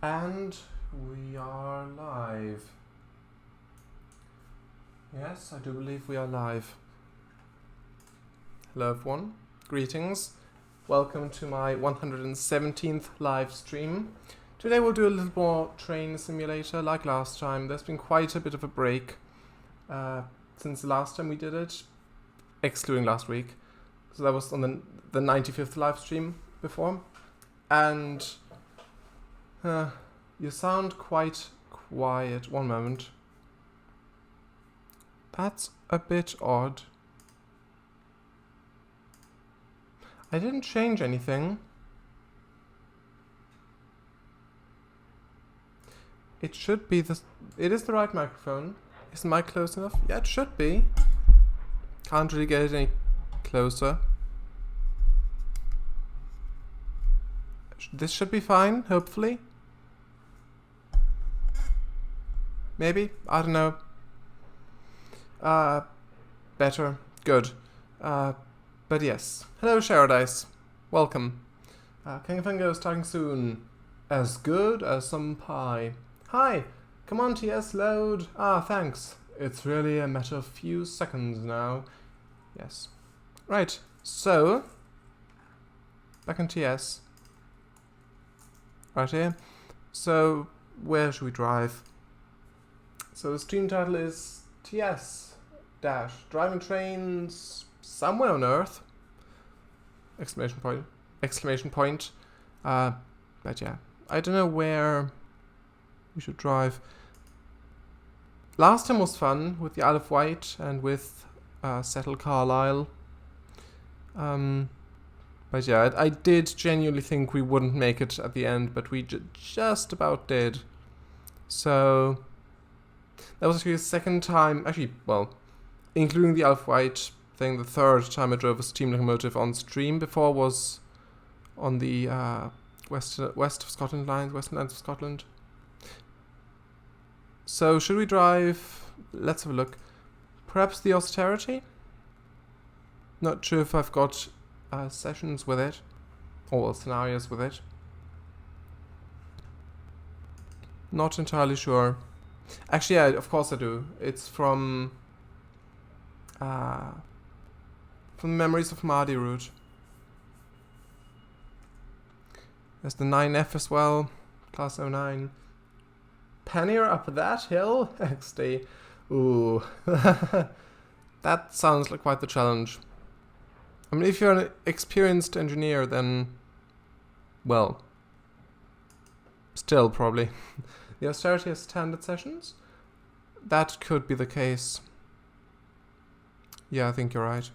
And we are live. Yes, I do believe we are live. Hello everyone, greetings. Welcome to my 117th live stream. Today we'll do a little more train simulator like last time. There's been quite a bit of a break since the last time we did it, excluding last week. So that was on the 95th live stream before. And you sound quite quiet. One moment. That's a bit odd. I didn't change anything. It should be the... It is the right microphone. Is the mic close enough? Yeah, it should be. Can't really get it any closer. This should be fine, hopefully. Maybe? I don't know. Better. Good. But yes. Hello, Sharadice. Welcome. King of Fungo starting soon. As good as some pie. Hi! Come on, TS, load. Thanks. It's really a matter of few seconds now. Yes. Right. So, back in TS. Right here. So, where should we drive? So the stream title is TS dash driving trains somewhere on Earth. Exclamation point. Exclamation point. But yeah, I don't know where we should drive. Last time was fun with the Isle of Wight and with Settle Carlisle. But yeah, I did genuinely think we wouldn't make it at the end, but we just about did. So that was actually the second time, actually, well, including the Isle of Wight thing, the third time I drove a steam locomotive on stream. Before was on the west of Scotland lines, Western Lines of Scotland. So should we drive? Let's have a look. Perhaps the Austerity? Not sure if I've got sessions with it, or scenarios with it. Not entirely sure. Actually, yeah, of course I do. It's from Memories of Maerdy route. There's the 9F as well, class 09. Pannier up that hill? XD. Ooh. That sounds like quite the challenge. I mean, if you're an experienced engineer, then, well, still probably. The Austerity has standard sessions? That could be the case. Yeah, I think you're right.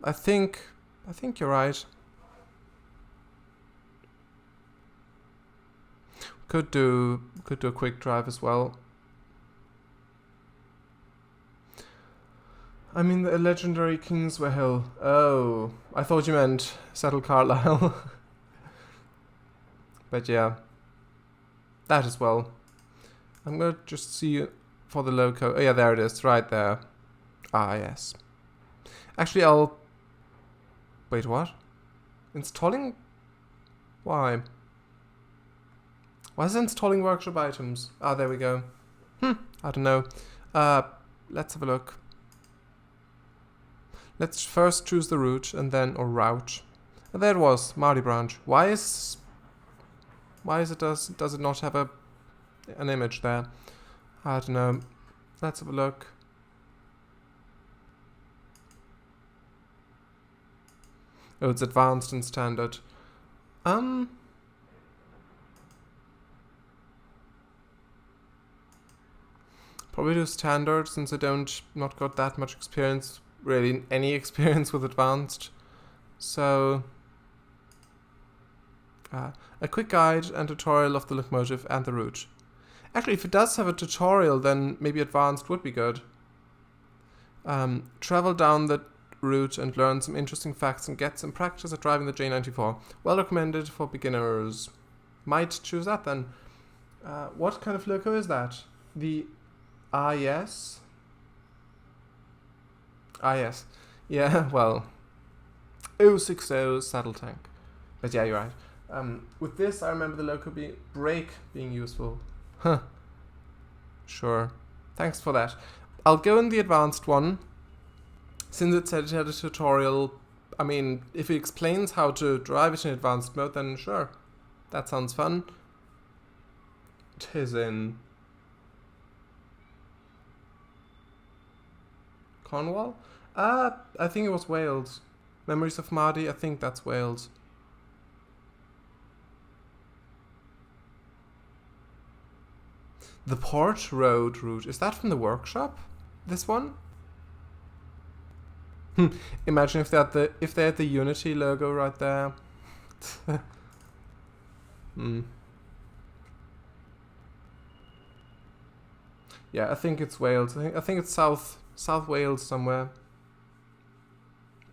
I think you're right. Could do a quick drive as well. I mean the legendary Kingsway Hill. Oh, I thought you meant Settle Carlisle. But yeah. That as well. I'm gonna just see for the loco. Oh yeah, there it is, right there. Yes. Actually, I'll... Wait, what? Installing? Why? Why is it installing workshop items? There we go. I don't know. Let's have a look. Let's first choose the route and then, or route. And there it was, Maerdy branch. Why is it does it not have an image there? I don't know. Let's have a look. Oh, it's advanced and standard. Probably do standard since I not got that much experience, really any experience with advanced. So a quick guide and tutorial of the locomotive and the route. Actually, if it does have a tutorial, then maybe advanced would be good. Travel down the route and learn some interesting facts and get some practice at driving the J94. Well recommended for beginners. Might choose that then. What kind of loco is that? The yes. Yes. Yeah, well. 060 saddle tank. But yeah, you're right. With this, I remember the local brake being useful. Huh. Sure. Thanks for that. I'll go in the advanced one. Since it said it had a tutorial, I mean, if it explains how to drive it in advanced mode, then sure. That sounds fun. It is in Cornwall? I think it was Wales. Memories of Maerdy, I think that's Wales. The Port Road route, is that from the workshop? This one? Imagine if they had the Unity logo right there. Yeah, I think it's Wales. I think it's South Wales somewhere.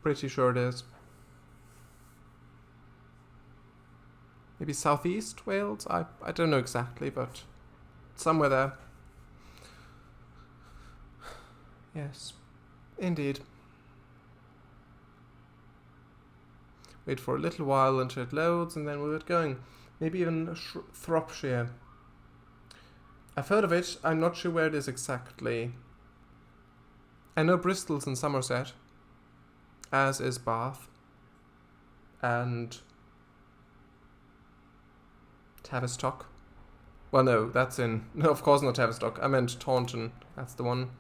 Pretty sure it is. Maybe Southeast Wales? I don't know exactly, but somewhere there. Yes, indeed. Wait for a little while until it loads, and then we'll get going. Maybe even Shropshire. I've heard of it. I'm not sure where it is exactly. I know Bristol's in Somerset, as is Bath, and Tavistock. Well, no, that's in... No, of course not Tavistock. I meant Taunton. That's the one.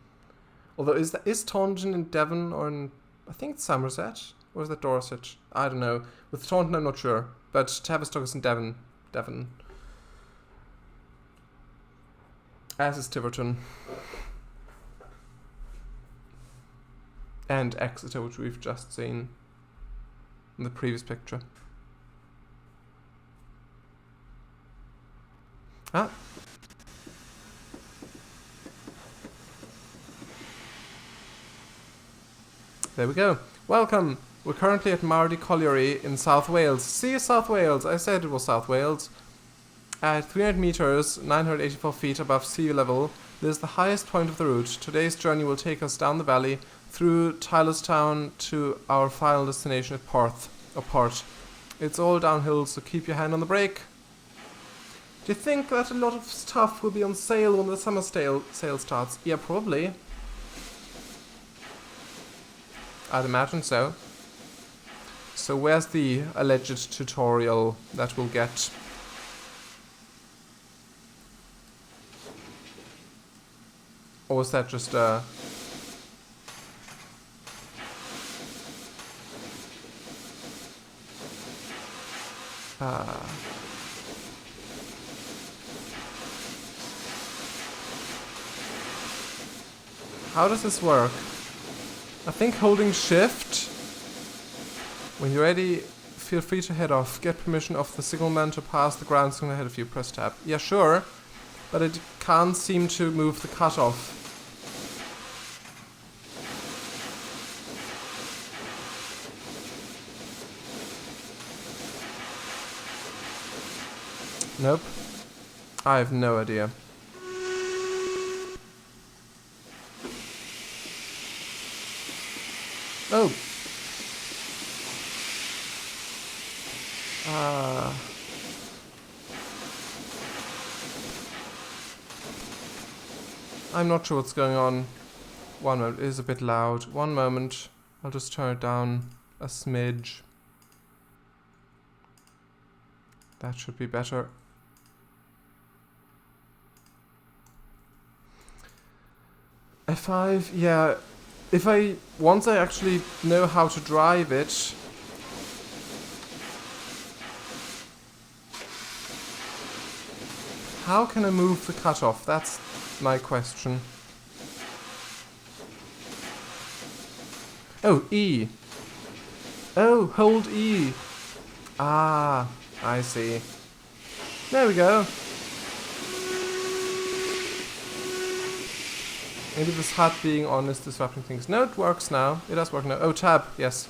Although, is Taunton in Devon or in... I think it's Somerset? Or is that Dorset? I don't know. With Taunton, I'm not sure. But Tavistock is in Devon. As is Tiverton. And Exeter, which we've just seen in the previous picture. Ah. There we go. Welcome. We're currently at Maerdy Colliery in South Wales. See you, South Wales. I said it was South Wales. At 300 meters, 984 feet above sea level, this is the highest point of the route. Today's journey will take us down the valley through Tylerstown to our final destination at Port. It's all downhill, so keep your hand on the brake. Do you think that a lot of stuff will be on sale when the summer sale starts? Yeah, probably. I'd imagine so. So where's the alleged tutorial that we'll get? Or was that just a... How does this work? I think holding shift. When you're ready, feel free to head off. Get permission of the signalman to pass the ground signal ahead of you. Press tab. Yeah, sure. But it can't seem to move the cutoff. Nope. I have no idea. Oh. I'm not sure what's going on. One moment, it is a bit loud. One moment. I'll just turn it down a smidge. That should be better. F5, yeah. Once I actually know how to drive it, how can I move the cutoff? That's my question. Oh, E. Oh, hold E. Ah, I see. There we go. Maybe this HUD being on is disrupting things. No, it works now. It does work now. Oh, tab, yes.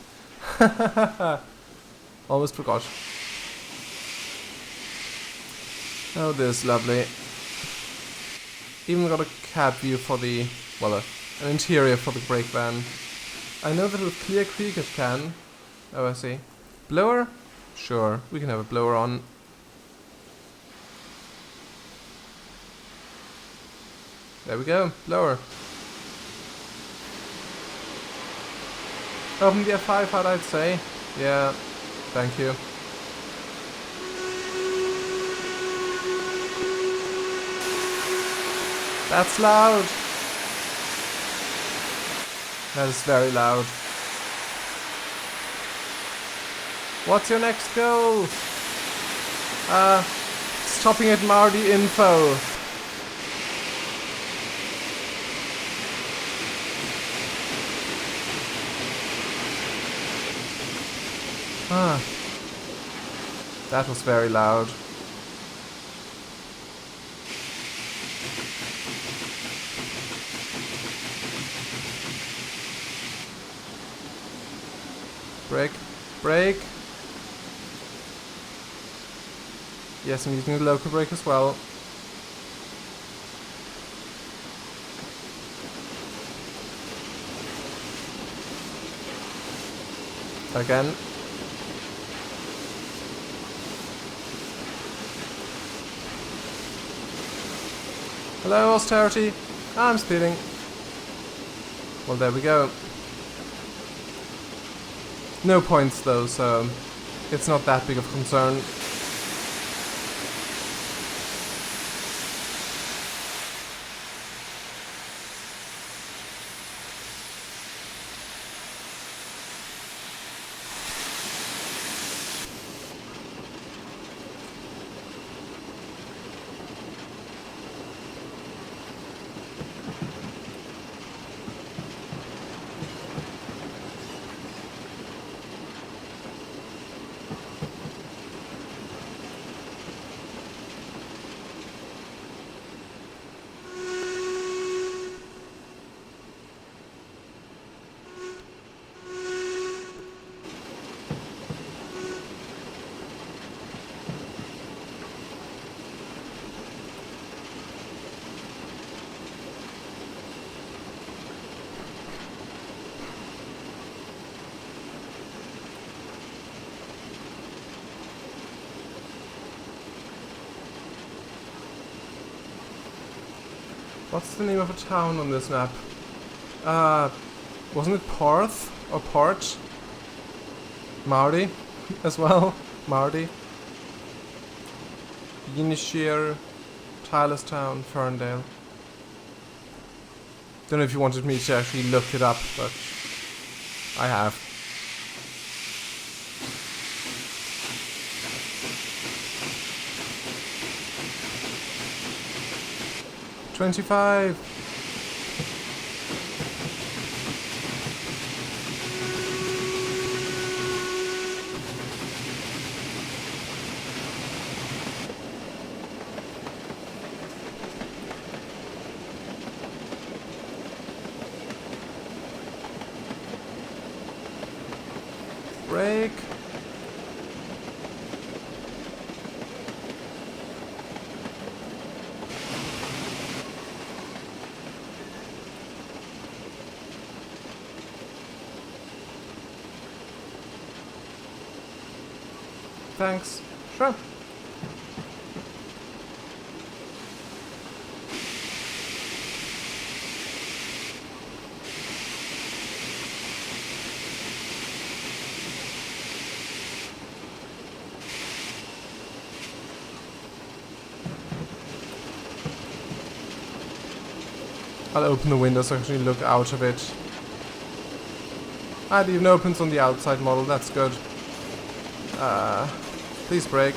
Almost forgot. Oh, this is lovely. Even got a cab view for the, well, an interior for the brake van. I know that with Clear Creek it can. Oh, I see. Blower? Sure, we can have a blower on. There we go, blower. Open the F5 HUD, I'd say. Yeah, thank you. That's loud. That is very loud. What's your next goal? Stopping at Maerdy info. That was very loud. Brake. Brake. Yes, I'm using the local brake as well. Again. Hello, austerity. I'm speeding. Well, there we go. No points though, so it's not that big of a concern. What's the name of a town on this map? Wasn't it Porth or Port? Maerdy as well. Maerdy. Yinishir, Tylerstown, Ferndale. Don't know if you wanted me to actually look it up, but I have. $25. Brake. Thanks. Sure. I'll open the window so I can actually look out of it. It even opens on the outside model, that's good. Please brake.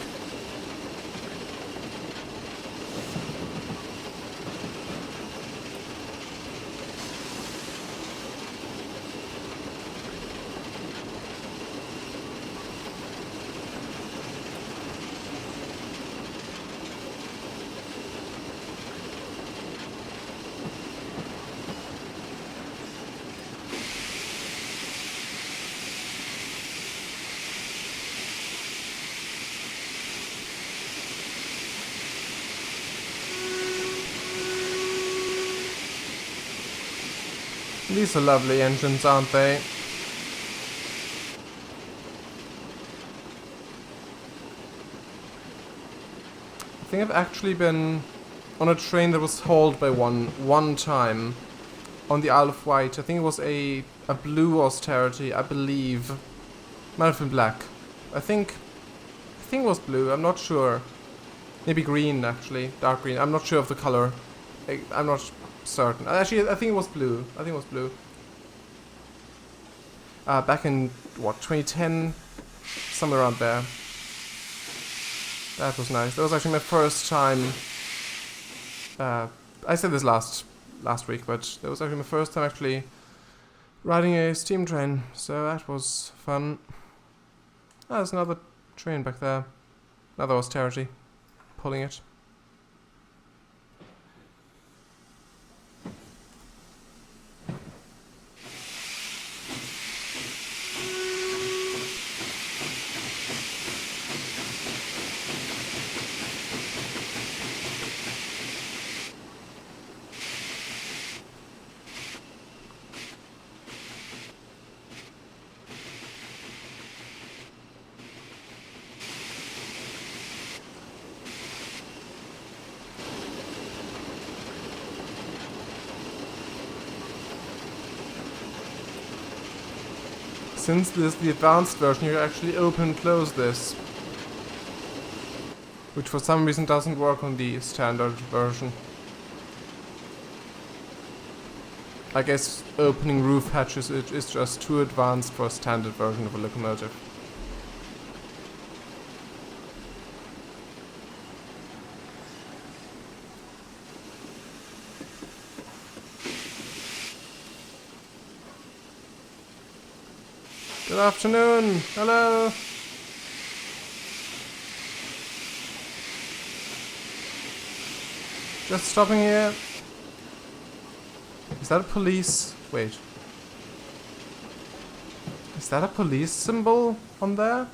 These are lovely engines, aren't they? think I've actually been on a train that was hauled by one time on the Isle of Wight. I think it was a blue austerity, I believe. Might have been black. I think it was blue, I'm not sure. Maybe green, actually. Dark green. I'm not sure of the color. I'm not certain. Actually, I think it was blue. I think it was blue. Back in, what, 2010? Somewhere around there. That was nice. That was actually my first time. I said this last week, but that was actually my first time actually riding a steam train. So that was fun. Oh, there's another train back there. Another austerity. Pulling it. Since this is the advanced version, you can actually open and close this. Which for some reason doesn't work on the standard version. I guess opening roof hatches is just too advanced for a standard version of a locomotive. Good afternoon. Hello. Just stopping here. Is that a police? Wait. Is that a police symbol on there?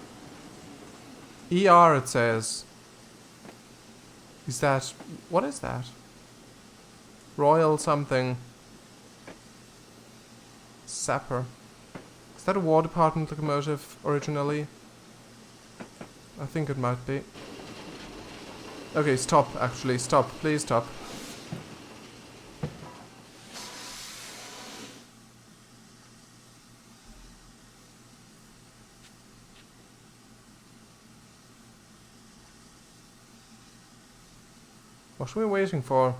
ER it says. Is that... what is that? Royal something. Sapper. Is that a War Department locomotive originally? I think it might be. Okay, stop, actually. Stop. Please stop. What are we waiting for?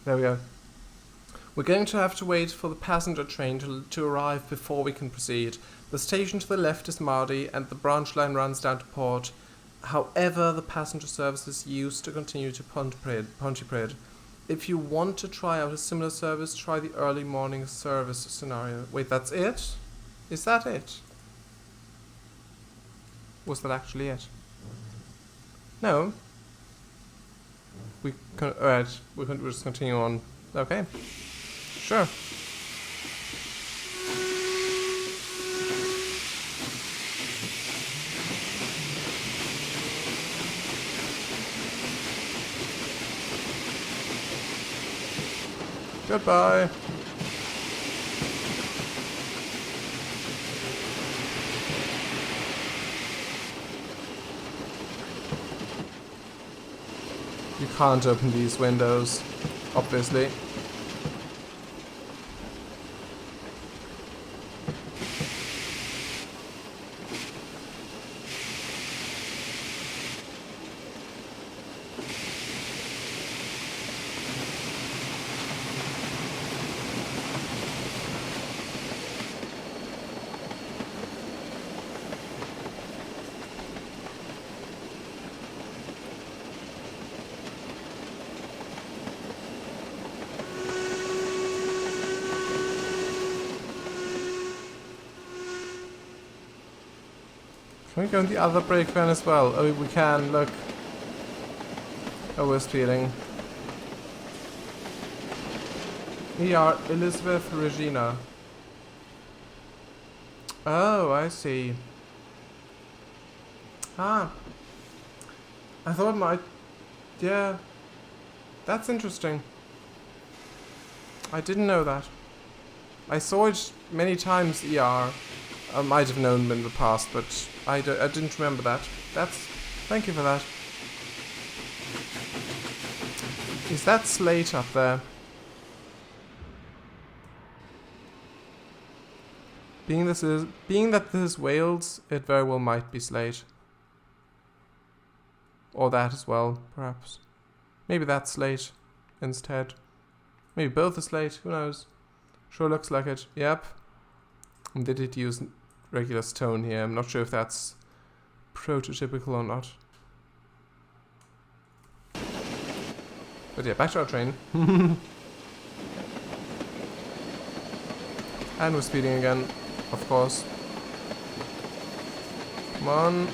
There we go. We're going to have to wait for the passenger train to arrive before we can proceed. The station to the left is Maerdy and the branch line runs down to Port. However, the passenger service is used to continue to Pontypridd. If you want to try out a similar service, try the early morning service scenario. Wait, that's it? Is that it? Was that actually it? No. We can, alright, we'll just continue on. Okay. Sure. Goodbye. You can't open these windows, obviously. Can we go in the other brake van as well? Oh, we can, look. Oh, we're speeding. We are Elizabeth Regina. Oh, I see. Ah. I thought it might... Yeah. That's interesting. I didn't know that. I saw it many times, ER. I might have known in the past, but I didn't remember that. Thank you for that. Is that slate up there? Being that this is Wales, it very well might be slate. Or that as well, perhaps. Maybe that's slate instead. Maybe both are slate, who knows? Sure looks like it. Yep. And they did use regular stone here. I'm not sure if that's prototypical or not. But yeah, back to our train. And we're speeding again, of course. Come on.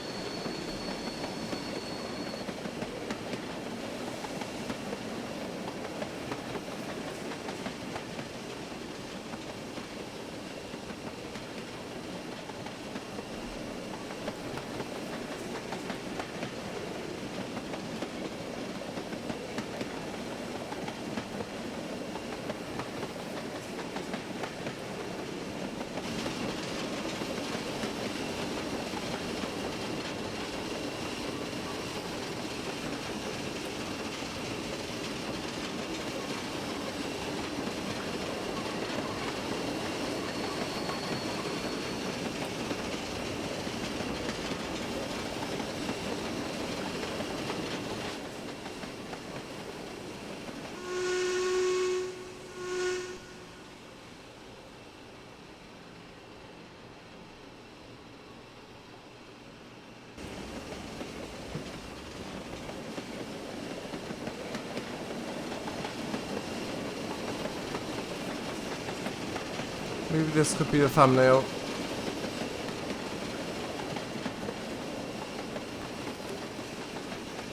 Maybe this could be the thumbnail.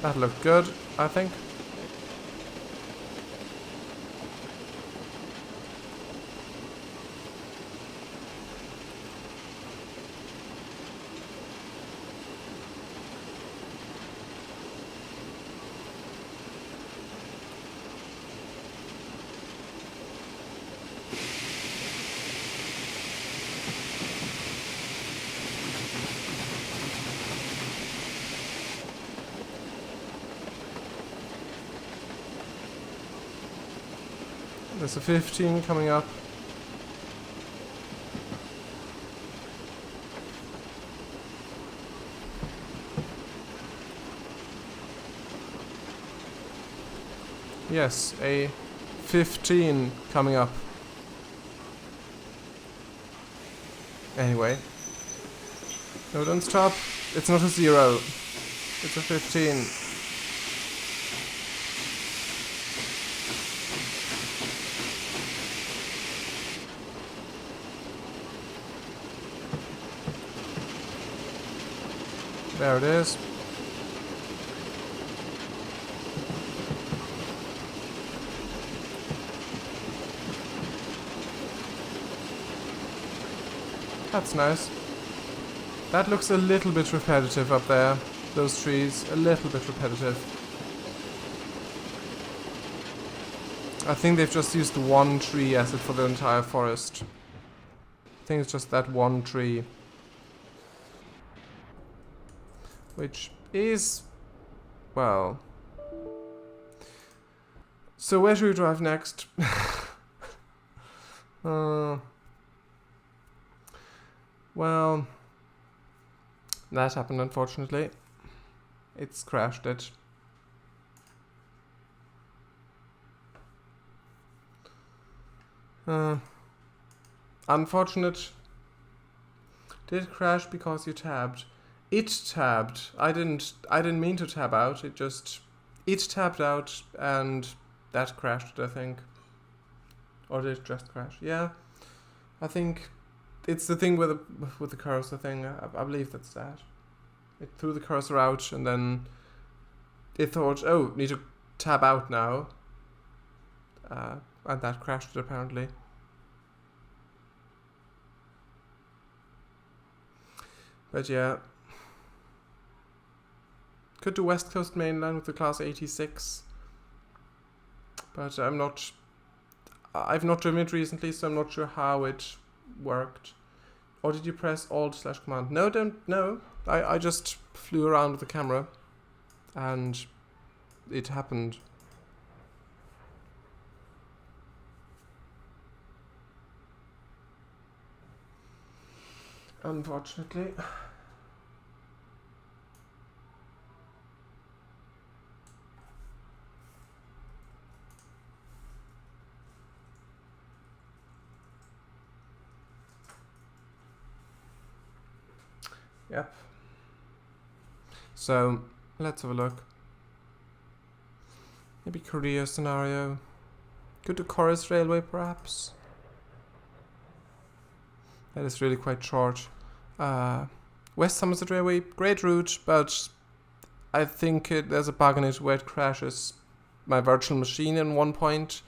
That looked good, I think. There's a 15 coming up. Yes, a 15 coming up. Anyway. No, don't stop. It's not a 0. It's a 15. There it is. That's nice. That looks a little bit repetitive up there. Those trees, a little bit repetitive. I think they've just used one tree asset for the entire forest. I think it's just that one tree. Which is, well... So where should we drive next? Well, that happened unfortunately. It's crashed it. Unfortunate. Did it crash because you tabbed? It tabbed. I didn't mean to tab out. It tabbed out and that crashed, I think. Or did it just crash? Yeah. I think it's the thing with the cursor thing. I believe that's that. It threw the cursor out and then it thought, oh, need to tab out now. And that crashed it apparently. But yeah. Could do West Coast Mainline with the class 86. But I'm not... I've not driven it recently, so I'm not sure how it worked. Or did you press Alt/Command? No, no. I just flew around with the camera, and it happened. Unfortunately. Yep. So, let's have a look. Maybe career scenario. Go to Corus Railway, perhaps. That is really quite short. West Somerset Railway, great route, but I think there's a bug in it where it crashes my virtual machine in one point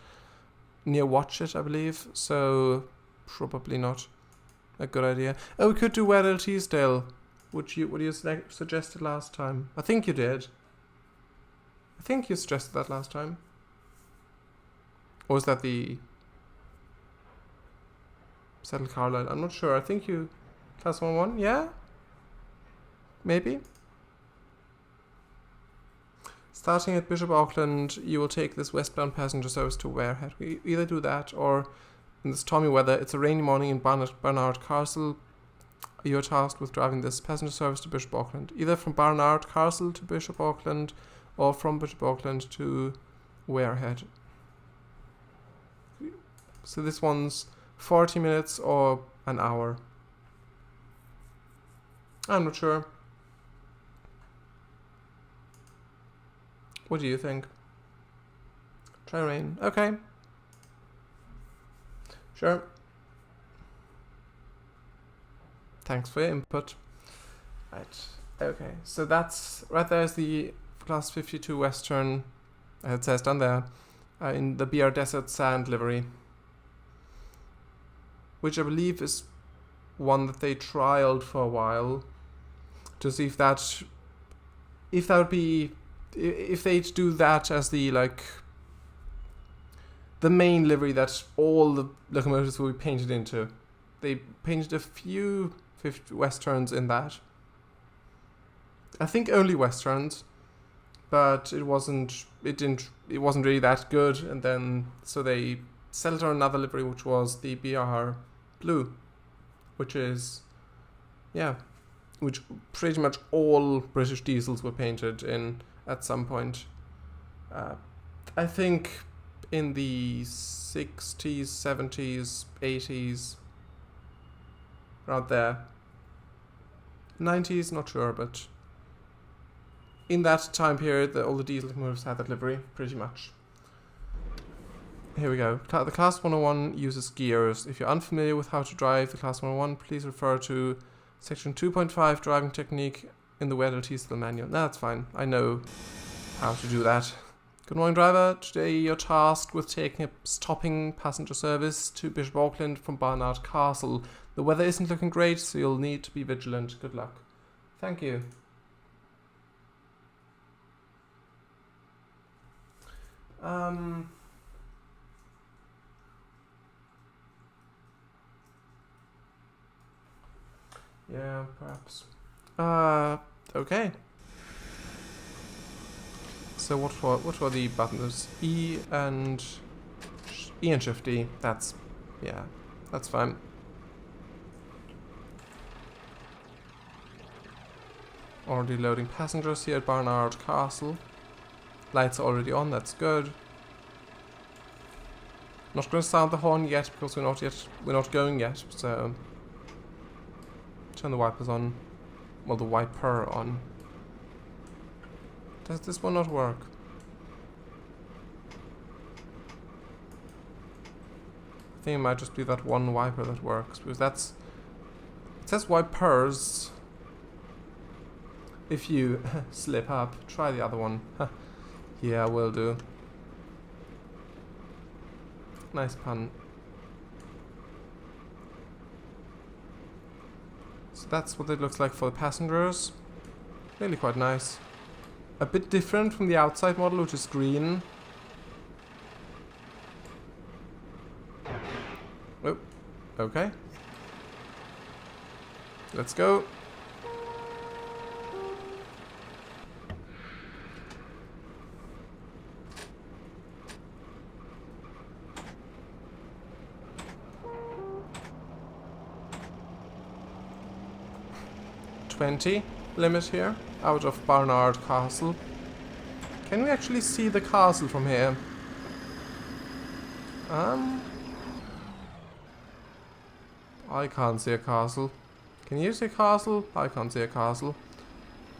near Watchet, I believe. So, probably not a good idea. Oh, we could do Weardale Teesdale. What you suggested last time. I think you did. I think you suggested that last time. Or was that the Settle Carlisle? I'm not sure. I think you... Class 1-1? Yeah? Maybe? Starting at Bishop Auckland, you will take this westbound passenger service to Warehead. We either do that, or in this stormy weather, it's a rainy morning in Barnard Castle. You are tasked with driving this passenger service to Bishop Auckland, either from Barnard Castle to Bishop Auckland, or from Bishop Auckland to Warehead. So this one's 40 minutes or an hour. I'm not sure. What do you think? Try rain. Okay. Sure. Thanks for your input. Right. Okay. So that's right there is the Class 52 Western. It says down there in the BR Desert Sand livery, which I believe is one that they trialed for a while to see if they'd do that as the main livery that all the locomotives will be painted into. They painted a few Westerns in that. I think only Westerns, but it wasn't really that good, and then so they settled on another livery, which was the BR Blue, which pretty much all British diesels were painted in at some point. I think in the 60s, 70s, 80s, around there. 90s, not sure, but in that time period, all the diesel locomotives had that livery, pretty much. Here we go. The Class 101 uses gears. If you're unfamiliar with how to drive the Class 101, please refer to Section 2.5 Driving Technique in the Weardale Teesdale manual. No, that's fine. I know how to do that. Good morning, driver. Today you're tasked with taking a stopping passenger service to Bishop Auckland from Barnard Castle. The weather isn't looking great, so you'll need to be vigilant. Good luck. Thank you. Yeah, perhaps. Okay. So what were the buttons? E and Shift D. That's fine. Already loading passengers here at Barnard Castle. Lights are already on. That's good. Not going to sound the horn yet because we're not going yet. So turn the wipers on. Well, the wiper on. Does this one not work? I think it might just be that one wiper that works, because it says wipers. If you slip up, try the other one. Yeah, will do. Nice pun. So that's what it looks like for the passengers. Really quite nice. A bit different from the outside model, which is green. Oh, okay. Let's go. $20 limit here, out of Barnard Castle. Can we actually see the castle from here? I can't see a castle. Can you see a castle? I can't see a castle.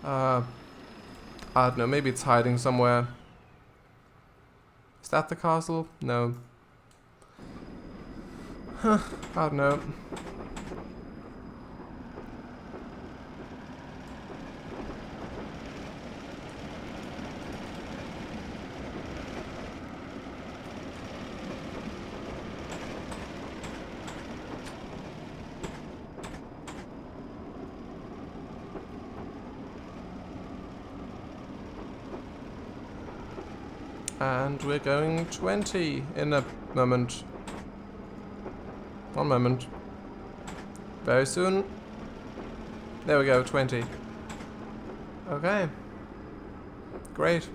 I don't know, maybe it's hiding somewhere. Is that the castle? No. Huh, I don't know. And we're going 20 in a moment. One moment. Very soon. There we go, 20. Okay. Great.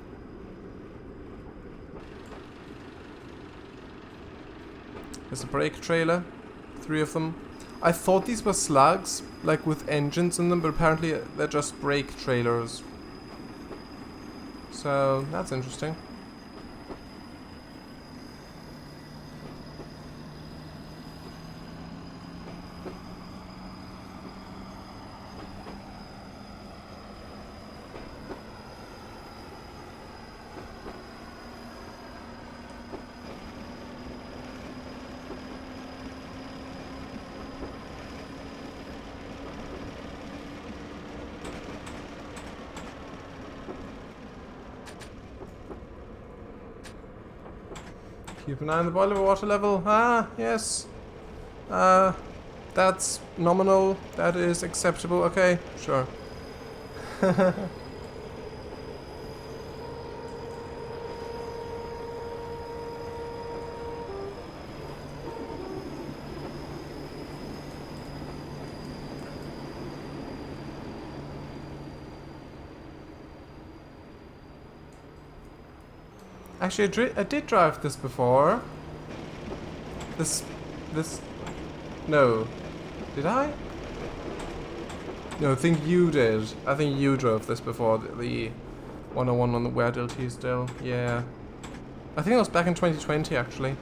There's a brake trailer. 3 of them. I thought these were slugs, like with engines in them, but apparently they're just brake trailers. So, that's interesting. Keep an eye on the boiler water level. Ah, yes. That's nominal. That is acceptable. Okay, sure. Actually, I did drive this before. This, no. Did I? No, I think you did. I think you drove this before, the 101 on the Weardale Teesdale. Yeah. I think it was back in 2020, actually.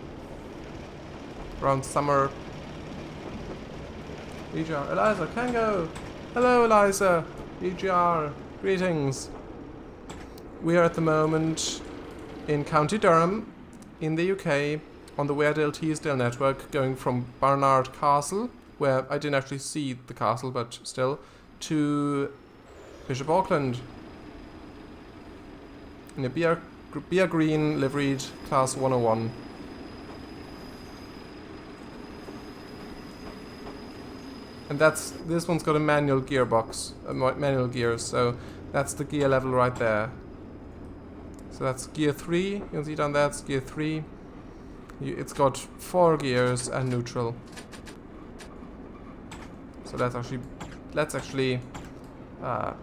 Around summer. EGR. Eliza, can go! Hello, Eliza! EGR. Greetings. We are at the moment in County Durham, in the UK, on the Weardale Teesdale network, going from Barnard Castle, where I didn't actually see the castle, but still, to Bishop Auckland. In a beer green liveried class 101. And this one's got a manual gearbox, manual gears, so that's the gear level right there. So that's gear 3, you can see down there, it's gear 3. It's got 4 gears and neutral. So let's actually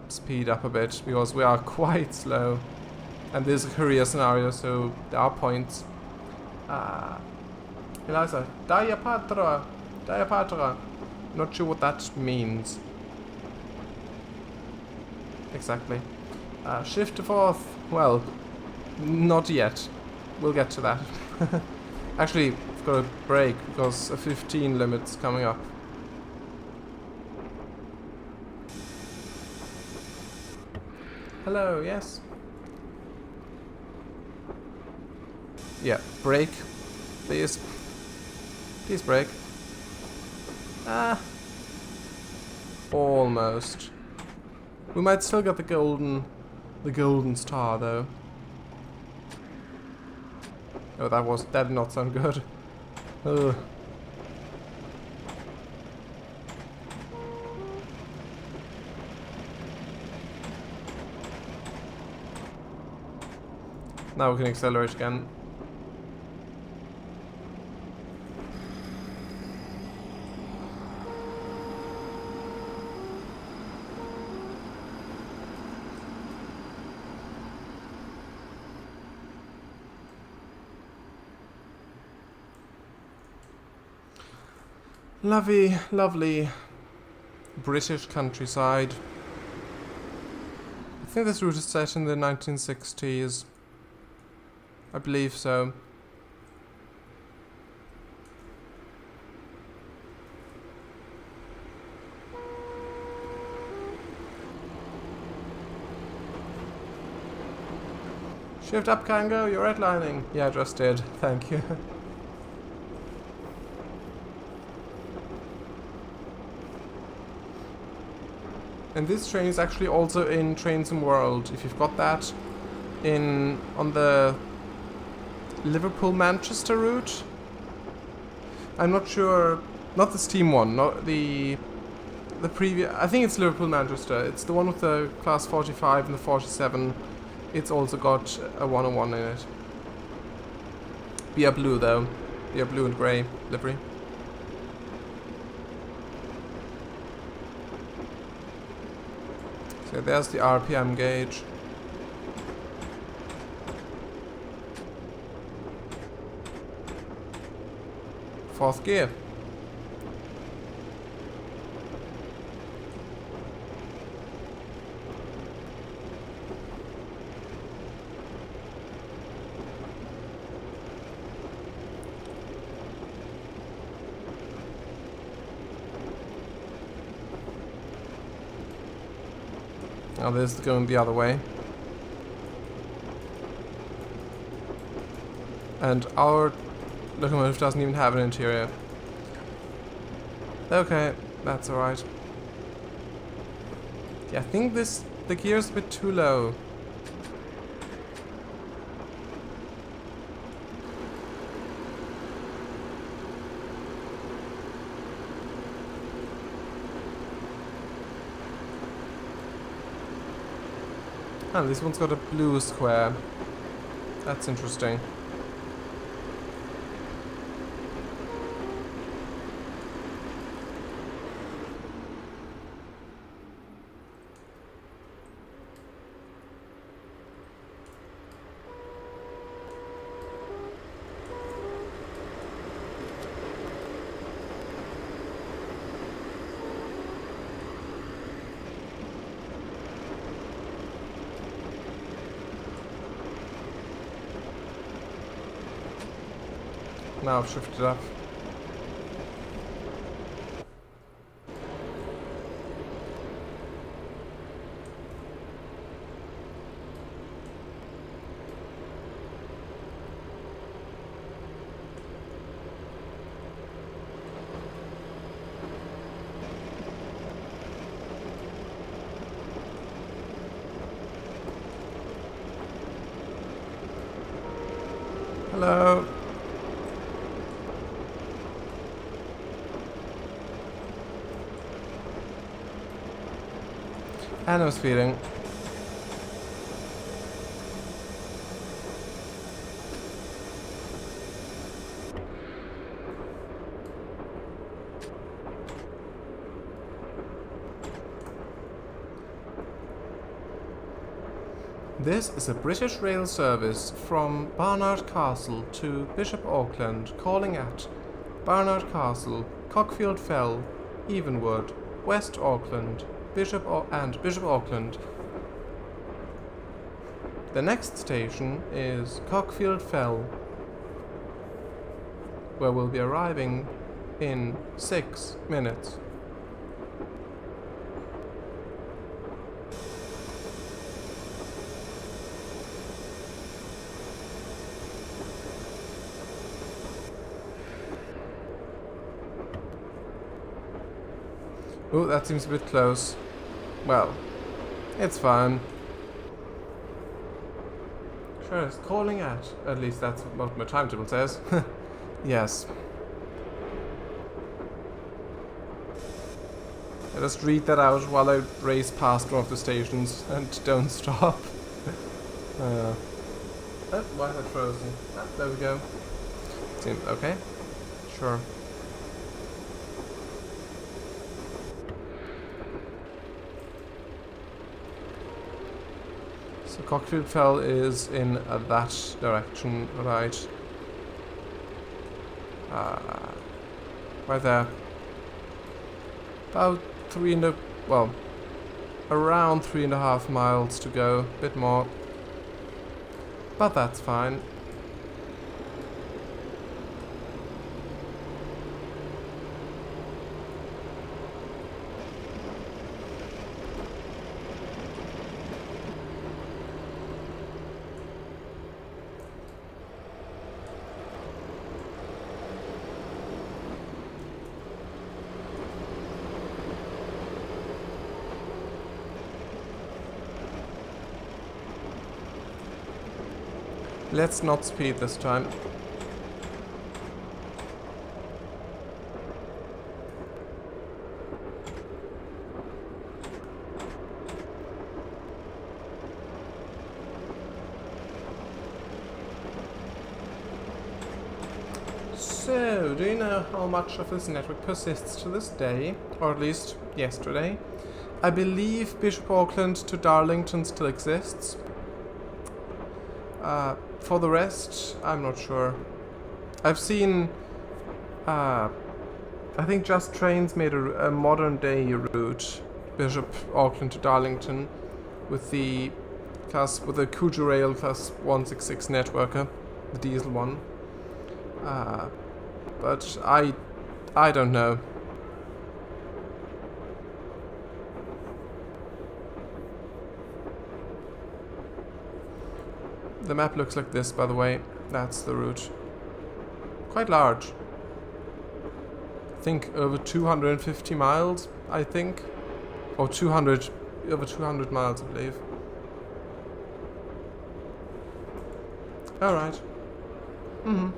speed up a bit, because we are quite slow. And this is a career scenario, so there are points. Eliza, Diapatra. Not sure what that means. Exactly. Shift to 4th. Well, not yet. We'll get to that. Actually, I've got a break because a 15 limit's coming up. Hello, yes. Yeah, brake. Please. Please brake. Ah. Almost. We might still get the golden star though. Oh, that did not sound good. Ugh. Now we can accelerate again. Lovely, lovely British countryside. I think this route is set in the 1960s. I believe so. Shift up, Kango, you're redlining. Yeah, I just did. Thank you. And this train is actually also in Trains and World. If you've got that on the Liverpool-Manchester route. I'm not sure. Not the Steam one. Not the previous. I think it's Liverpool-Manchester. It's the one with the Class 45 and the 47. It's also got a 101 in it. BR blue though. BR blue and grey livery. So there's the RPM gauge. Fourth gear. Now this is going the other way. And our locomotive doesn't even have an interior. Okay, that's alright. Yeah, I think the gear's a bit too low. Oh, this one's got a blue square. That's interesting. Now I've shifted up. Hello. And I was feeding. This is a British rail service from Barnard Castle to Bishop Auckland, calling at Barnard Castle, Cockfield Fell, Evenwood, West Auckland, Bishop Auckland. The next station is Cockfield Fell, where we'll be arriving in 6 minutes. Oh, that seems a bit close. Well, it's fine. Sure, it's calling at least that's what my timetable says. Yes. I just read that out while I race past one of the stations and don't stop. Oh, why is that frozen? Ah, there we go. Seems okay. Sure. So Cockfield Fell is in that direction, right? Right there. About well, around 3.5 miles to go, a bit more. But that's fine. Let's not speed this time. So, do you know how much of this network persists to this day? Or at least yesterday? I believe Bishop Auckland to Darlington still exists. For the rest, I'm not sure. I've seen, I think Just Trains made a modern day route, Bishop Auckland to Darlington, with the Coogee Rail class 166 networker, the diesel one. But I don't know. The map looks like this, by the way. That's the route. Quite large. I think over 250 miles, I think. Or over 200 miles, I believe. Alright. Mm-hmm.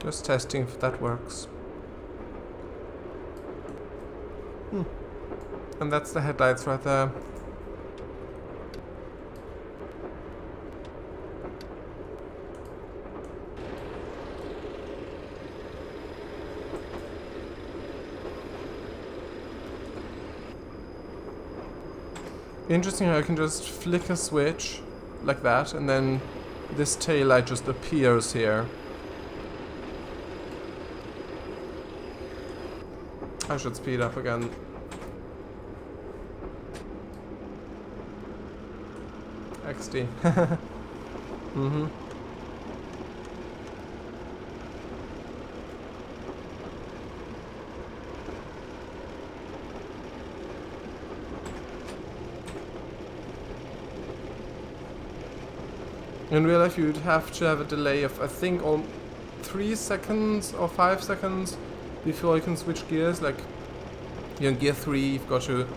Just testing if that works. And that's the headlights right there. Interesting how I can just flick a switch like that, and then this tail light just appears here. I should speed up again. XD. Mm-hmm. In real life you'd have to have a delay of, I think, 3 seconds or 5 seconds before you can switch gears. Like, you're in gear 3, you've got to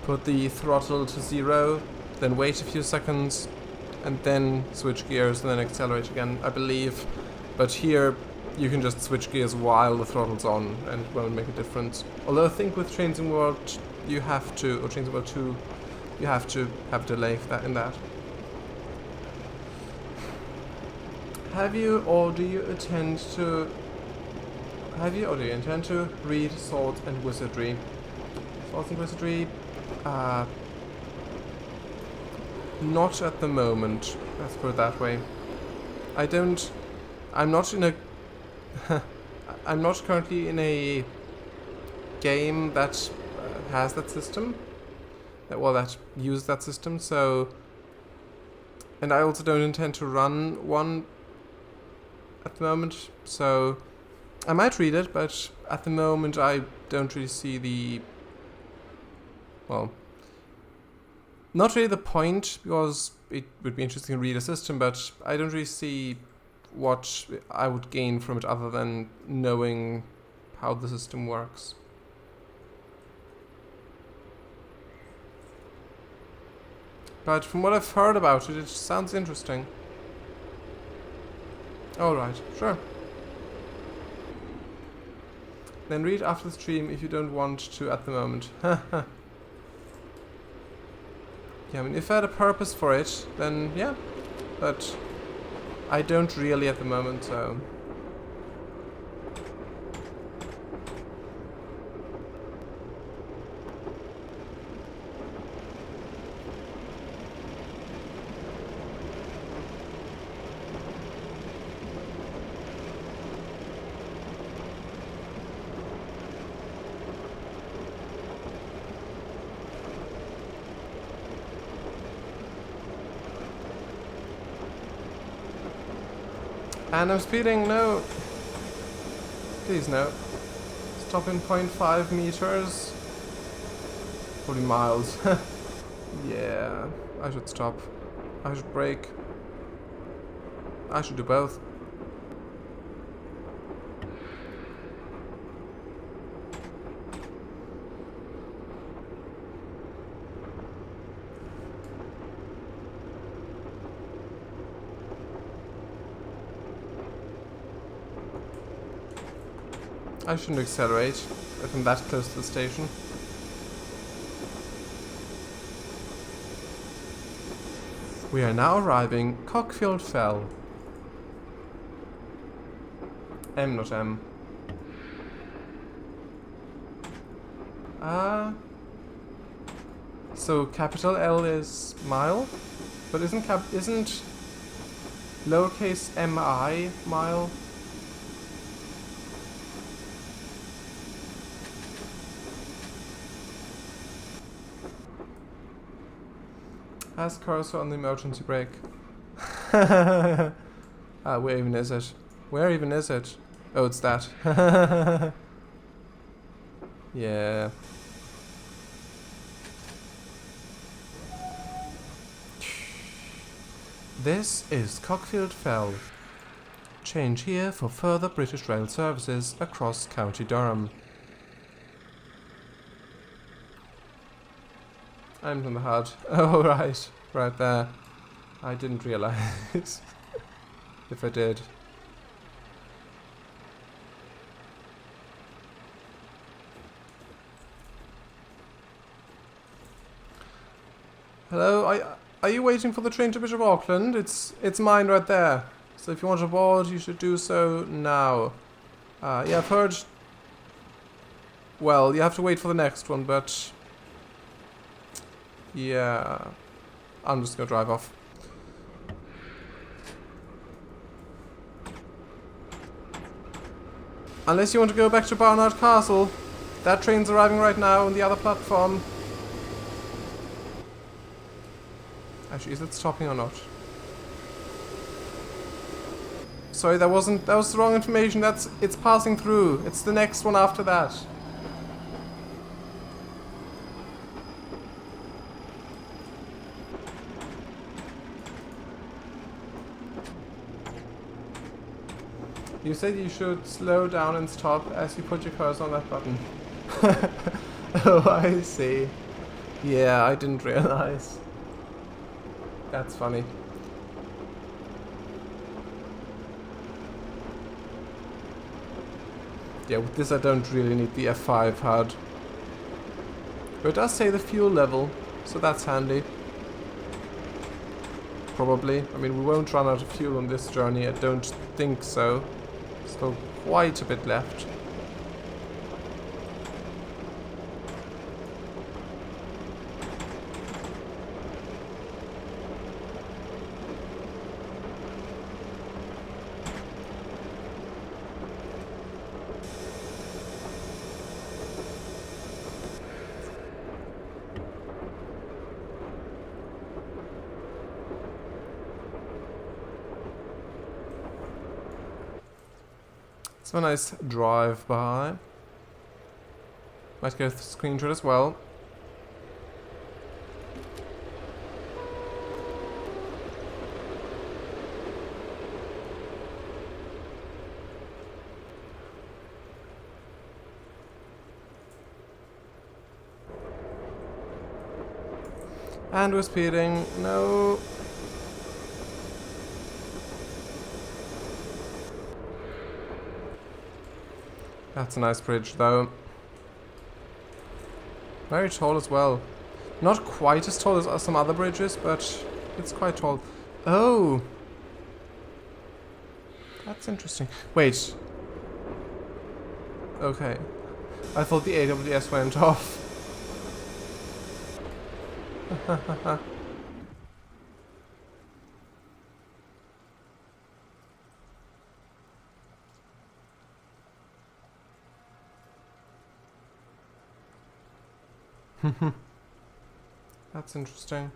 put the throttle to 0, then wait a few seconds, and then switch gears, and then accelerate again, I believe. But here, you can just switch gears while the throttle's on, and it won't make a difference. Although I think with Trains in World, you have to, or Trains in World 2, you have to have a delay for that, in that. Have you or do you intend to read Swords and Wizardry? Swords and Wizardry? Not at the moment, let's put it that way. I'm not in a I'm not currently in a game that has that system, that uses that system, so, and I also don't intend to run one at the moment, so I might read it, but at the moment I don't really see the, well, not really the point, because it would be interesting to read a system, but I don't really see what I would gain from it other than knowing how the system works. But from what I've heard about it, it sounds interesting. Alright, sure. Then read after the stream if you don't want to at the moment. Yeah, I mean, if I had a purpose for it, then yeah. But I don't really at the moment, so... And I'm speeding, no. Please no. Stop in 0.5 meters. 40 miles. Yeah, I should stop. I should brake. I should do both. I shouldn't accelerate if I'm that close to the station. We are now arriving Cockfield Fell. M, not M. So capital L is mile, but isn't lowercase mi mile? Has cursor on the emergency brake. Where even is it? Where even is it? Oh, it's that. Yeah. This is Cockfield Fell. Change here for further British Rail services across County Durham. I'm from the HUD. Oh, right. Right there. I didn't realise. If I did. Hello, are you waiting for the train to Bishop Auckland? It's mine right there. So if you want to board, you should do so now. Yeah, I've heard... Well, you have to wait for the next one, but... Yeah... I'm just gonna drive off. Unless you want to go back to Barnard Castle. That train's arriving right now on the other platform. Actually, is it stopping or not? Sorry, that was the wrong information. It's passing through. It's the next one after that. You said you should slow down and stop as you put your cursor on that button. Oh, I see. Yeah, I didn't realize. That's funny. Yeah, with this I don't really need the F5 HUD. But it does say the fuel level, so that's handy. Probably. I mean, we won't run out of fuel on this journey, I don't think so. Still quite a bit left. It's a nice drive-by. Might go screenshot as well. And we're speeding. No. That's a nice bridge, though. Very tall as well. Not quite as tall as some other bridges, but it's quite tall. Oh! That's interesting. Wait. Okay. I thought the AWS went off. That's interesting.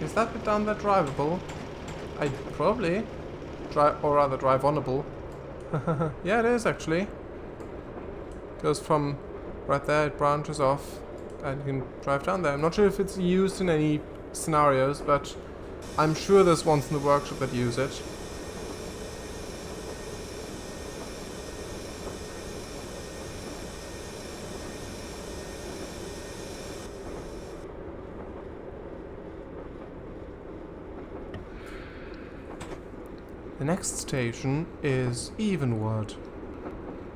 Is that bit down there drivable? I'd probably drive, or rather drive onable. Yeah, it is actually. Goes from right there, it branches off, and you can drive down there. I'm not sure if it's used in any scenarios, but I'm sure there's ones in the workshop that use it. The next station is Evenwood.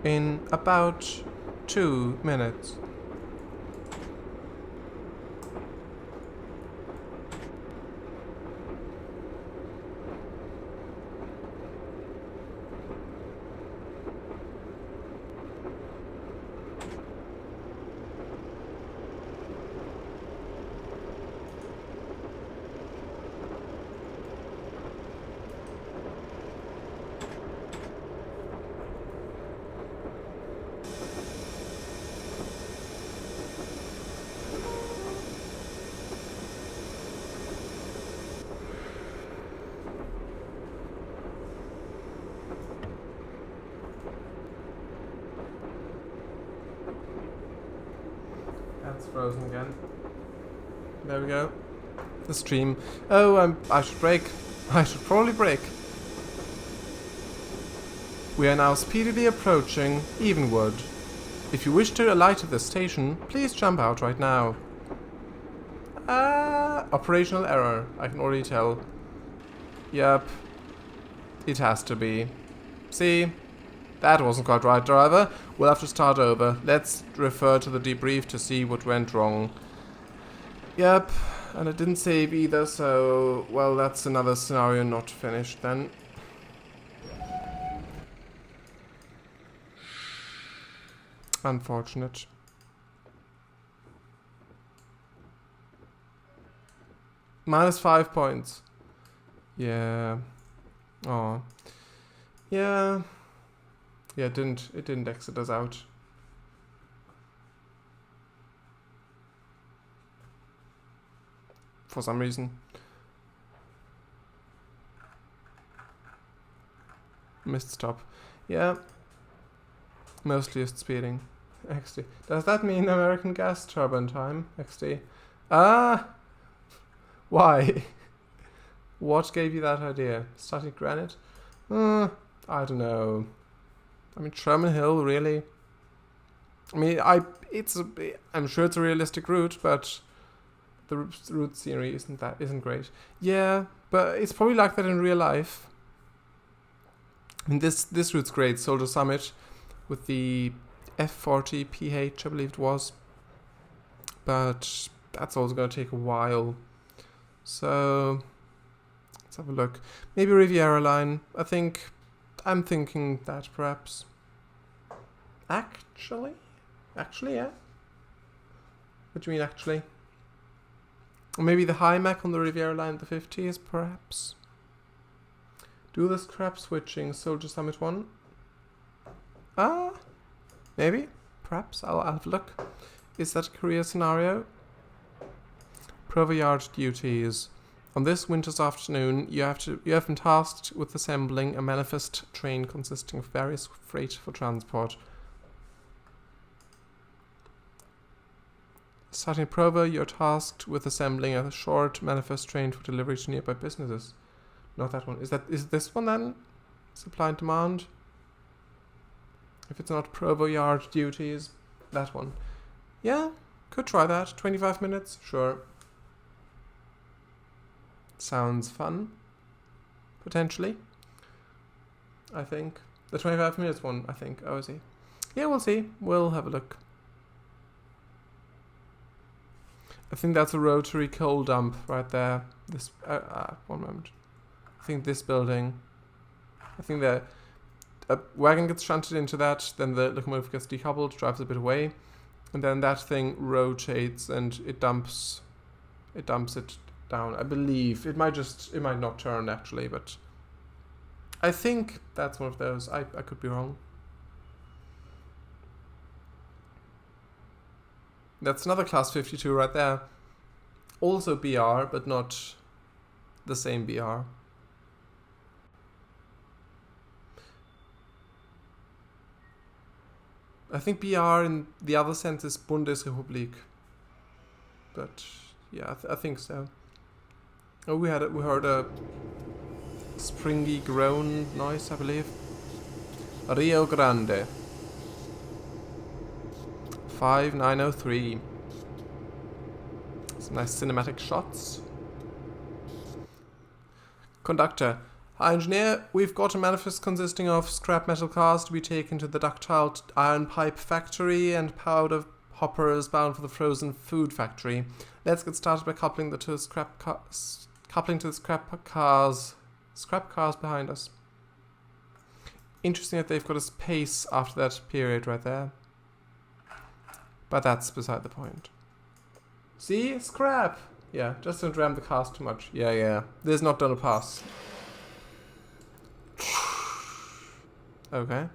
In about 2 minutes. That's frozen again. There we go. The stream. Oh, I should brake. I should probably brake. We are now speedily approaching Evenwood. If you wish to alight at this station, please jump out right now. Operational error. I can already tell. Yep. It has to be. See? That wasn't quite right, driver. We'll have to start over. Let's refer to the debrief to see what went wrong. Yep, and it didn't save either, so... well, that's another scenario not finished then. Unfortunate. -5 points. Yeah. Oh. Yeah. Yeah, it didn't exit us out. For some reason. Missed stop. Yeah. Mostly just speeding. XD. Does that mean American gas turbine time? XD. Ah! Why? What gave you that idea? Static granite? I don't know. I mean, Sherman Hill, really? I mean, I'm sure it's a realistic route, but the route scenery isn't great. Yeah, but it's probably like that in real life. I mean, this route's great, Soldier Summit, with the F40 PH, I believe it was. But that's also going to take a while. So, let's have a look. Maybe Riviera Line. I'm thinking that perhaps. Actually, yeah. What do you mean, actually? Or maybe the high Mac on the Riviera Line, the 50s, perhaps. Do the scrap switching, Soldier Summit 1. Maybe, perhaps. I'll have a look. Is that a career scenario? Provo Yard duties. On this winter's afternoon, you have been tasked with assembling a manifest train consisting of various freight for transport. Starting at Provo, you're tasked with assembling a short manifest train for delivery to nearby businesses. Not that one. Is this one then? Supply and demand? If it's not Provo Yard duties, that one. Yeah, could try that. 25 minutes? Sure. Sounds fun. Potentially. I think. The 25 minutes one, I think. Oh, is he? Yeah, we'll see. We'll have a look. I think that's a rotary coal dump right there. This, one moment. I think this building. I think the wagon gets shunted into that, then the locomotive gets decoupled, drives a bit away, and then that thing rotates and it dumps it down. I believe it might not turn actually, but I think that's one of those. I could be wrong. That's another class 52 right there. Also BR, but not the same BR. I think BR in the other sense is Bundesrepublik. But yeah, I think so. Oh, we heard a springy groan noise, I believe. Rio Grande. 5903. Some nice cinematic shots. Conductor. Hi, engineer. We've got a manifest consisting of scrap metal cars to be taken to the ductile iron pipe factory and powder hoppers bound for the frozen food factory. Let's get started by coupling to the scrap cars behind us. Interesting that they've got a space after that period right there. But that's beside the point. See? Scrap! Yeah, just don't ram the cars too much. Yeah. This is not done a pass. Okay.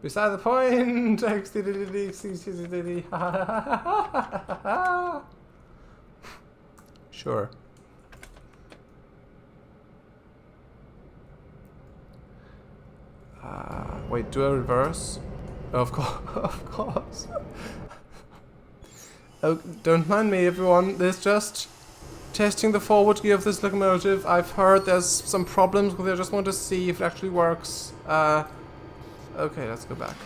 Beside the point! Sure. Wait, do I reverse? Oh, of course, of course. Oh, don't mind me, everyone. There's just testing the forward gear of this locomotive. I've heard there's some problems with it. I just want to see if it actually works. Okay, let's go back.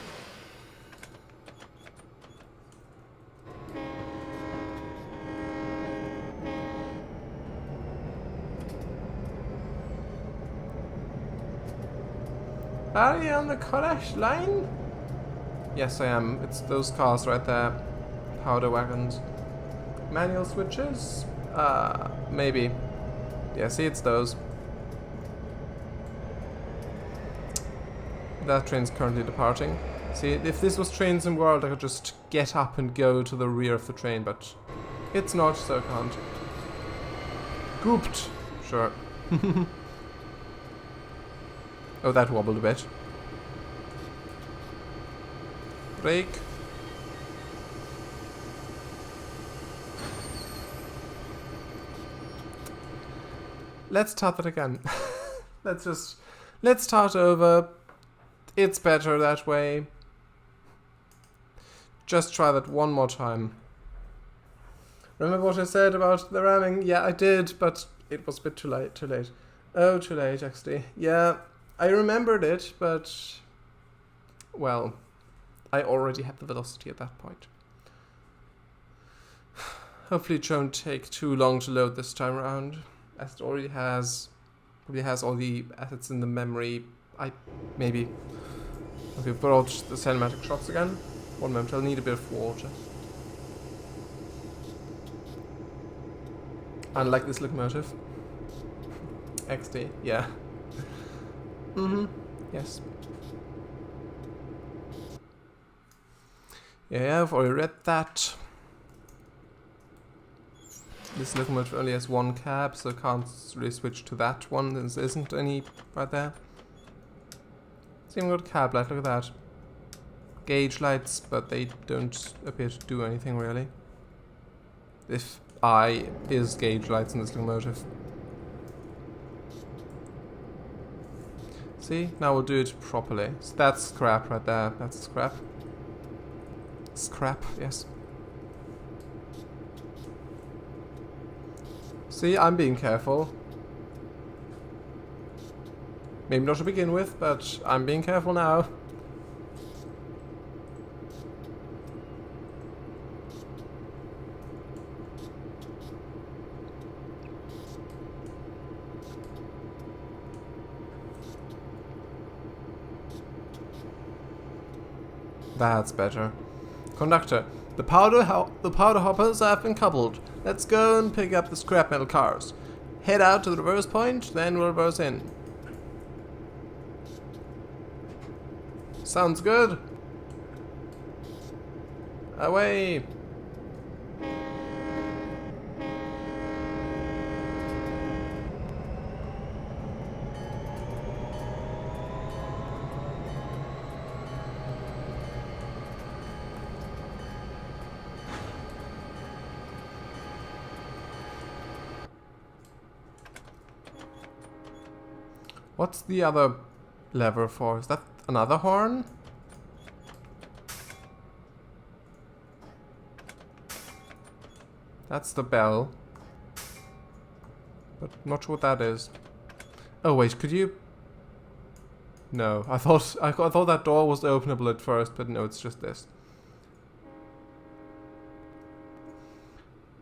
Are you on the Koresh line? Yes, I am. It's those cars right there. Powder wagons. Manual switches? Maybe. Yeah, see, it's those. That train's currently departing. See, if this was Trains in World, I could just get up and go to the rear of the train, but it's not, so I can't. Gooped. Sure. Oh, that wobbled a bit. Brake. Let's start that again. Let's start over. It's better that way. Just try that one more time. Remember what I said about the ramming? Yeah, I did, but it was a bit too late. Oh, too late, actually. Yeah, I remembered it, but... well, I already had the velocity at that point. Hopefully it won't take too long to load this time around, as it already probably has all the assets in the memory. Maybe. Okay, put out the cinematic shots again. One moment, I'll need a bit of water. Unlike this locomotive. XD, yeah. Yes. Yeah, I've already read that. This locomotive only has one cab, so I can't really switch to that one. There isn't any right there. It's even got a cab light, look at that. Gauge lights, but they don't appear to do anything really. If I is gauge lights in this locomotive. See, now we'll do it properly. So that's scrap right there. That's scrap. Scrap, yes. See, I'm being careful. Maybe not to begin with, but I'm being careful now. That's better. Conductor, the powder hoppers have been coupled. Let's go and pick up the scrap metal cars. Head out to the reverse point, then we'll reverse in. Sounds good. Away. What's the other lever for? Is that another horn? That's the bell. But not sure what that is. Oh wait, could you... No, I thought that door was openable at first, but no, it's just this.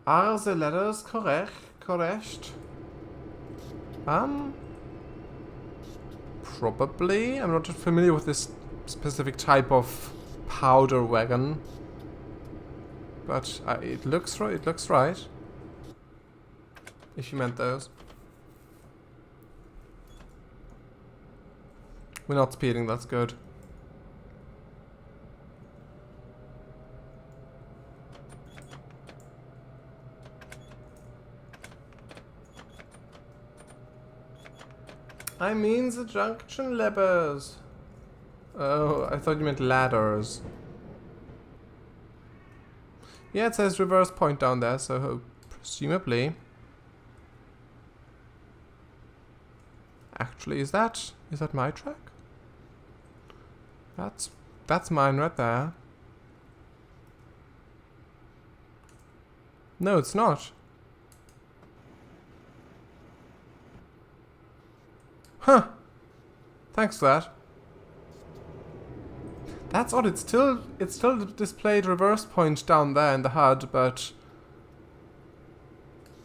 Are the letters correct? Probably. I'm not familiar with this specific type of powder wagon, but it looks right. It looks right. If you meant those. We're not speeding. That's good. I mean the junction levers. Oh, I thought you meant ladders. Yeah, it says reverse point down there, so presumably. Actually, is that my track? That's mine right there. No, it's not. Huh. Thanks for that. That's odd. It's still displayed reverse point down there in the HUD, but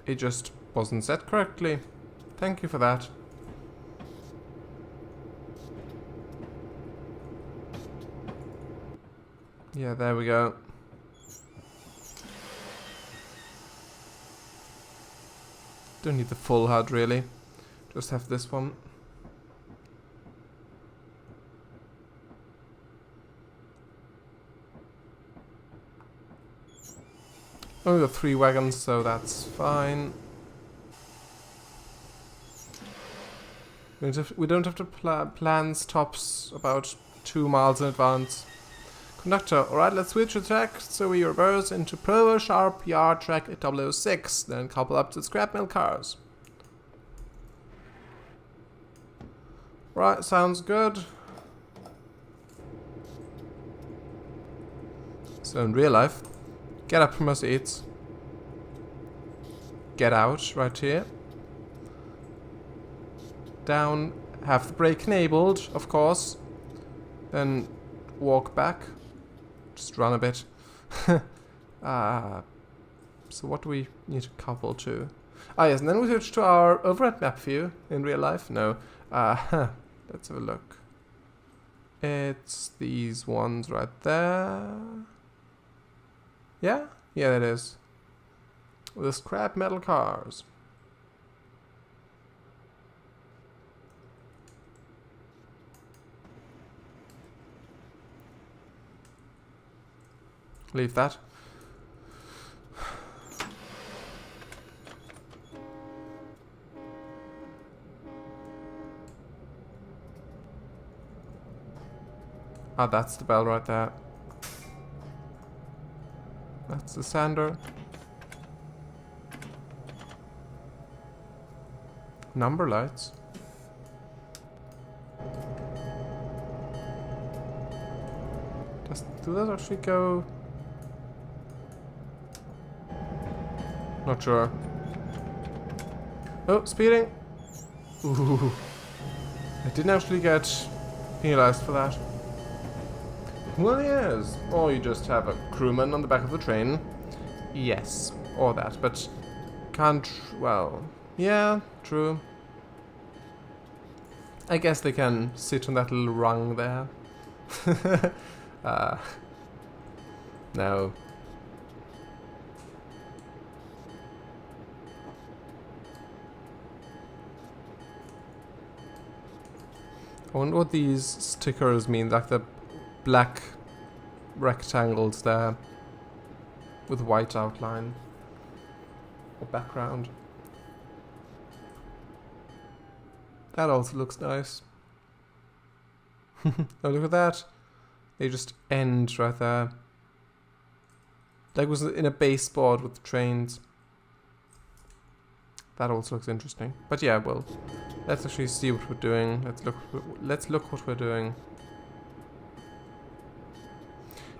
it just wasn't set correctly. Thank you for that. Yeah, there we go. Don't need the full HUD really. Just have this one. Only got 3 wagons, so that's fine. We don't have to plan stops about 2 miles in advance. Conductor, alright, let's switch the track so we reverse into Provo Sharp Yard track at 006, then couple up to scrap mill cars. Right, sounds good. So in real life, get up from our seats. Get out right here. Down, have the brake enabled, of course. Then walk back. Just run a bit. So what do we need to couple to? Ah yes, and then we switch to our overhead map view in real life. No. Let's have a look. It's these ones right there. Yeah? Yeah, it is. The scrap metal cars. Leave that. Ah, that's the bell right there. That's the sander. Number lights. Do those actually go? Not sure. Oh, speeding! Ooh. I didn't actually get penalized for that. Well, yes. Or you just have a crewman on the back of the train. Yes, or that, but can't... well, yeah, true. I guess they can sit on that little rung there. No. I wonder what these stickers mean, like the black rectangles there with white outline or background. That also looks nice. Oh, look at that. They just end right there. Like it was in a baseboard with trains. That also looks interesting. But yeah, we'll Let's actually see what we're doing. Let's look what we're doing.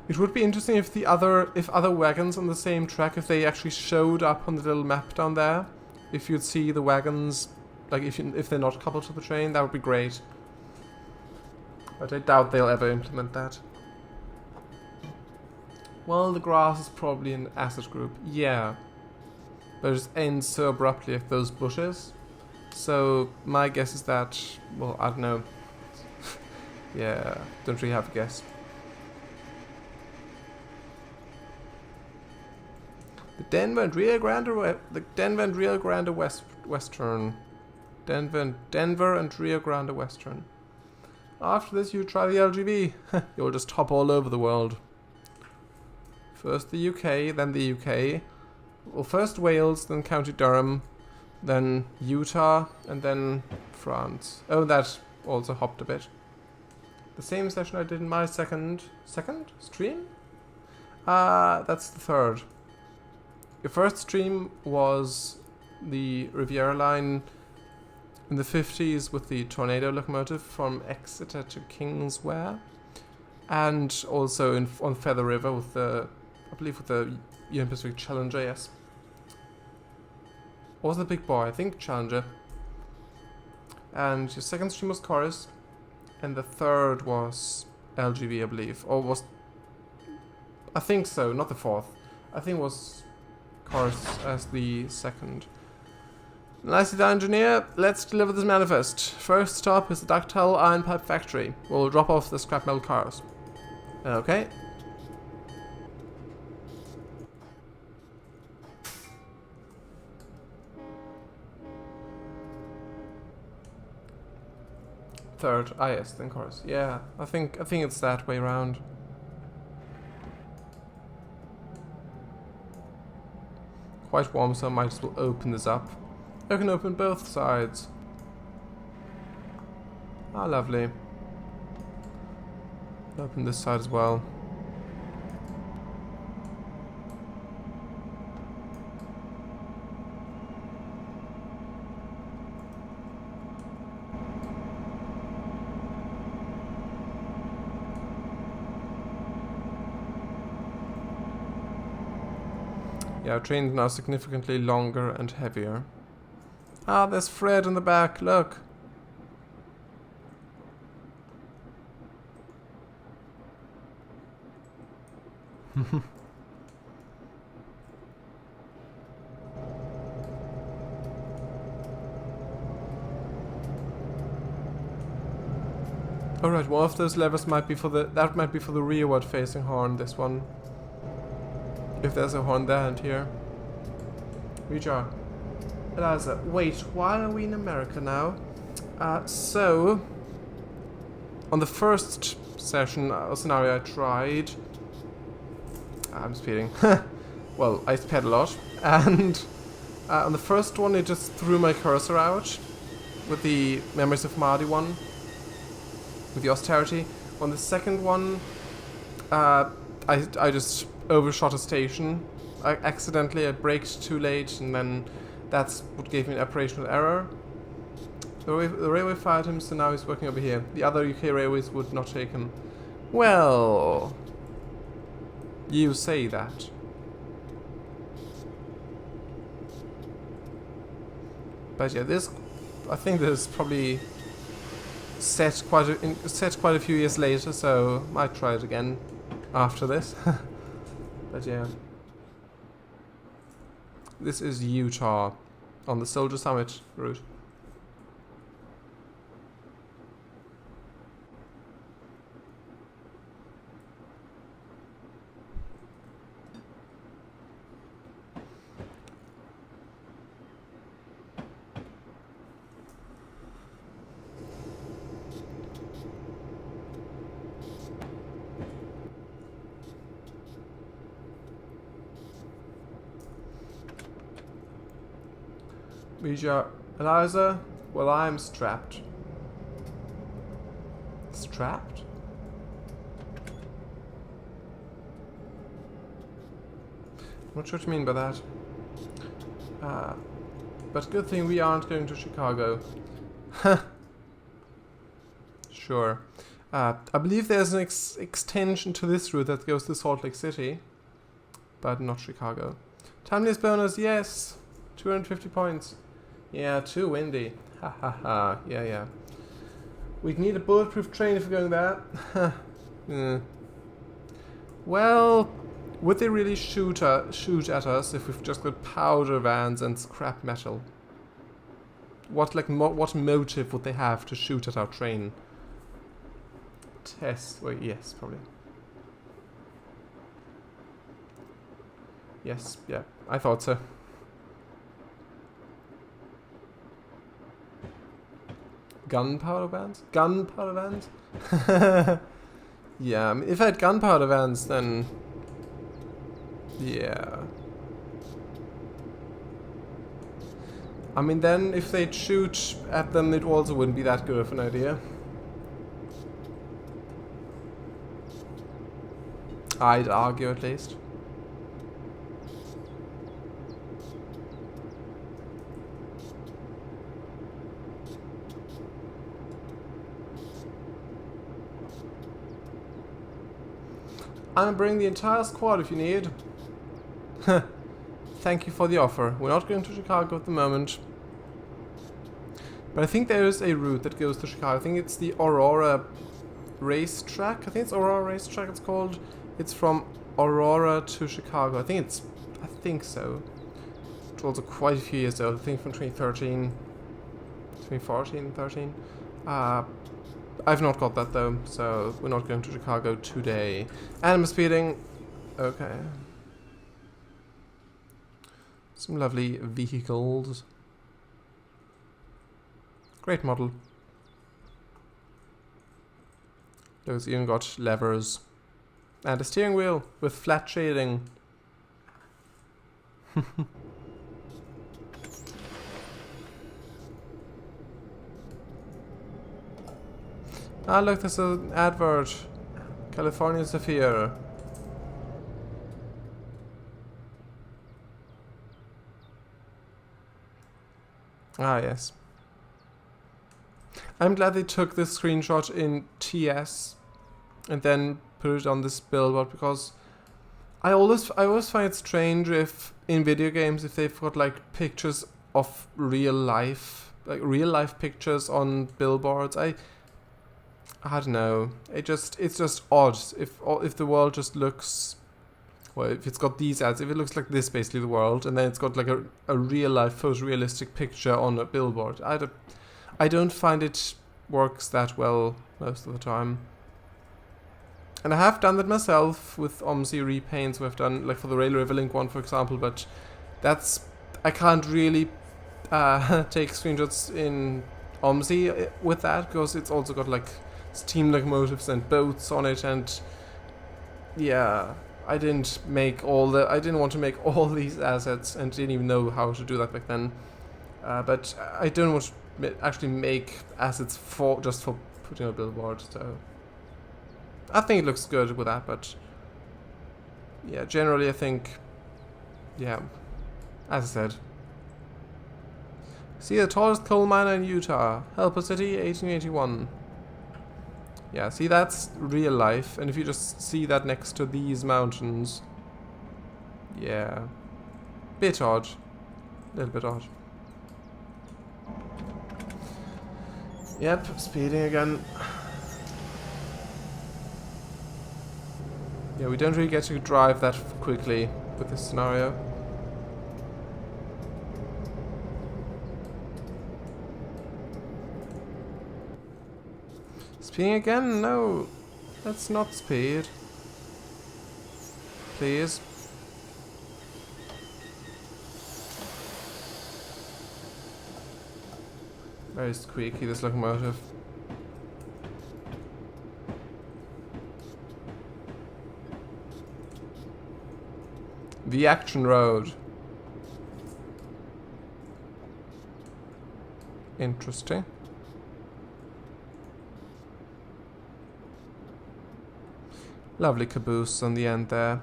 It would be interesting if other wagons on the same track, if they actually showed up on the little map down there. If you'd see the wagons, like if they're not coupled to the train, that would be great. But I doubt they'll ever implement that. Well, the grass is probably an asset group. Yeah. But it just ends so abruptly at those bushes. So my guess is that, well, I don't know. Yeah, don't really have a guess. The Denver and Rio Grande Western. Denver and Rio Grande Western. After this, you try the LGV. You'll just hop all over the world. First the UK, then the UK. Well, first Wales, then County Durham, then Utah, and then France. Oh, that also hopped a bit. The same session I did in my second stream? That's the third. Your first stream was the Riviera line in the 50s with the Tornado locomotive from Exeter to Kingsware. And also on Feather River with the, I believe with the Union Pacific Challenger, yes. What was the big boy? I think Challenger. And your second stream was Chorus. And the third was LGV, I believe. Or was... I think so, not the fourth. I think it was Chorus as the second. Nicely done, engineer. Let's deliver this manifest. First stop is the ductile iron pipe factory. We'll drop off the scrap metal cars. Okay. Third, yes, then Chorus. Yeah, I think it's that way around. Quite warm, so I might as well open this up. I can open both sides. Ah, lovely. Open this side as well. Yeah, our train's now significantly longer and heavier. Ah, there's Fred in the back, look. Alright, one of those levers might be for the, that might be for the rearward facing horn, this one. If there's a horn there and here. Rejar. Eliza, wait, why are we in America now? So, on the first session, scenario I tried... I'm speeding. Well, I sped a lot. And on the first one, it just threw my cursor out with the Memories of Maerdy one. With the austerity. On the second one, I just overshot a station. I braked too late, and then that's what gave me an operational error. The railway fired him, so now he's working over here. The other UK railways would not take him. Well, you say that. But yeah, this, I think this is probably set quite a few years later, so might try it again after this. But yeah. This is Utah on the Soldier Summit route. Regia, Eliza, well, I'm strapped. Strapped? I'm not sure what you mean by that. But good thing we aren't going to Chicago. Sure. I believe there's an extension to this route that goes to Salt Lake City, but not Chicago. Timeless bonus, yes. 250 points. Yeah, too windy. Ha ha ha. Yeah, yeah. We'd need a bulletproof train if we're going there. Well, would they really shoot at us if we've just got powder vans and scrap metal? What motive would they have to shoot at our train? Test. Well, yes, probably. Yes, yeah, I thought so. Gunpowder vans? Gunpowder vans? Yeah, I mean, if I had gunpowder vans, then... yeah. I mean, then if they'd shoot at them, it also wouldn't be that good of an idea. I'd argue, at least. I'm bringing the entire squad if you need. Thank you for the offer. We're not going to Chicago at the moment. But I think there is a route that goes to Chicago. I think it's the Aurora Racetrack. I think it's Aurora Racetrack it's called. It's from Aurora to Chicago. I think so. It was also quite a few years ago. I think from 2013, 2014, 13. I've not got that though, so we're not going to Chicago today. Animal speeding. Okay. Some lovely vehicles. Great model. Those even got levers. And a steering wheel with flat shading. Ah, look, there's an advert. California Sapphire. Ah, yes. I'm glad they took this screenshot in TS and then put it on this billboard, because I always find it strange if in video games, if they've got like pictures of real life pictures on billboards. I don't know. It's just odd if the world just looks, well, if it's got these ads, if it looks like this, basically the world, and then it's got like a real life photorealistic picture on a billboard. I don't find it works that well most of the time. And I have done that myself with OMSI repaints. We've done like for the Rail River Link one, for example, but I can't really take screenshots in OMSI with that, because it's also got like steam locomotives and boats on it, and yeah, I didn't want to make all these assets, and didn't even know how to do that back then. But I don't want to actually make assets just for putting on a billboard, so I think it looks good with that. But yeah, generally I think, yeah, as I said. See, the tallest coal miner in Utah, Helper City, 1881. Yeah, see, that's real life, and if you just see that next to these mountains, yeah, bit odd, a little bit odd. Yep, speeding again. Yeah, we don't really get to drive that quickly with this scenario. Speeding again? No, let's not speed. Please. Very squeaky, this locomotive. The Action Road. Interesting. Lovely caboose on the end there.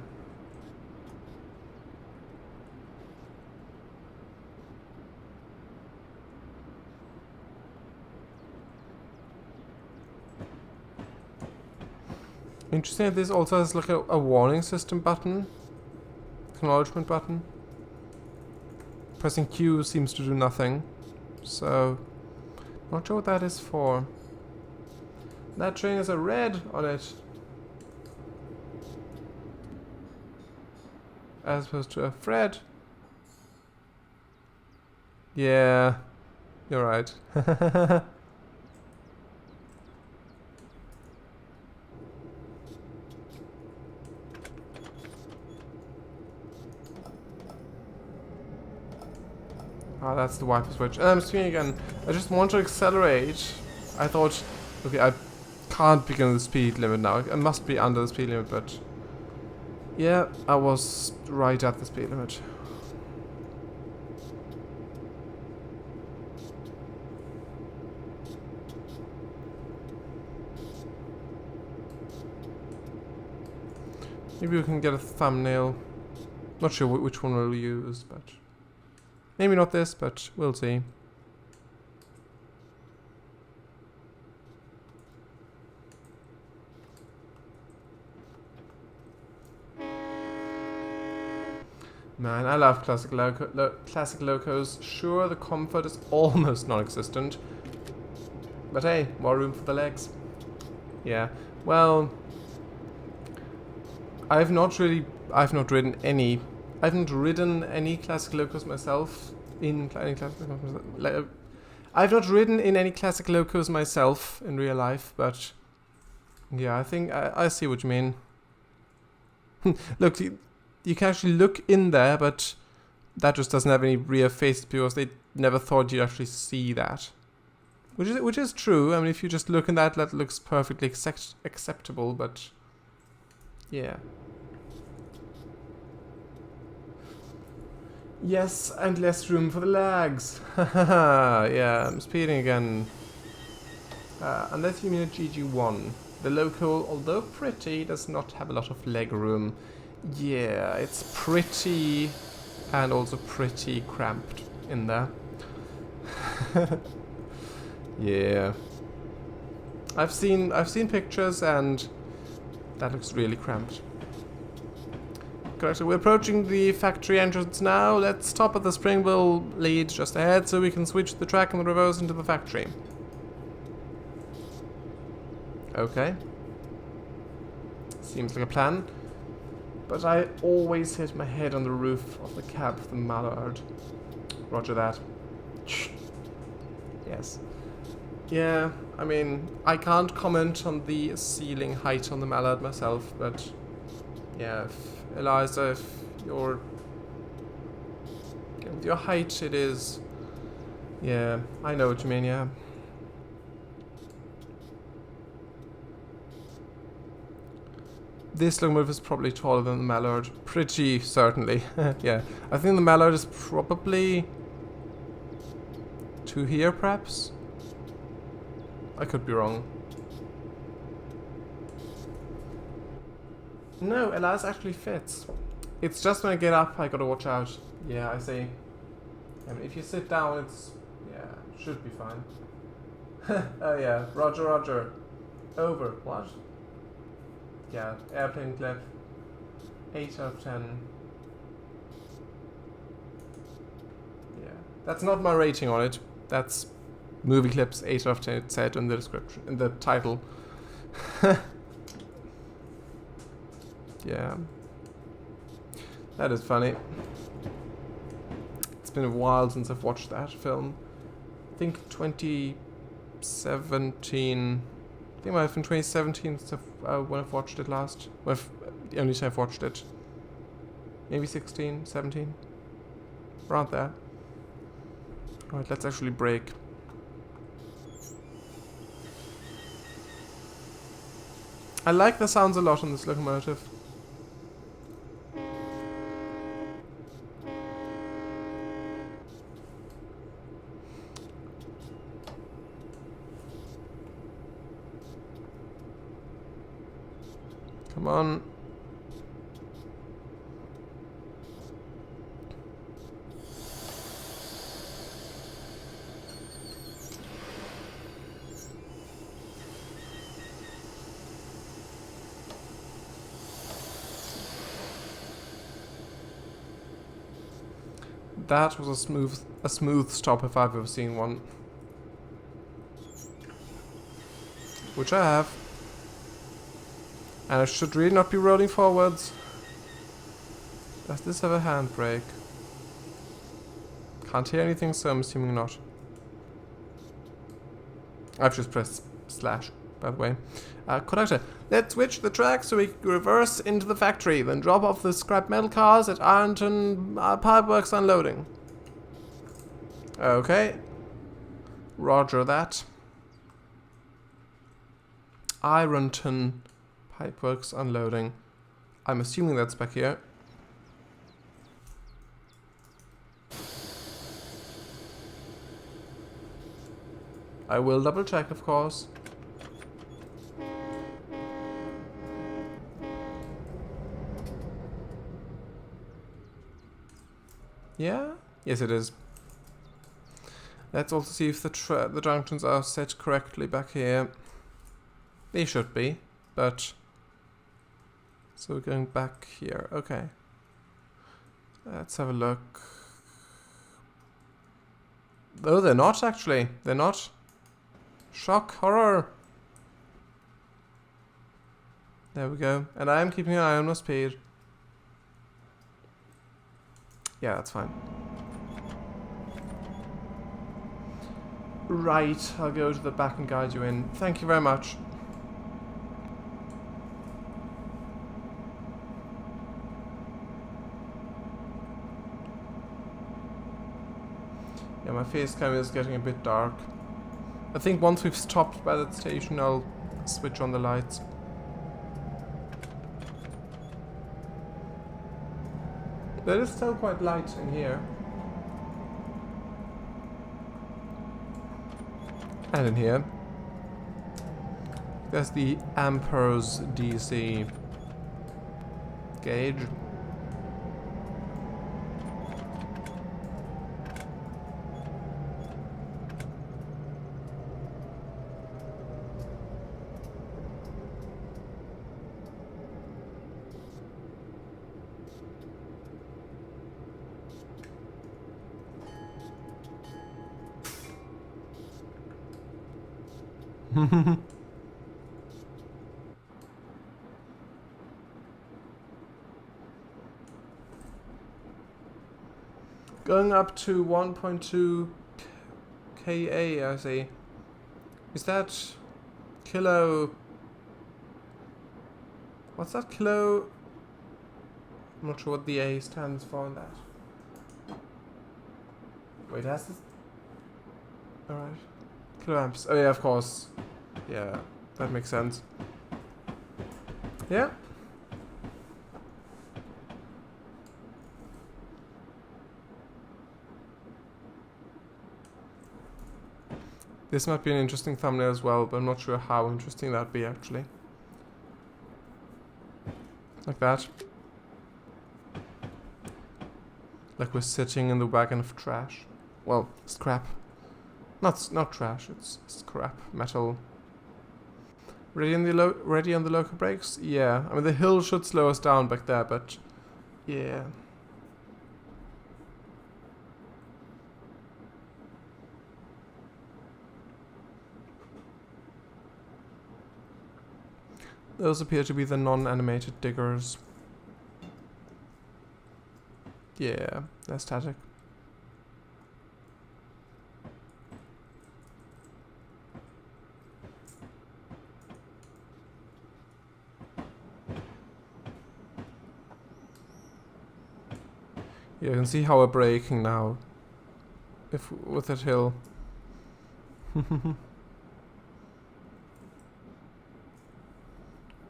Interesting that this also has like a warning system button. Acknowledgement button. Pressing Q seems to do nothing. So, not sure what that is for. That train has a red on it. As opposed to a Fred. Yeah, you're right. Ah, that's the wiper switch. And I'm swinging again. I just want to accelerate. I thought, okay, I can't begin the speed limit now. I must be under the speed limit, but yeah, I was right at the speed limit. Maybe we can get a thumbnail. Not sure which one we'll use, but maybe not this, but we'll see. Man, I love classic locos. Sure, the comfort is almost non-existent, but hey, more room for the legs. Yeah. Well, I haven't ridden any classic locos myself. I've not ridden in any classic locos myself in real life, but yeah, I think I see what you mean. Look, you can actually look in there, but that just doesn't have any rear face because they never thought you'd actually see that. Which is true. I mean, if you just look in that looks perfectly acceptable, but yeah. Yes, and less room for the legs. Haha, yeah, I'm speeding again. Unless you mean a GG1. The loco, although pretty, does not have a lot of leg room. Yeah, it's pretty and also pretty cramped in there. Yeah. I've seen pictures and that looks really cramped. Correct, so we're approaching the factory entrance now. Let's stop at the Springville lead just ahead so we can switch the track and reverse into the factory. Okay. Seems like a plan. But I always hit my head on the roof of the cab of the Mallard. Roger that. Yes. Yeah, I mean, I can't comment on the ceiling height on the Mallard myself, but yeah, Eliza, if your with your height it is. Yeah, I know what you mean, yeah. This locomotive is probably taller than the Mallard. Pretty certainly. Yeah. I think the Mallard is probably to here, perhaps? I could be wrong. No, Elias actually fits. It's just when I get up, I gotta watch out. Yeah, I see. I mean, if you sit down, it's... yeah, should be fine. Oh yeah, roger, roger. Over. What? Yeah, airplane clip. 8 out of 10. Yeah, that's not my rating on it. That's movie clips 8 out of 10. It said in the description, in the title. Yeah, that is funny. It's been a while since I've watched that film. I think 2017. I think it might have been 2017 when I've watched it last. Well, the only time I've watched it. Maybe 16, 17. Around there. Alright, let's actually brake. I like the sounds a lot on this locomotive. Come on. That was a smooth stop if I've ever seen one. Which I have. And I should really not be rolling forwards. Does this have a handbrake? Can't hear anything, so I'm assuming not. I've just pressed slash, by the way. Conductor, let's switch the track so we can reverse into the factory, then drop off the scrap metal cars at Ironton Pipeworks Unloading. Okay. Roger that. Ironton Pipeworks Unloading. I'm assuming that's back here. I will double check, of course. Yeah? Yes, it is. Let's also see if the junctions are set correctly back here. They should be, but... So we're going back here. Okay. Let's have a look. Oh, they're not, actually. They're not. Shock, horror. There we go. And I am keeping an eye on my speed. Yeah, that's fine. Right, I'll go to the back and guide you in. Thank you very much. Yeah, my face cam is getting a bit dark. I think once we've stopped by that station, I'll switch on the lights. But it is still quite light in here. And in here. There's the amperes DC gauge. Going up to 1.2 kA, I see. Is that kilo? What's that kilo? I'm not sure what the A stands for in that. Wait, has this? Alright. Kiloamps. Oh yeah, of course. Yeah, that makes sense. Yeah. This might be an interesting thumbnail as well, but I'm not sure how interesting that'd be actually. Like that. Like we're sitting in the wagon of trash. Well, scrap. Not trash, it's scrap metal. Ready on the local brakes? Yeah. I mean the hill should slow us down back there, but yeah. Those appear to be the non-animated diggers. Yeah, they're static. Yeah, you can see how we're braking now. With that hill.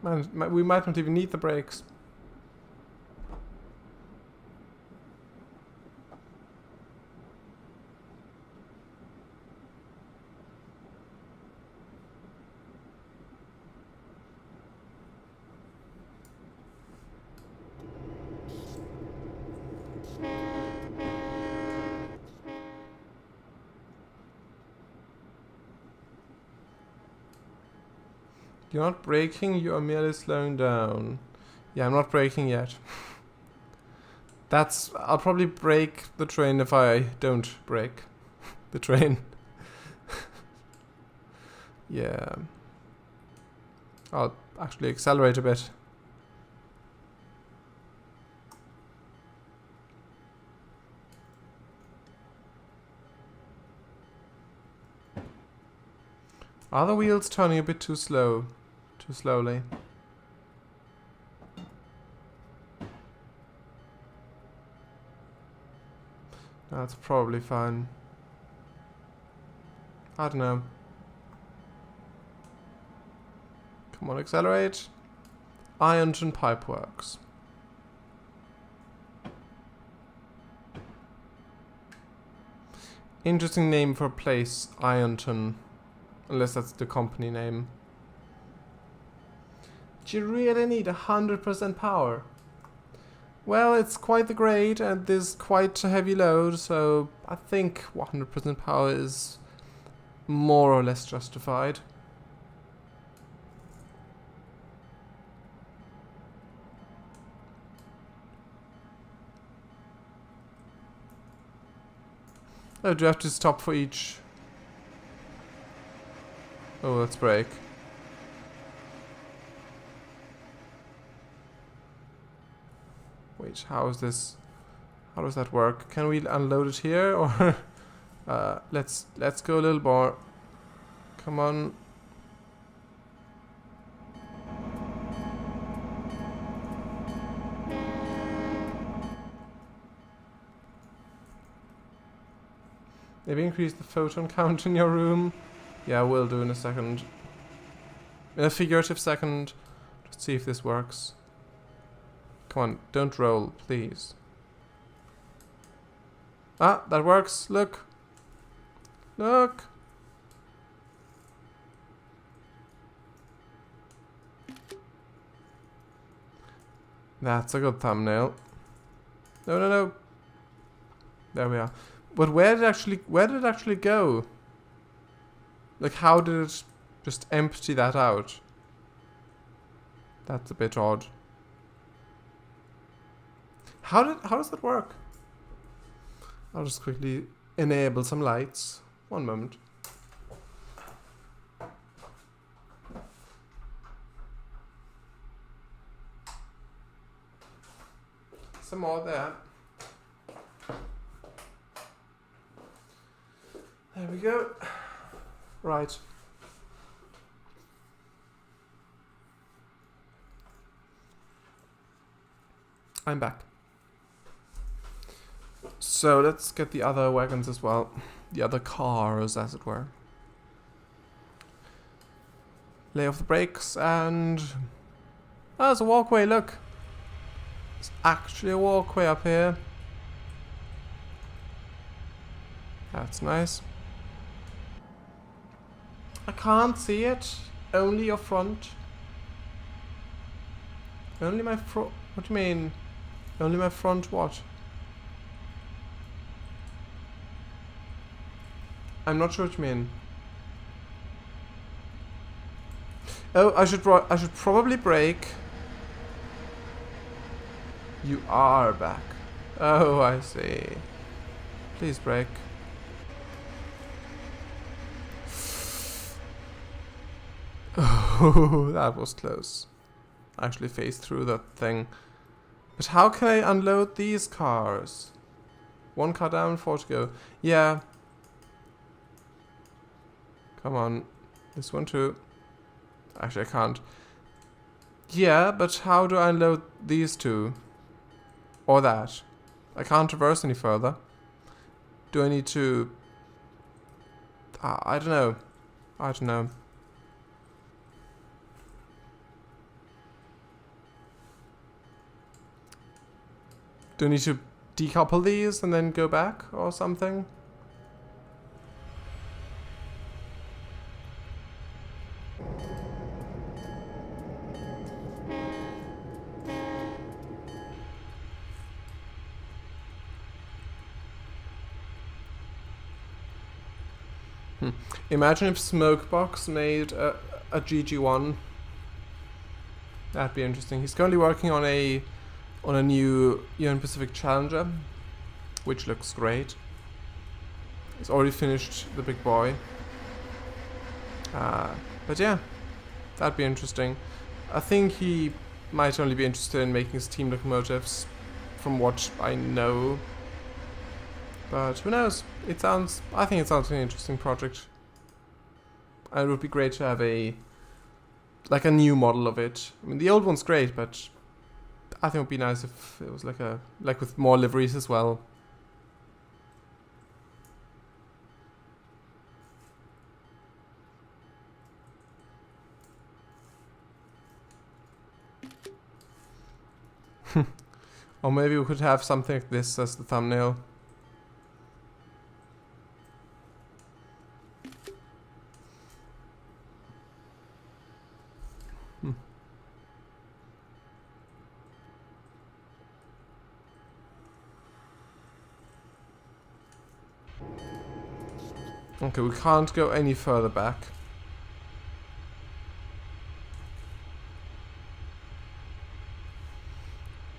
Man, we might not even need the brakes. You're not braking, you are merely slowing down. Yeah, I'm not braking yet. I'll probably break the train if I don't break the train. Yeah. I'll actually accelerate a bit. Are the wheels turning a bit too slowly? That's probably fine. I don't know. Come on, accelerate. Ironton Pipeworks. Interesting name for a place, Ironton. Unless that's the company name. Do you really need 100% power? Well, it's quite the grade and there's quite a heavy load, so I think 100% power is more or less justified. Oh, do you have to stop for each? Oh, let's brake. Wait, how is this? How does that work? Can we unload it here, or let's go a little more. Come on. Maybe increase the photon count in your room. Yeah, we'll do in a second. In a figurative second. Just see if this works. Come on, don't roll, please. Ah, that works. Look. Look. That's a good thumbnail. No, no, no. There we are. But where did it actually go? Like, how did it just empty that out? That's a bit odd. How does that work? I'll just quickly enable some lights. One moment. Some more there. There we go. Right. I'm back. So let's get the other wagons as well. The other cars, as it were. Lay off the brakes and... Oh, there's a walkway, look. There's actually a walkway up here. That's nice. I can't see it. Only your front. Only my front. What do you mean? Only my front what? I'm not sure what you mean. Oh, I should probably brake. You are back. Oh, I see. Please brake. Oh, that was close. I actually phased through that thing. But how can I unload these cars? One car down, 4 to go. Yeah. Come on. This one too. Actually, I can't. Yeah, but how do I unload these two? Or that? I can't reverse any further. Do I need to... I don't know. I don't know. Do I need to decouple these and then go back or something? Imagine if Smokebox made a GG1. That'd be interesting. He's currently working on a on a new Union Pacific Challenger, which looks great. He's already finished the big boy. But yeah, that'd be interesting. I think he might only be interested in making steam locomotives, from what I know. But who knows? I think it sounds like an interesting project. And it would be great to have a new model of it. I mean, the old one's great, but I think it would be nice if it was like with more liveries as well. Or maybe we could have something like this as the thumbnail. Okay, we can't go any further back.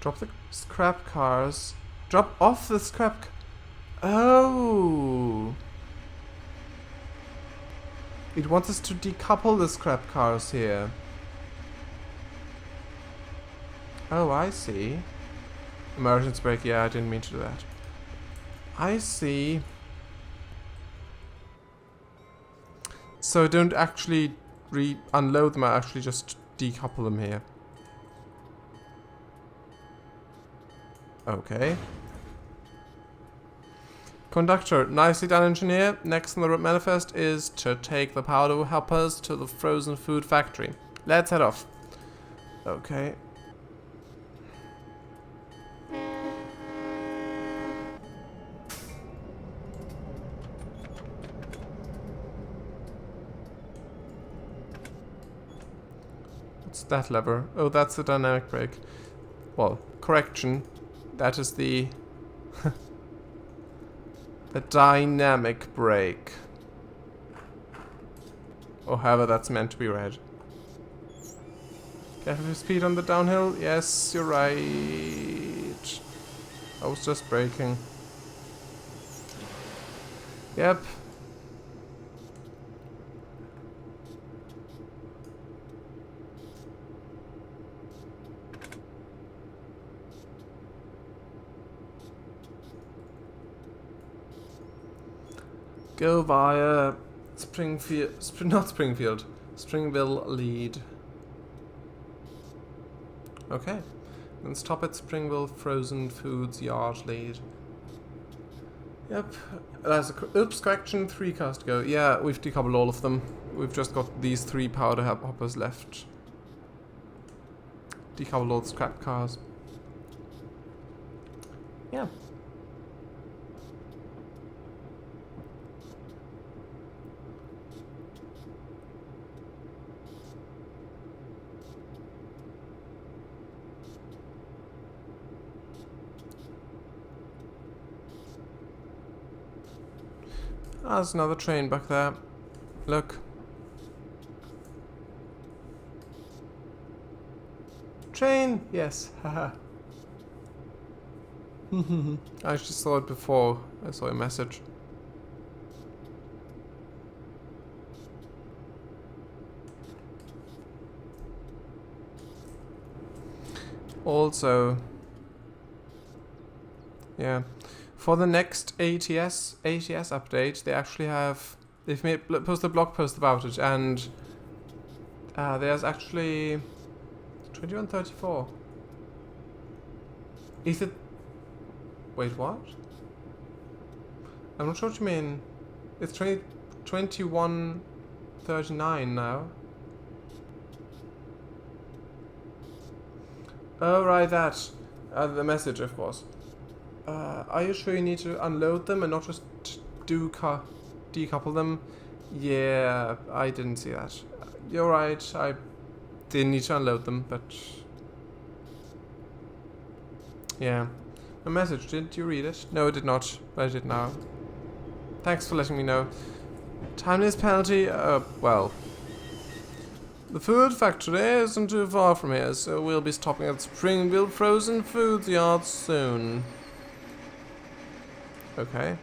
Drop the scrap cars. Drop off the scrap. Oh! It wants us to decouple the scrap cars here. Oh, I see. Emergency brake. Yeah, I didn't mean to do that. I see. So don't actually unload them, I actually just decouple them here. Okay. Conductor, nicely done, engineer. Next on the route manifest is to take the powder hoppers to the frozen food factory. Let's head off. Okay. What's that lever? Oh, that's the dynamic brake. Well, correction. That is the the dynamic brake. Or however that's meant to be read. Careful speed on the downhill. Yes, you're right. I was just braking. Yep. Go via Springville lead. Okay. Then stop at Springville Frozen Foods Yard lead. Yep. Oops, correction, 3 cars to go. Yeah, we've decoupled all of them. We've just got these 3 powder hoppers left. Decoupled all the scrap cars. Yeah. Ah, there's another train back there. Look. Train! Yes, haha. I actually saw it before I saw your message. Also, yeah. For the next ATS update, they've posted a blog post about it, and there's actually 2134. Is it? Wait, what? I'm not sure what you mean. It's 2139 now. Oh, right, that. The message, of course. Are you sure you need to unload them and not just decouple them? Yeah, I didn't see that. You're right, I didn't need to unload them, but... yeah. A message, did you read it? No, I did not, but I did now. Thanks for letting me know. Timeliness penalty? Well... The food factory isn't too far from here, so we'll be stopping at Springville Frozen Foods Yard soon. Okay.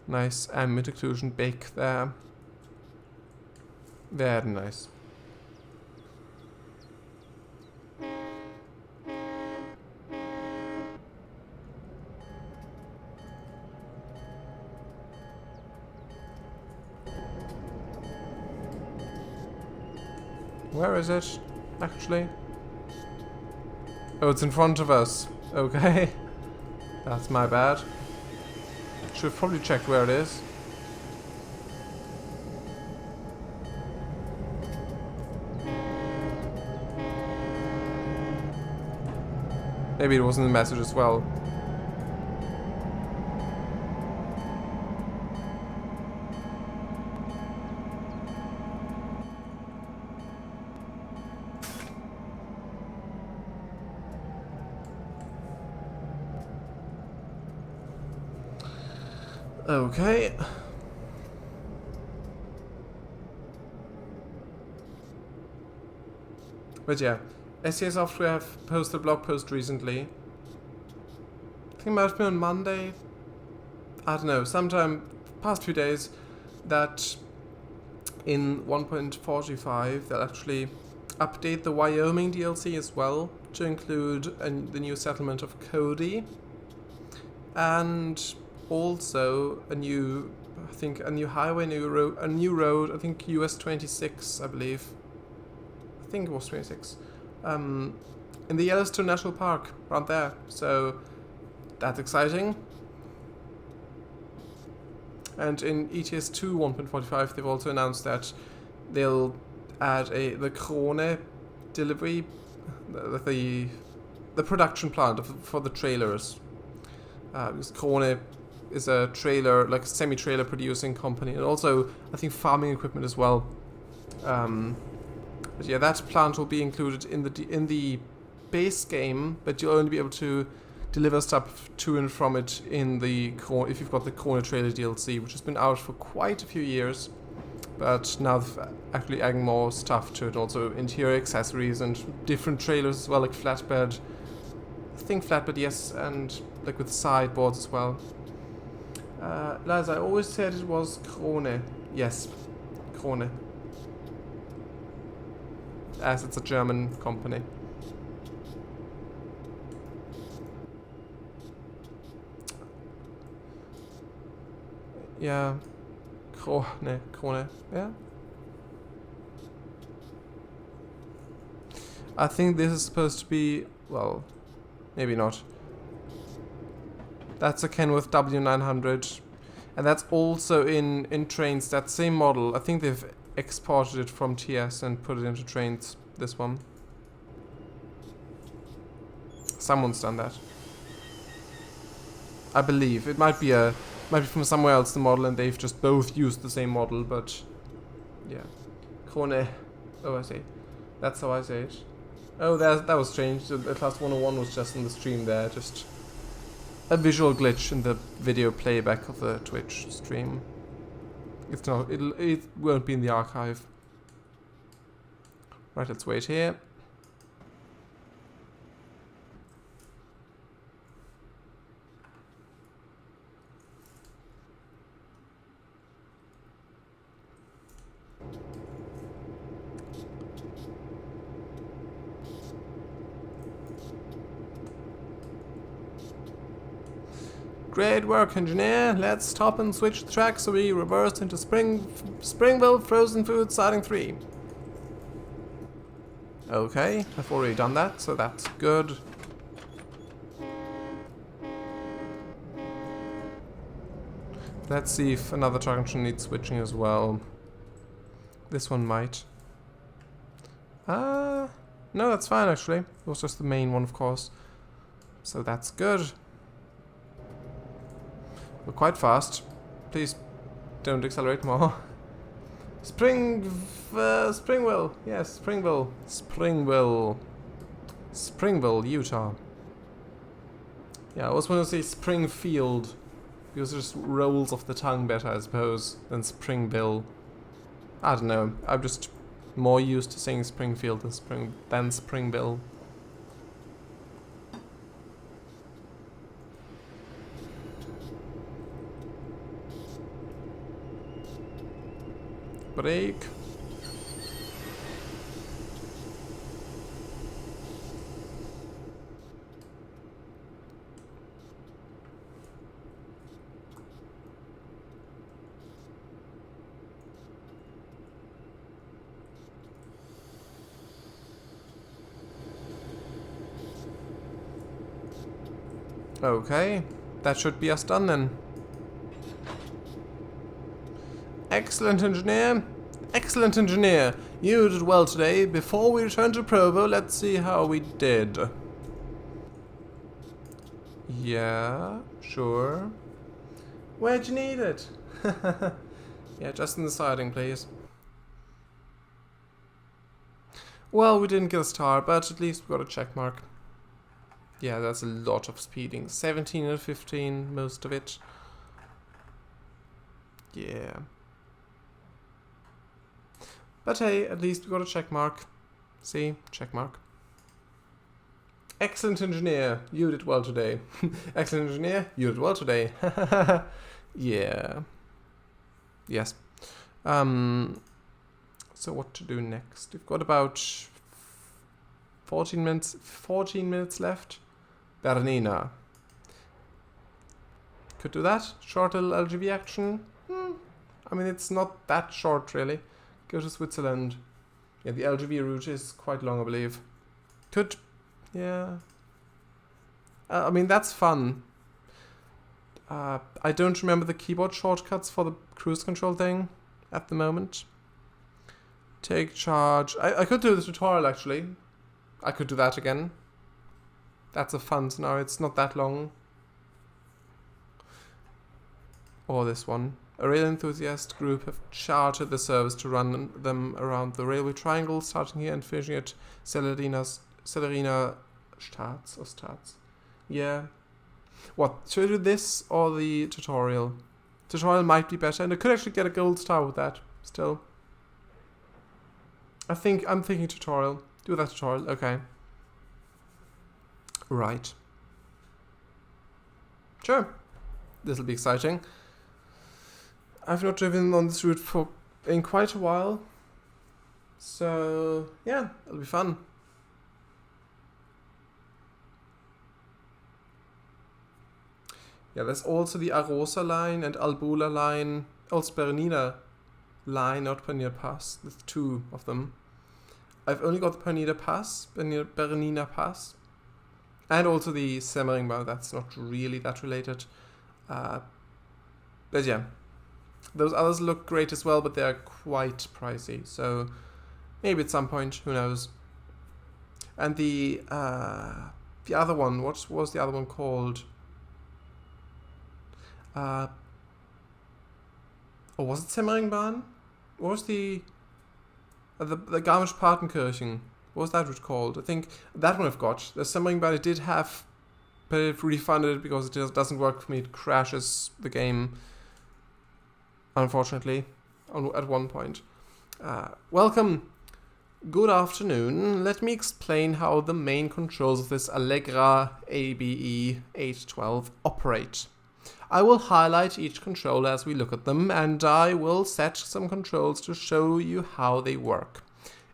Nice ambient occlusion bake there. Very nice. Where is it, actually? Oh, it's in front of us. Okay. That's my bad. Should have probably checked where it is. Maybe it wasn't in the message as well. Okay. But yeah, SCA Software have posted a blog post recently. I think it might have been on Monday. I don't know, sometime past few days, that in 1.45 they'll actually update the Wyoming DLC as well to include the new settlement of Cody, and also a new, I think, a new highway, a new road, I think US 26, I believe. I think it was 26. In the Yellowstone National Park, around there. So that's exciting. And in ETS 2 1.45, they've also announced that they'll add the Krone delivery, the production plant for the trailers. Because Krone is a trailer, like semi-trailer producing company, and also I think farming equipment as well. But yeah, that plant will be included in the base game, but you'll only be able to deliver stuff to and from it in the if you've got the Krone trailer DLC, which has been out for quite a few years. But now they're actually adding more stuff to it, also interior accessories and different trailers as well, like flatbed. I think flatbed, yes, and like with sideboards as well. Liza, I always said it was Krone. Yes, Krone. As it's a German company. Yeah. Krone. Yeah. I think this is supposed to be, well, maybe not. That's a Kenworth W900, and that's also in trains, that same model. I think they've exported it from TS and put it into trains, this one. Someone's done that. I believe. It might be from somewhere else, the model, and they've just both used the same model, but yeah. Krone. Oh, I see. That's how I say it. Oh, that was strange. The Class 101 was just in the stream there, just a visual glitch in the video playback of the Twitch stream. It's not. It won't be in the archive. Right, let's wait here. Great work, engineer. Let's stop and switch the track so we reverse into Springville Frozen Foods Siding 3. Okay, I've already done that, so that's good. Let's see if another junction needs switching as well. This one might. No, that's fine actually. It was just the main one, of course. So that's good. We're quite fast. Please don't accelerate more. Springville. Yes, Springville. Springville, Utah. Yeah, I was going to say Springfield, because it just rolls off the tongue better, I suppose, than Springville. I don't know. I'm just more used to saying Springfield than Springville. Brake. Okay, that should be us done then. Excellent, engineer. Excellent, engineer. You did well today. Before we return to Provo, let's see how we did. Yeah, sure. Where'd you need it? Yeah, just in the siding, please. Well, we didn't get a star, but at least we got a check mark. Yeah, that's a lot of speeding. 17 and 15, most of it. Yeah. But hey, at least we got a check mark. See? Check mark. Excellent, engineer. You did well today. Excellent, engineer. You did well today. Yeah. Yes. So what to do next? We've got about 14 minutes left. Bernina. Could do that. Short little LGV action. I mean, it's not that short, really. Go to Switzerland. Yeah, the LGV route is quite long, I believe. Could... yeah. I mean, that's fun. I don't remember the keyboard shortcuts for the cruise control thing at the moment. Take charge. I could do the tutorial, actually. I could do that again. That's a fun scenario. It's not that long. Or this one. A rail enthusiast group have chartered the service to run them around the railway triangle, starting here and finishing at Celerina Starts or Starts. Yeah. What? Should I do this or the tutorial? Tutorial might be better, and I could actually get a gold star with that. Still. I'm thinking tutorial. Do that tutorial. Okay. Right. Sure. This'll be exciting. I've not driven on this route in quite a while. So, yeah, it'll be fun. Yeah, there's also the Arosa line and Albula line. Also Bernina line, not Bernina Pass. There's two of them. I've only got the Bernina Pass. And also the Semmeringbahn. That's not really that related. But yeah. Those others look great as well, but they're quite pricey. So maybe at some point, who knows. And the other one, what was the other one called? Or was it Semmeringbahn? What was the Garmisch-Partenkirchen? What was that route called? I think that one I've got. The Semmeringbahn I did have, but I've refunded it because it just doesn't work for me. It crashes the game, unfortunately, at one point. Welcome. Good afternoon. Let me explain how the main controls of this Allegra ABE 812 operate. I will highlight each control as we look at them, and I will set some controls to show you how they work.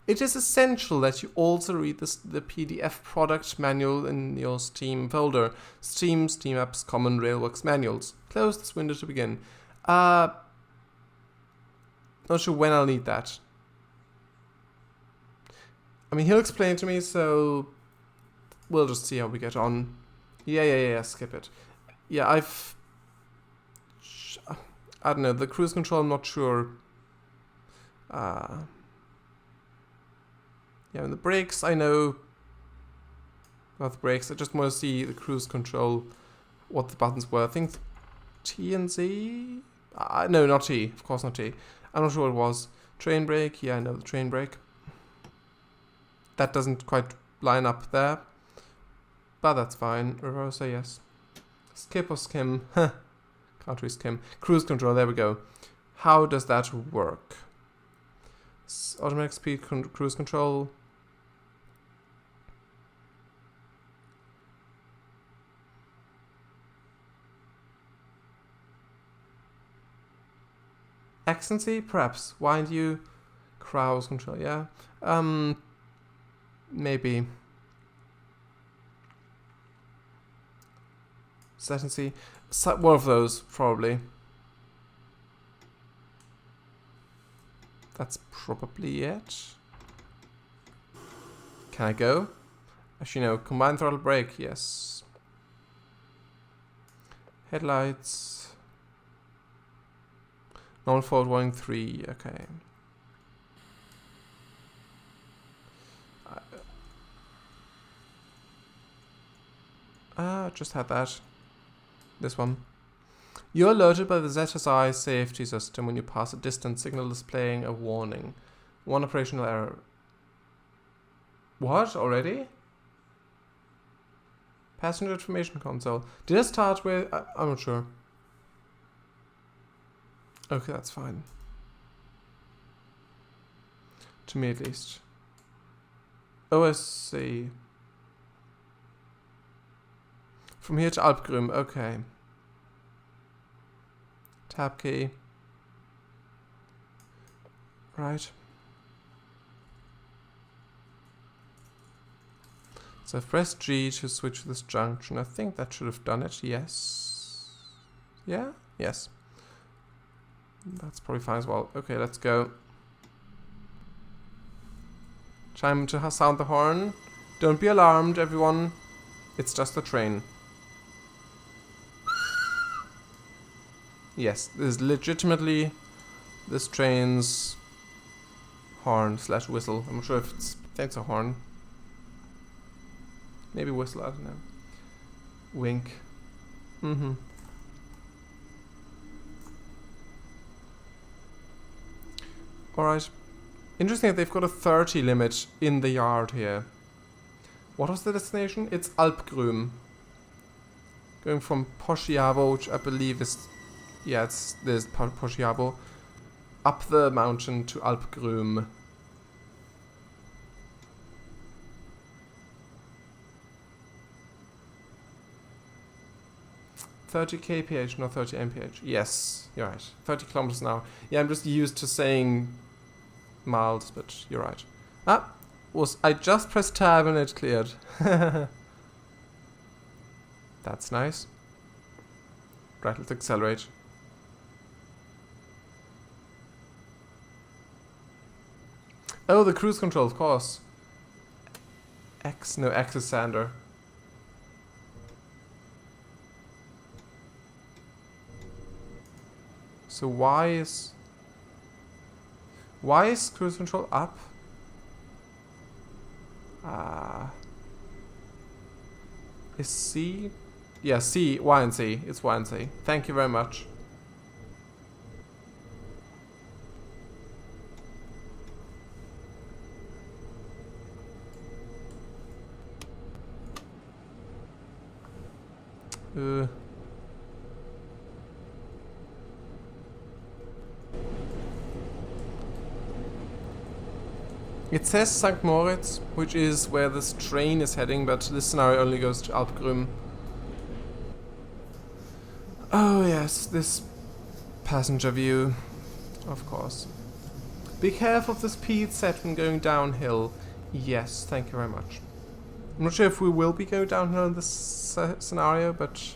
It is essential that you also read the PDF product manual in your Steam folder. Steam Apps, Common Railworks Manuals. Close this window to begin. Not sure when I'll need that. I mean, he'll explain it to me, so we'll just see how we get on. Yeah, skip it. Yeah, I don't know, the cruise control, I'm not sure. Yeah, and the brakes, I know. about the brakes. I just want to see the cruise control, what the buttons were. I think T and Z? No, not T. Of course not T. I'm not sure what it was. Train brake? Yeah, I know the train brake. That doesn't quite line up there. But that's fine. Reverser, yes. Skip or skim? Can't really skim. Cruise control, there we go. How does that work? Automatic speed cruise control. Accency? Perhaps. Wind you. Cruise control, yeah. Maybe. Settancy. One of those, probably. That's probably it. Can I go? Actually, no. Combined throttle brake, yes. Headlights. Normal forward warning 3, okay. Just had that. This one. You're alerted by the ZSI safety system when you pass a distant signal displaying a warning. One operational error. What? Already? Passenger information console. Did I start with... I'm not sure. Okay, that's fine. To me at least. OSC. From here to Alpgrim, okay. Tab key. Right. So I've pressed G to switch this junction. I think that should have done it, yes. Yeah? Yes. That's probably fine as well. Okay, let's go. Time to sound the horn. Don't be alarmed, everyone. It's just a train. Yes, this is legitimately this train's horn / whistle. I'm not sure if it's... I think it's a horn. Maybe whistle, I don't know. Wink. Mm-hmm. Alright. Interesting that they've got a 30 limit in the yard here. What was the destination? It's Alpgrüm. Going from Poschiavo, which I believe is... Yeah, there's Poschiavo. Up the mountain to Alpgrüm. .30 kph, not 30 mph. Yes, you're right. 30 kilometers an hour. Yeah, I'm just used to saying miles, but you're right. I just pressed tab and it cleared. That's nice. Right, let's accelerate. Oh, the cruise control, of course. X is Sander. So why is cruise control up? Is C? Yeah, C, Y and C. It's Y and C. Thank you very much. It says St. Moritz, which is where this train is heading, but this scenario only goes to Alpgrüm. Oh yes, this passenger view, of course. Be careful of the speed set when going downhill. Yes, thank you very much. I'm not sure if we will be going downhill in this scenario, but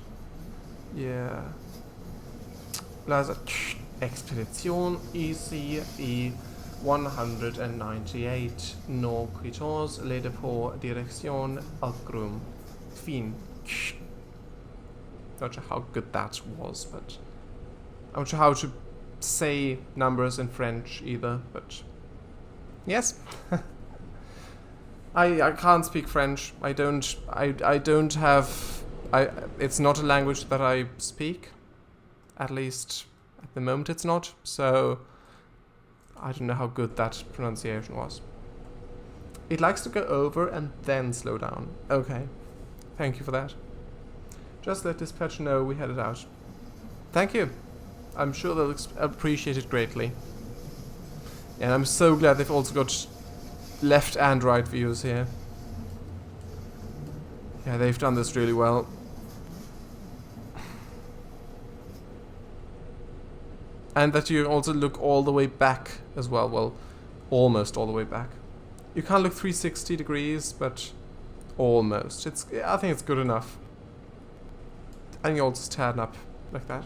yeah. Plaza Expedition ECE 198 No 14 Les Dépôts Direction Alpgrüm. Fin. Not sure how good that was, but I'm not sure how to say numbers in French either, but yes. I can't speak French. I don't have... it's not a language that I speak. At least at the moment it's not. So I don't know how good that pronunciation was. It likes to go over and then slow down. Okay. Thank you for that. Just let dispatch know we had it out. Thank you. I'm sure they'll appreciate it greatly. And I'm so glad they've also got left and right views here. Yeah, they've done this really well. And that you also look all the way back as well. Well, almost all the way back. You can't look 360 degrees, but almost. I think it's good enough. And you also stand up like that.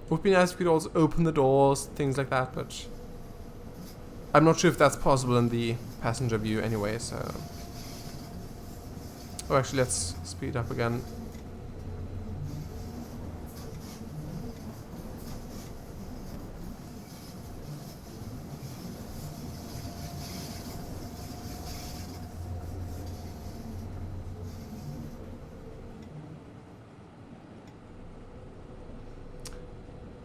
Would be nice if we could also open the doors, things like that, but I'm not sure if that's possible in the passenger view anyway, so... Oh, actually, let's speed up again.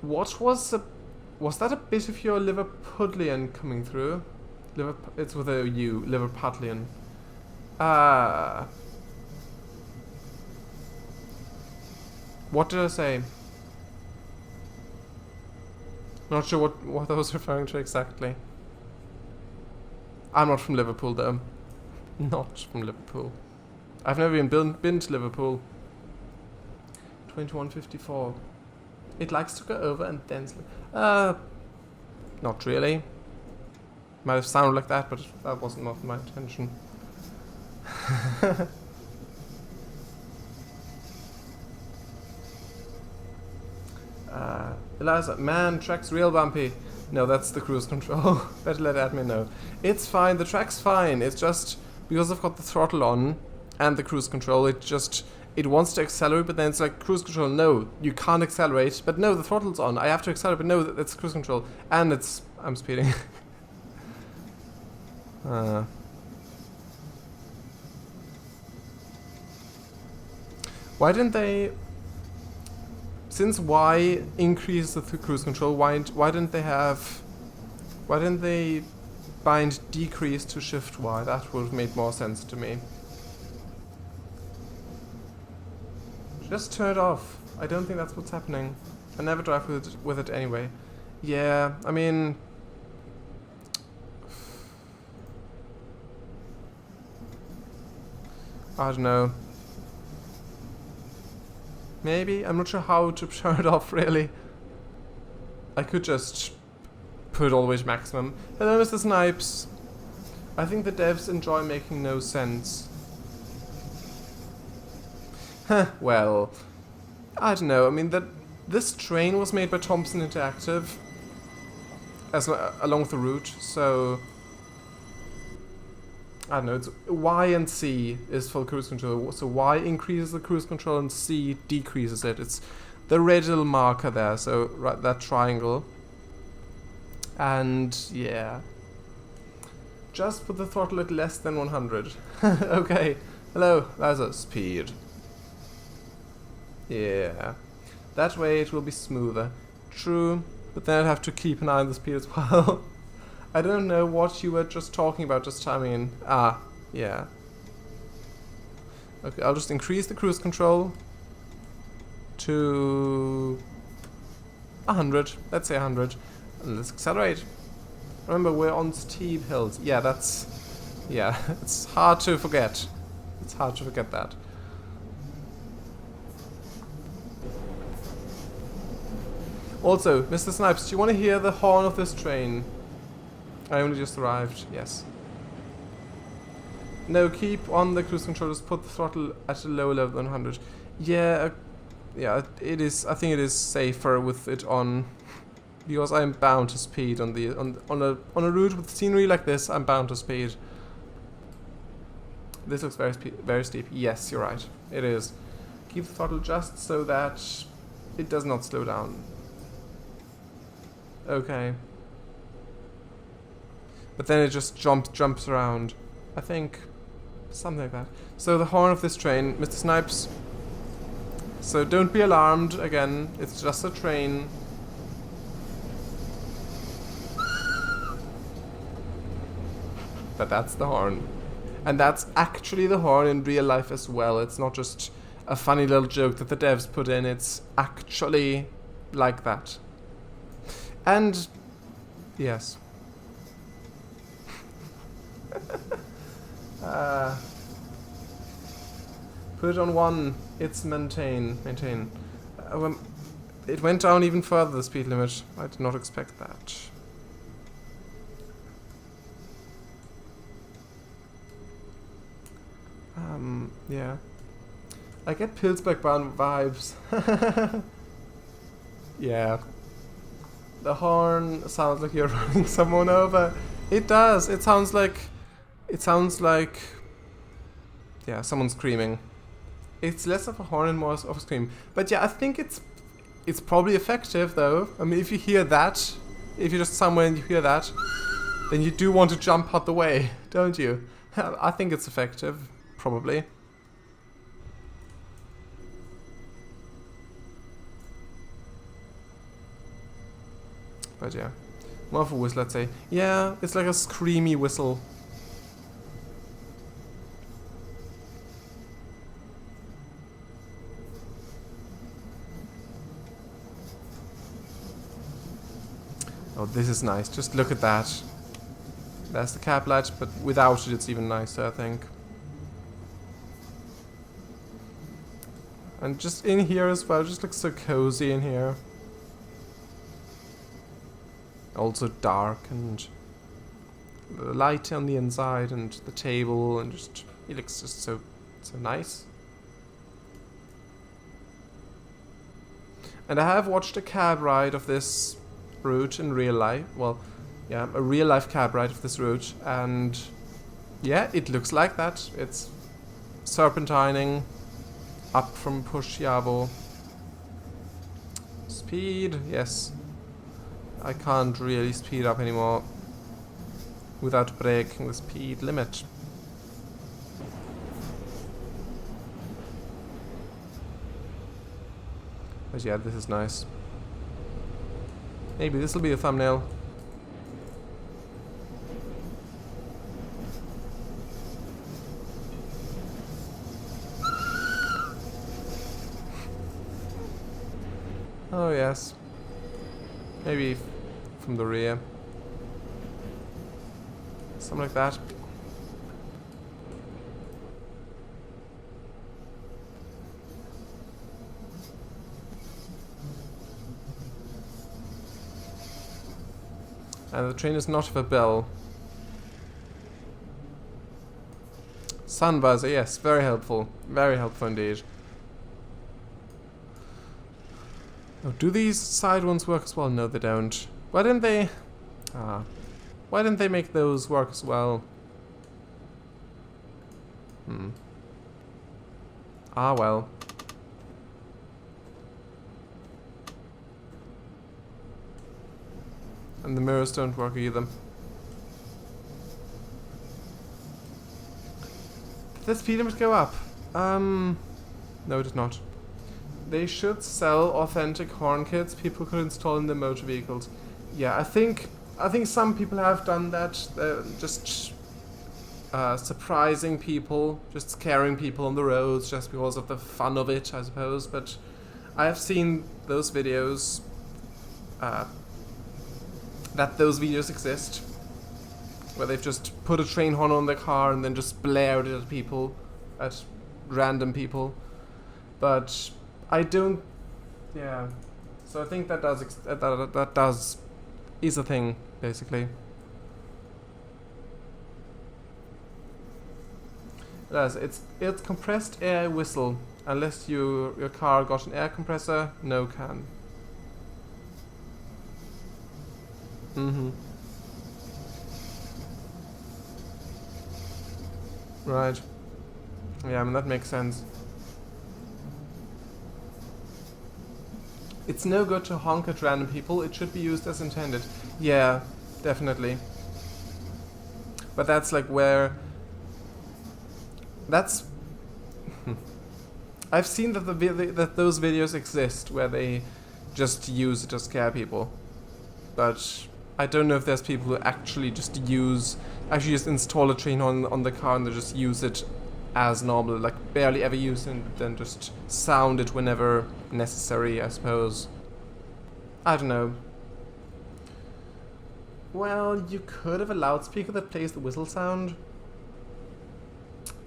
What was that a bit of your Liverpudlian coming through? It's with a U, Liverpudlian. What did I say? Not sure what I was referring to exactly. I'm not from Liverpool though. Not from Liverpool. I've never even been to Liverpool. 2154. It likes to go over and then not really. Might have sounded like that, but that wasn't not my intention. Eliza, man, track's real bumpy. No, that's the cruise control. Better let admin know. It's fine, the track's fine. It's just because I've got the throttle on and the cruise control, it wants to accelerate, but then it's like, cruise control, no, you can't accelerate. But no, the throttle's on, I have to accelerate, but no, that's cruise control. And I'm speeding. Why didn't they... Since Y increases the cruise control, why didn't they bind decrease to shift Y? That would have made more sense to me. Just turn it off. I don't think that's what's happening. I never drive with it anyway. Yeah, I mean... I don't know. Maybe? I'm not sure how to turn it off, really. I could just put it all the way to maximum. Hello, Mr. Snipes. I think the devs enjoy making no sense. Well, I don't know. I mean, this train was made by Thompson Interactive along the route, so I don't know. It's Y and C is for cruise control. So Y increases the cruise control and C decreases it. It's the red little marker there. So right, that triangle. And yeah, just put the throttle at less than 100. Okay. Hello, Liza. Speed. Yeah, that way it will be smoother. True, but then I'd have to keep an eye on the speed as well. I don't know what you were just talking about, just chiming in. Ah, yeah. Okay, I'll just increase the cruise control to 100. Let's say 100. And let's accelerate. Remember, we're on steep hills. Yeah, it's hard to forget. It's hard to forget that. Also, Mr. Snipes, do you want to hear the horn of this train? I only just arrived, yes. No, keep on the cruise control, just put the throttle at a lower level than 100. Yeah, yeah, it is. I think it is safer with it on, because I'm bound to speed on a route with scenery like this. I'm bound to speed. This looks very steep. Yes, you're right. It is. Keep the throttle just so that it does not slow down. Okay. But then it just jumps around. I think. Something like that. So the horn of this train, Mr. Snipes. So don't be alarmed, again, it's just a train. But that's the horn. And that's actually the horn in real life as well. It's not just a funny little joke that the devs put in, it's actually like that. And yes. Put it on 1. It's maintain. It went down even further, the speed limit. I did not expect that. Yeah. I get Pillsbury Brown vibes. Yeah. The horn sounds like you're running someone over. It does. It sounds like... yeah, someone screaming. It's less of a horn and more of a scream. But yeah, I think it's probably effective though. I mean, if you hear that, if you're just somewhere and you hear that, then you do want to jump out the way, don't you? I think it's effective, probably. But yeah, more of a whistle, let's say. Yeah, it's like a screamy whistle. Oh, this is nice. Just look at that. That's the cap light, but without it, it's even nicer, I think. And just in here as well, just looks so cozy in here. Also dark, and the light on the inside, and the table, and just it looks just so nice. And I have watched a cab ride of this route in real life. Well, yeah, a real life cab ride of this route, and yeah, it looks like that. It's serpentining up from Pushjavo. Speed, yes. I can't really speed up anymore without breaking the speed limit. But yeah, this is nice. Maybe this will be a thumbnail. Oh yes. Maybe from the rear. Something like that. And the train is not of a bell. Sun buzzer, yes, very helpful. Very helpful indeed. Oh, do these side ones work as well? No, they don't. Why didn't they... why didn't they make those work as well? Ah, well. And the mirrors don't work either. Did the speed limit go up? No, it did not. They should sell authentic horn kits people could install in their motor vehicles. Yeah, I think some people have done that. Just surprising people, just scaring people on the roads just because of the fun of it, I suppose. But I have seen those videos. That those videos exist, where they've just put a train horn on their car and then just blared it at people, at random people. But I don't. Yeah. So I think that is a thing, basically. It does. It's compressed air whistle. Unless your car got an air compressor, no can. Right. Yeah, I mean, that makes sense. It's no good to honk at random people. It should be used as intended. Yeah, definitely. But that's like where That's... I've seen that that those videos exist where they just use it to scare people, but I don't know if there's people who actually just install a train on the car and they just use it as normal, like barely ever use it and then just sound it whenever necessary, I suppose. I don't know. Well, you could have a loudspeaker that plays the whistle sound.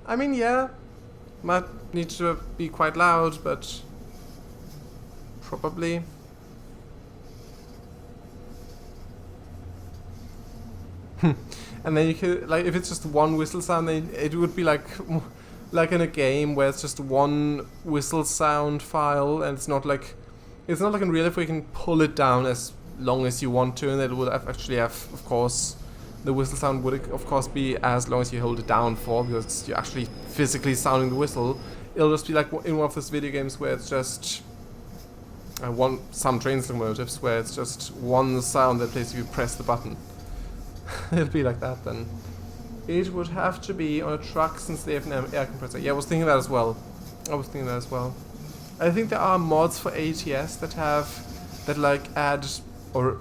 I mean, yeah, might need to be quite loud, but probably. And then you could, like, if it's just one whistle sound, then it would be like in a game where it's just one whistle sound file, and it's not like in real life where you can pull it down as long as you want to, and it would actually have, of course, the whistle sound would of course be as long as you hold it down for, because you're actually physically sounding the whistle. It'll just be like in one of those video games where it's just some train locomotives where it's just one sound that plays if you press the button. It'll be like that then. It would have to be on a truck since they have an air compressor. Yeah, I was thinking that as well. I think there are mods for ATS that add, or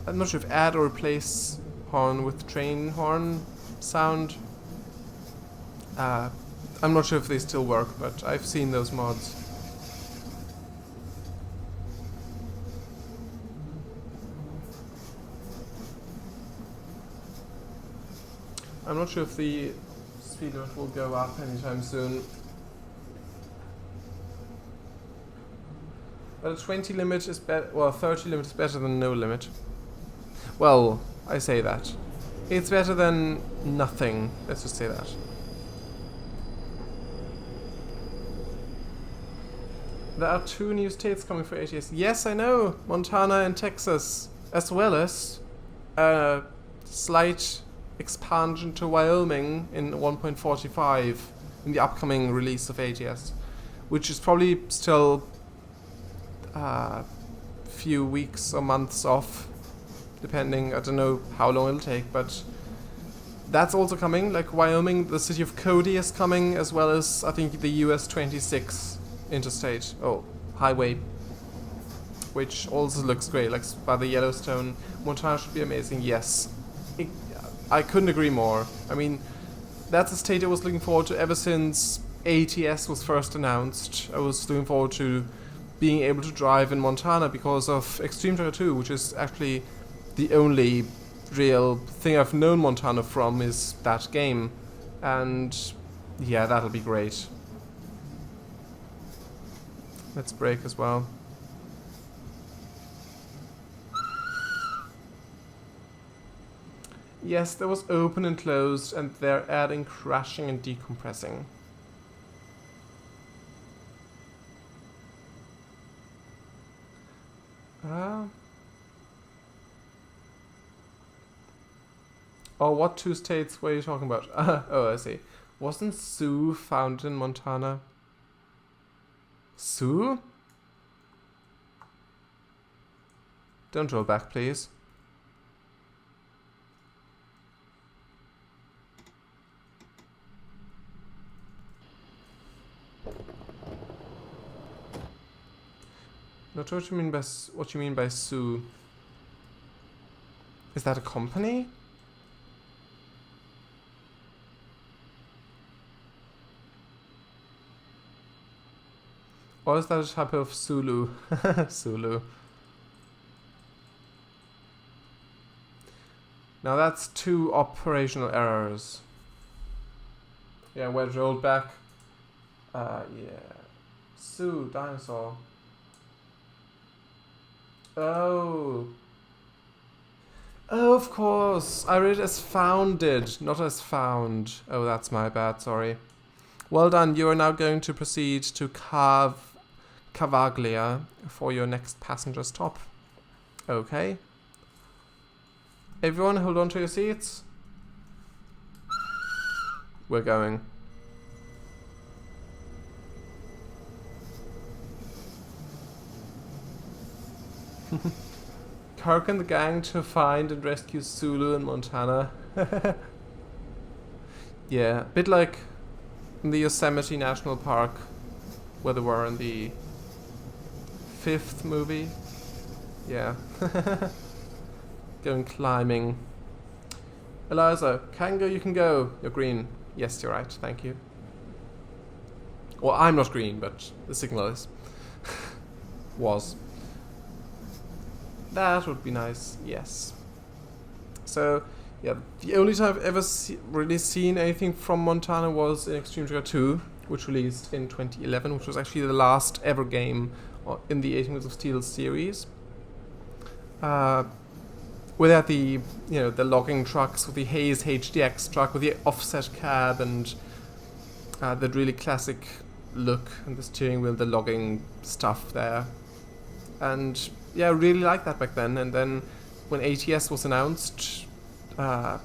I'm not sure if add or replace horn with train horn sound. I'm not sure if they still work, but I've seen those mods. I'm not sure if the speed limit will go up anytime soon. But a 20 limit is better, well, 30 limit is better than no limit. Well, I say that. It's better than nothing, let's just say that. There are 2 new states coming for ATS. Yes, I know! Montana and Texas, as well as a slight expansion to Wyoming in 1.45 in the upcoming release of ATS, which is probably still a few weeks or months off, depending. I don't know how long it'll take, but that's also coming. Like Wyoming, the city of Cody is coming, as well as I think the US 26 interstate, highway, which also looks great, like by the Yellowstone. Montana should be amazing, yes. I couldn't agree more. I mean, that's a state I was looking forward to ever since ATS was first announced. I was looking forward to being able to drive in Montana because of Extreme Trucker 2, which is actually the only real thing I've known Montana from is that game. And yeah, that'll be great. Let's brake as well. Yes, there was open and closed, and they're adding crashing and decompressing. Oh, what 2 states were you talking about? Oh, I see. Wasn't Sioux found in Montana? Sioux? Don't roll back, please. Not sure what you mean by Sioux. Is that a company? Or is that a type of Zulu? Zulu. Now that's 2 operational errors. Yeah, wedge rolled back. Yeah. Sioux, dinosaur. Oh. Oh, of course. I read it as founded, not as found. Oh, that's my bad, sorry. Well done, you are now going to proceed to Cavaglia for your next passenger stop. Okay. Everyone, hold on to your seats. We're going. Kirk and the gang to find and rescue Zulu in Montana. Yeah, a bit like in the Yosemite National Park, where they were in the 5th movie. Yeah. Going climbing. Eliza, Kango, you can go. You're green. Yes, you're right. Thank you. Well, I'm not green, but the signal is. Was. That would be nice. Yes. So, yeah, the only time I've ever really seen anything from Montana was in Extreme Trigger 2, which released in 2011, which was actually the last ever game in the 18 Wheels of Steel series. Without the, the logging trucks, with the Hayes HDX truck, with the offset cab, and the really classic look and the steering wheel, the logging stuff there. And yeah, I really liked that back then. And then when ATS was announced, that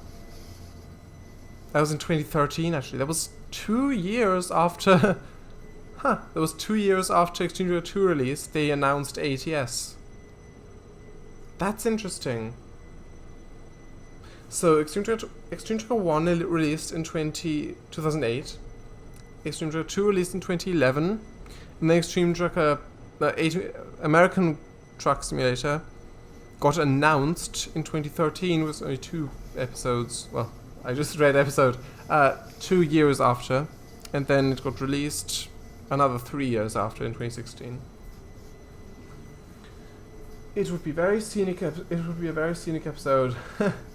was in 2013 actually. That was 2 years after that was 2 years after Extreme Trigger 2 release, they announced ATS. That's interesting. So Extreme Trigger 1 released in 2008, Extreme Trigger 2 released in 2011, and then Extreme Trigger American Truck Simulator got announced in 2013 with only 2 episodes. Well, I just read episode 2 years after, and then it got released another 3 years after in 2016. It would be very scenic. It would be a very scenic episode.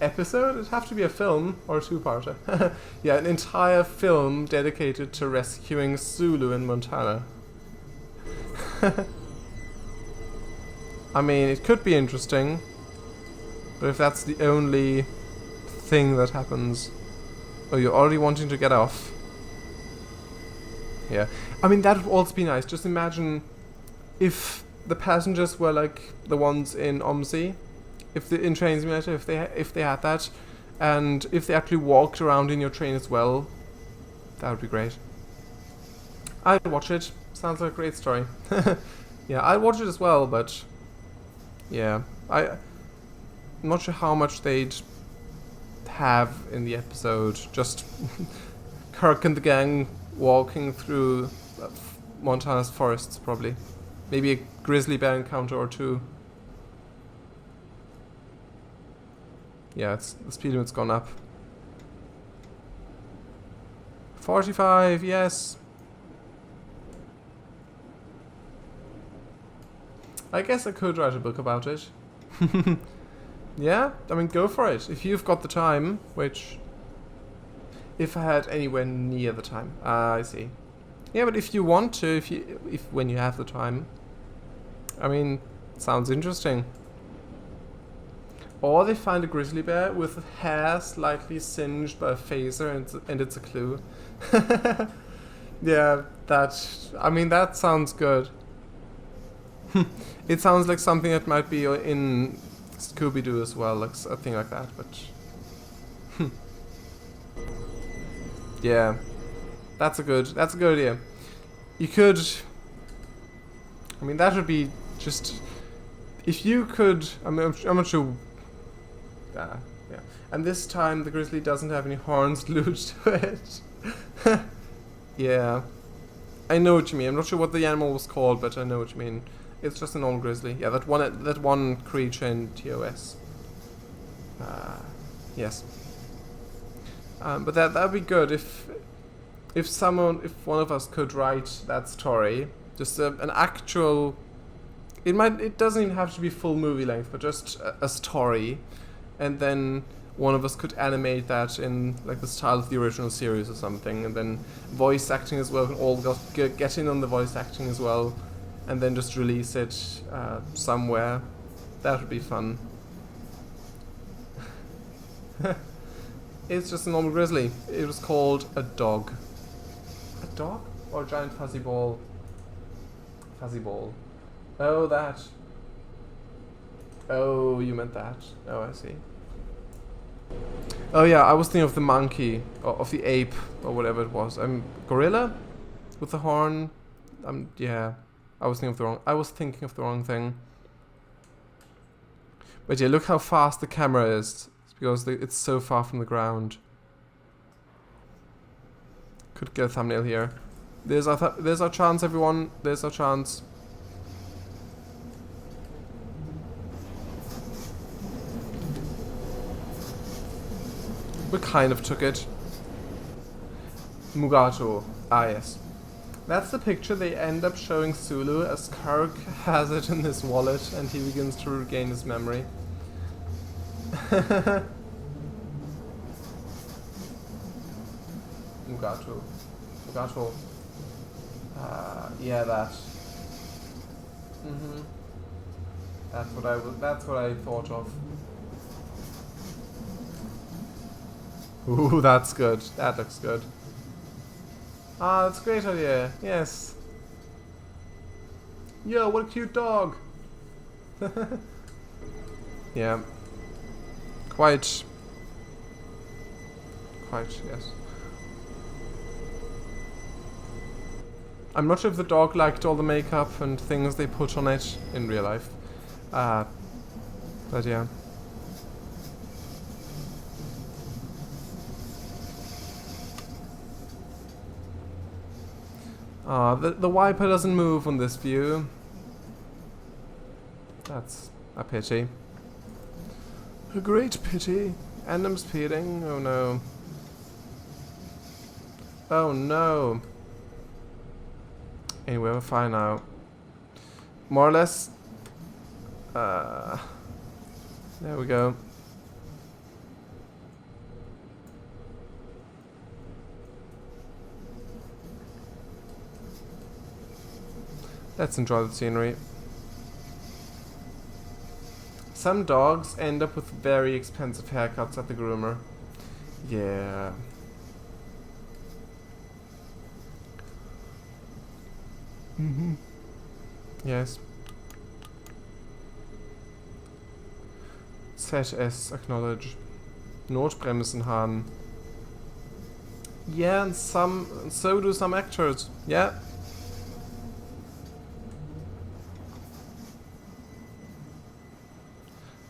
Episode? It'd have to be a film or a 2-parter. Yeah, an entire film dedicated to rescuing Zulu in Montana. I mean, it could be interesting, but if that's the only thing that happens, or you're already wanting to get off. Yeah, I mean that would also be nice. Just imagine if the passengers were like the ones in OMSI, in Train Simulator, if they had that, and if they actually walked around in your train as well, that would be great. I'd watch it. Sounds like a great story. Yeah, I'd watch it as well, but yeah, I'm not sure how much they'd have in the episode. Just Kirk and the gang walking through Montana's forests, probably. Maybe a grizzly bear encounter or 2. Yeah, the speed limit's gone up. 45, yes. I guess I could write a book about it. Yeah, I mean, go for it. If you've got the time, which... If I had anywhere near the time. I see. Yeah, but if you want to, when you have the time, I mean, sounds interesting. Or they find a grizzly bear with hair slightly singed by a phaser, and it's a clue. Yeah, that sounds good. It sounds like something that might be in Scooby-Doo as well, like a thing like that, but... Yeah, that's a good idea. You could... I mean, that would be just... If you could... I'm not sure... yeah. And this time the grizzly doesn't have any horns glued to it. Yeah. I know what you mean. I'm not sure what the animal was called, but I know what you mean. It's just an old grizzly. Yeah, that one creature in TOS. Yes. But that'd be good if one of us could write that story, just an actual. It doesn't even have to be full movie length, but just a story, and then one of us could animate that in like the style of the original series or something, and then voice acting as well. And all get in on the voice acting as well, and then just release it somewhere. That would be fun. It's just a normal grizzly. It was called a dog. A dog? Or a giant fuzzy ball? Fuzzy ball. Oh, that. Oh, you meant that. Oh, I see. Oh yeah, I was thinking of the monkey, or of the ape, or whatever it was. Gorilla? With the horn? Yeah. I was thinking of the wrong thing. But yeah, look how fast the camera is. It's because it's so far from the ground. Could get a thumbnail here. There's our chance, everyone. There's our chance. We kind of took it. Mugato. Ah, yes. That's the picture they end up showing Sulu as Kirk has it in his wallet and he begins to regain his memory. Mugato. Mugato. Yeah, that. That's what I thought of. Ooh, that's good. That looks good. Ah, that's a great idea. Yes. Yo, what a cute dog. Yeah. Quite, yes. I'm not sure if the dog liked all the makeup and things they put on it in real life. But yeah. The wiper doesn't move on this view. That's a pity. A great pity. And I'm speeding. Oh no. Oh no. Anyway, we're fine now. More or less. There we go. Let's enjoy the scenery. Some dogs end up with very expensive haircuts at the groomer. Yeah. Yes. ZS acknowledge. Notbremsen haben. Yeah, and so do some actors. Yeah.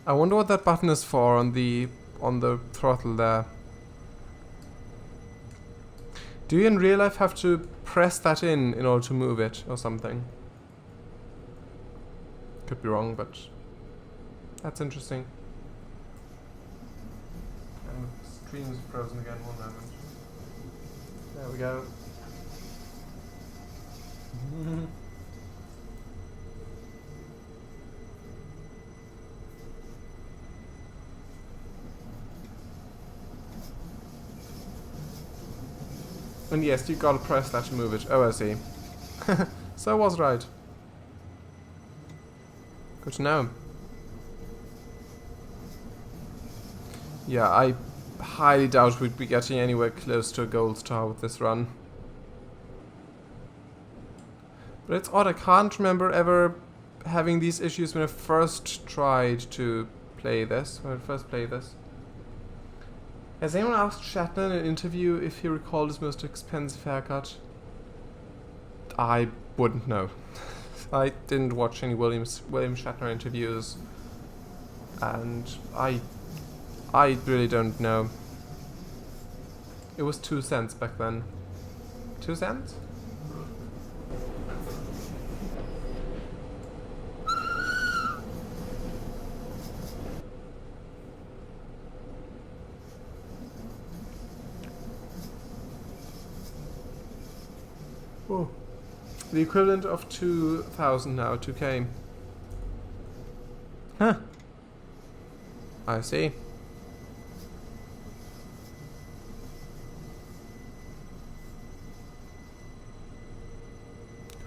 I wonder what that button is for on the throttle there. Do you in real life have to press that in order to move it or something? Could be wrong, but that's interesting. And the stream is frozen again. One moment. There we go. And yes, you gotta press that to move it. Oh, I see. So I was right. Good to know. Yeah, I highly doubt we'd be getting anywhere close to a gold star with this run. But it's odd, I can't remember ever having these issues when I first tried to play this. Has anyone asked Shatner in an interview if he recalled his most expensive haircut? I wouldn't know. I didn't watch any William Shatner interviews, and I really don't know. It was 2 cents back then. 2 cents? Oh. The equivalent of 2,000 now, 2k. Huh. I see.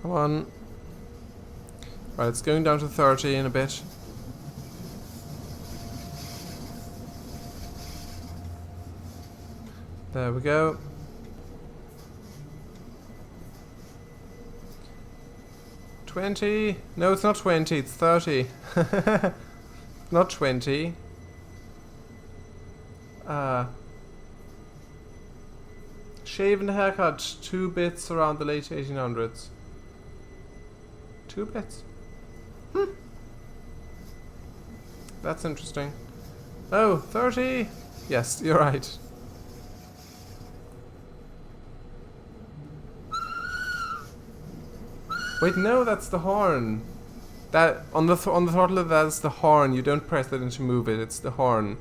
Come on. Right, it's going down to 30 in a bit. There we go. No, it's not 20, it's 30. Not 20. Shave and haircut, 2 bits around the late 1800s. 2 bits? That's interesting. Oh, 30? Yes, you're right. Wait, no, that's the horn. That on the throttle, that's the horn. You don't press it to move it. It's the horn.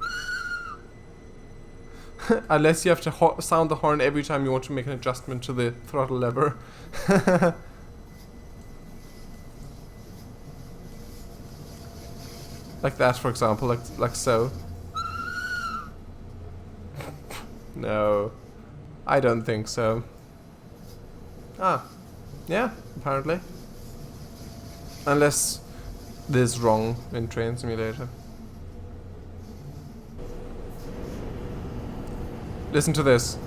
Unless you have to sound the horn every time you want to make an adjustment to the throttle lever. Like that, for example, like so. No, I don't think so. Ah, yeah, apparently. Unless this is wrong in Train Simulator. Listen to this.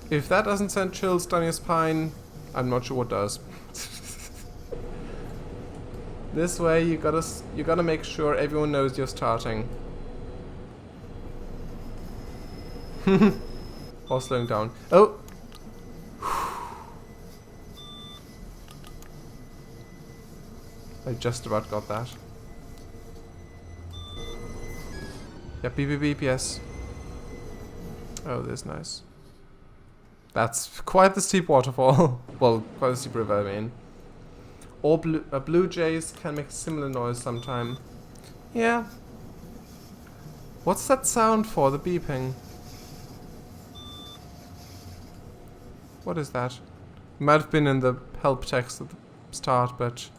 If that doesn't send chills down your spine, I'm not sure what does. This way you gotta make sure everyone knows you're starting. Or slowing down. Oh! I just about got that. Yeah, beep beep beep, yes. Oh, this is nice. That's quite the steep waterfall. Well, quite a steep river, I mean. Or blue jays can make a similar noise sometime. Yeah. What's that sound for, the beeping? What is that? Might have been in the help text at the start, but...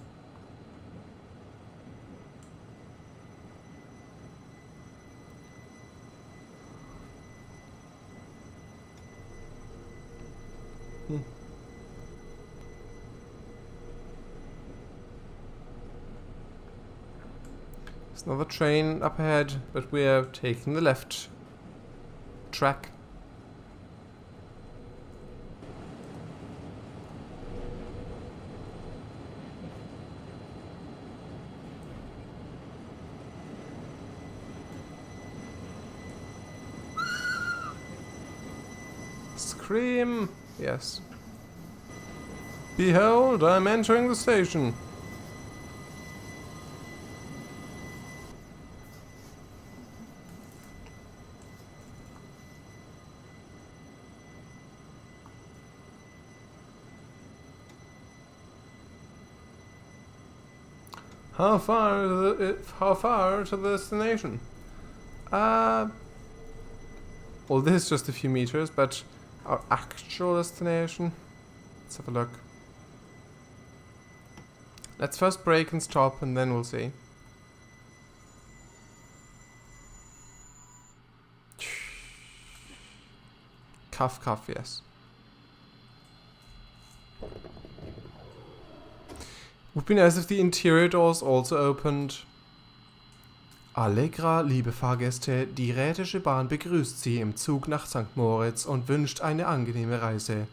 There's another train up ahead, but we're taking the left track. Scream! Yes. Behold, I'm entering the station. How far to the destination? Well, this is just a few meters, but our actual destination. Let's have a look. Let's first brake and stop, and then we'll see. Cuff, cuff, yes. Would be nice if the interior doors also opened. Allegra, liebe Fahrgäste, die Rätische Bahn begrüßt Sie im Zug nach St. Moritz und wünscht eine angenehme Reise.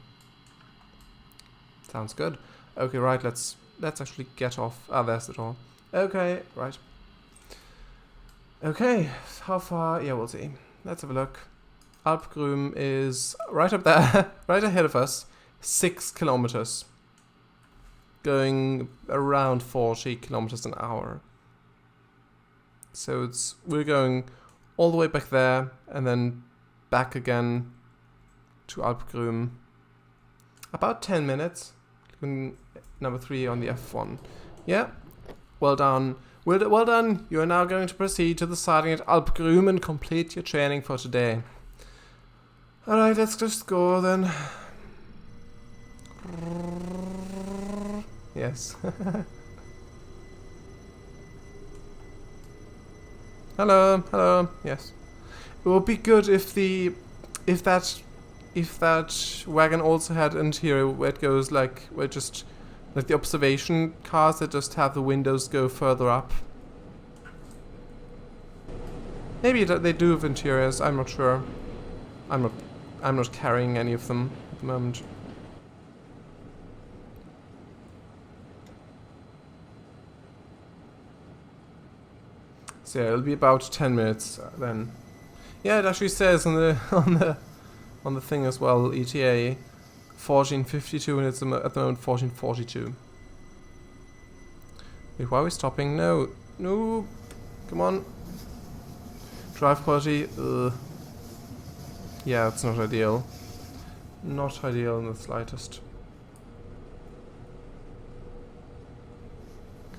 Sounds good. Okay, right, let's actually get off. Ah, there's the door. Okay, right. Okay, how far? Yeah, we'll see. Let's have a look. Alpgrüm is right up there, right ahead of us. 6 kilometers. Going around 40 kilometers an hour. So we're going all the way back there and then back again to Alpgrüm. About 10 minutes. Number 3 on the F1. Yeah, well done. Well done. You are now going to proceed to the siding at Alpgrüm and complete your training for today. Alright, let's just go then. Yes. Hello, hello. Yes. It would be good if that wagon also had interior where it goes like the observation cars that just have the windows go further up. Maybe they do have interiors. I'm not sure. I'm not carrying any of them at the moment. So yeah, it'll be about 10 minutes then. Yeah, it actually says on the thing as well, ETA 14:52, and it's at the moment 14:42. Wait, why are we stopping? No, no, come on. Drive quality. Yeah, it's not ideal. Not ideal in the slightest.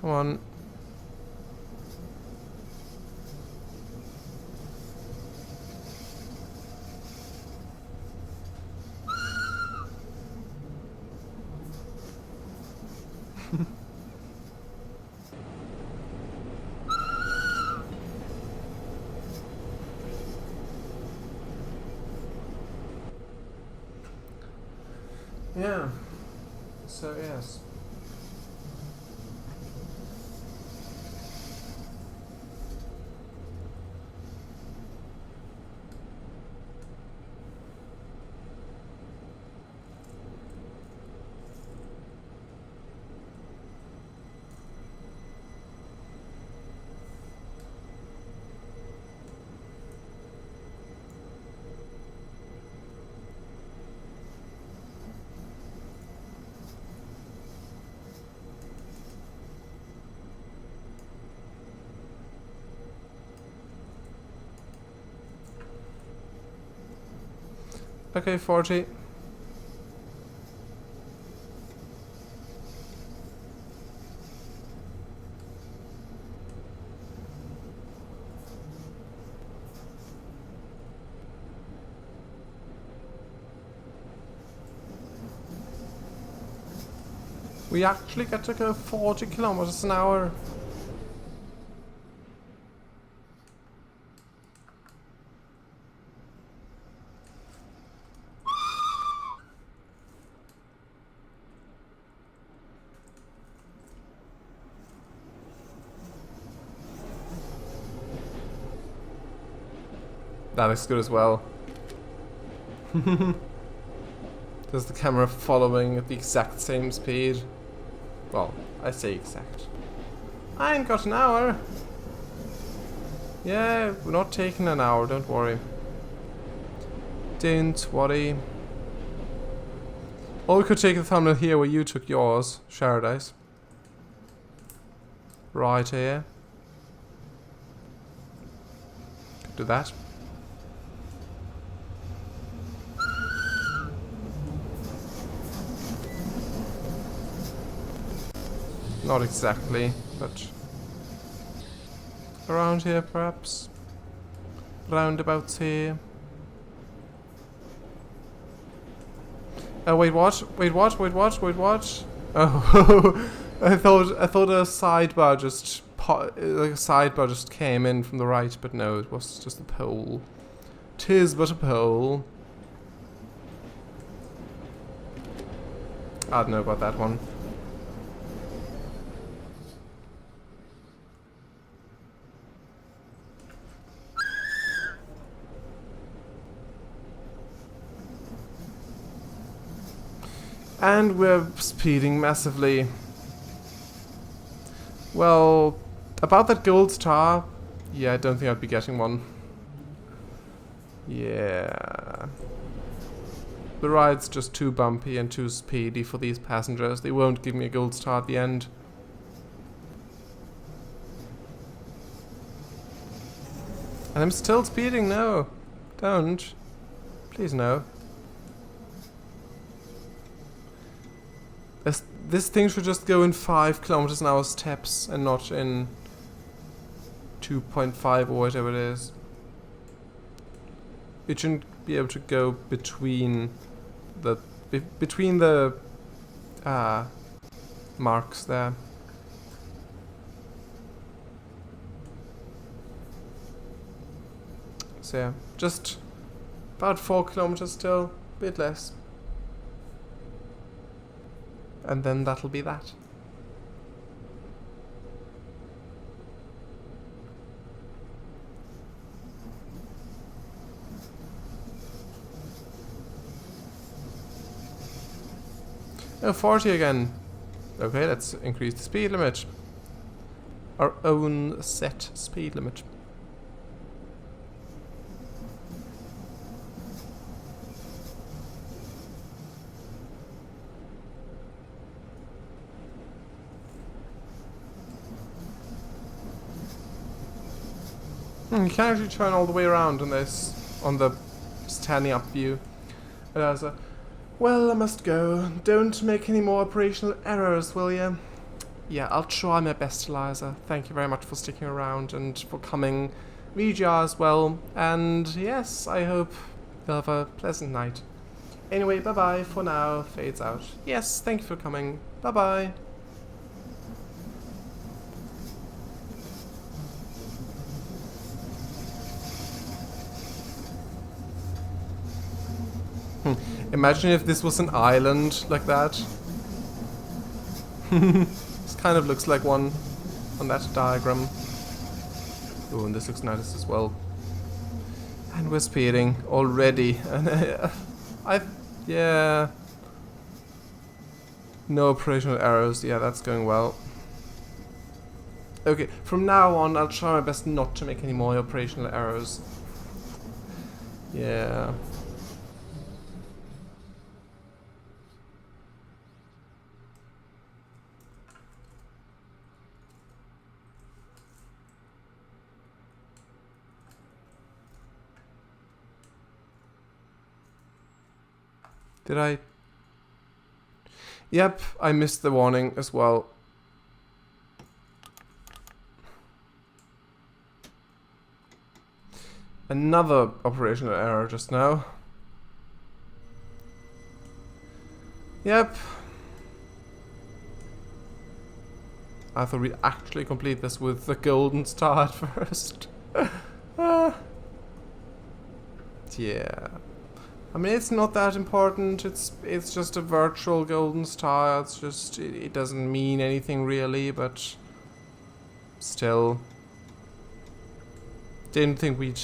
Come on. Yeah. So yes. Okay, 40. We actually get to go 40 kilometers an hour. That looks good as well. Does the camera following at the exact same speed? Well, I say exact. I ain't got an hour. Yeah, we're not taking an hour, don't worry. Don't worry. Or we could take the thumbnail here where you took yours, Paradise. Right here. Could do that. Not exactly, but around here perhaps. Roundabouts here. Oh wait, what? Wait, what? Wait, what? Wait, what? Oh, I thought a sidebar just like a sidebar just came in from the right, but no, it was just a pole. 'Tis but a pole. I don't know about that one. And we're speeding massively. Well, about that gold star, yeah, I don't think I'd be getting one. Yeah. The ride's just too bumpy and too speedy for these passengers. They won't give me a gold star at the end. And I'm still speeding, no. Don't. Please no. This thing should just go in 5 kilometers an hour steps and not in 2.5 or whatever it is. It shouldn't be able to go between the marks there. So yeah, just about 4 kilometers still, a bit less. And then that'll be that. Oh, 40 again. Okay, let's increase the speed limit. Our own set speed limit. You can actually turn all the way around on this, on the standing up view. It has a Well, I must go. Don't make any more operational errors, will you? Yeah, I'll try my best, Eliza. Thank you very much for sticking around and for coming. VGR as well. And yes, I hope you'll have a pleasant night. Anyway, bye-bye for now. Fades out. Yes, thank you for coming. Bye-bye. Imagine if this was an island like that. This kind of looks like one on that diagram. Oh, and this looks nice as well. And we're speeding already. Yeah. No operational errors. Yeah, that's going well. Okay, from now on, I'll try my best not to make any more operational errors. Yeah. Did I? Yep, I missed the warning as well. Another operational error just now. Yep. I thought we'd actually complete this with the golden star at first. Yeah. I mean, it's not that important. It's just a virtual golden star. It's just it doesn't mean anything really, but still, didn't think we'd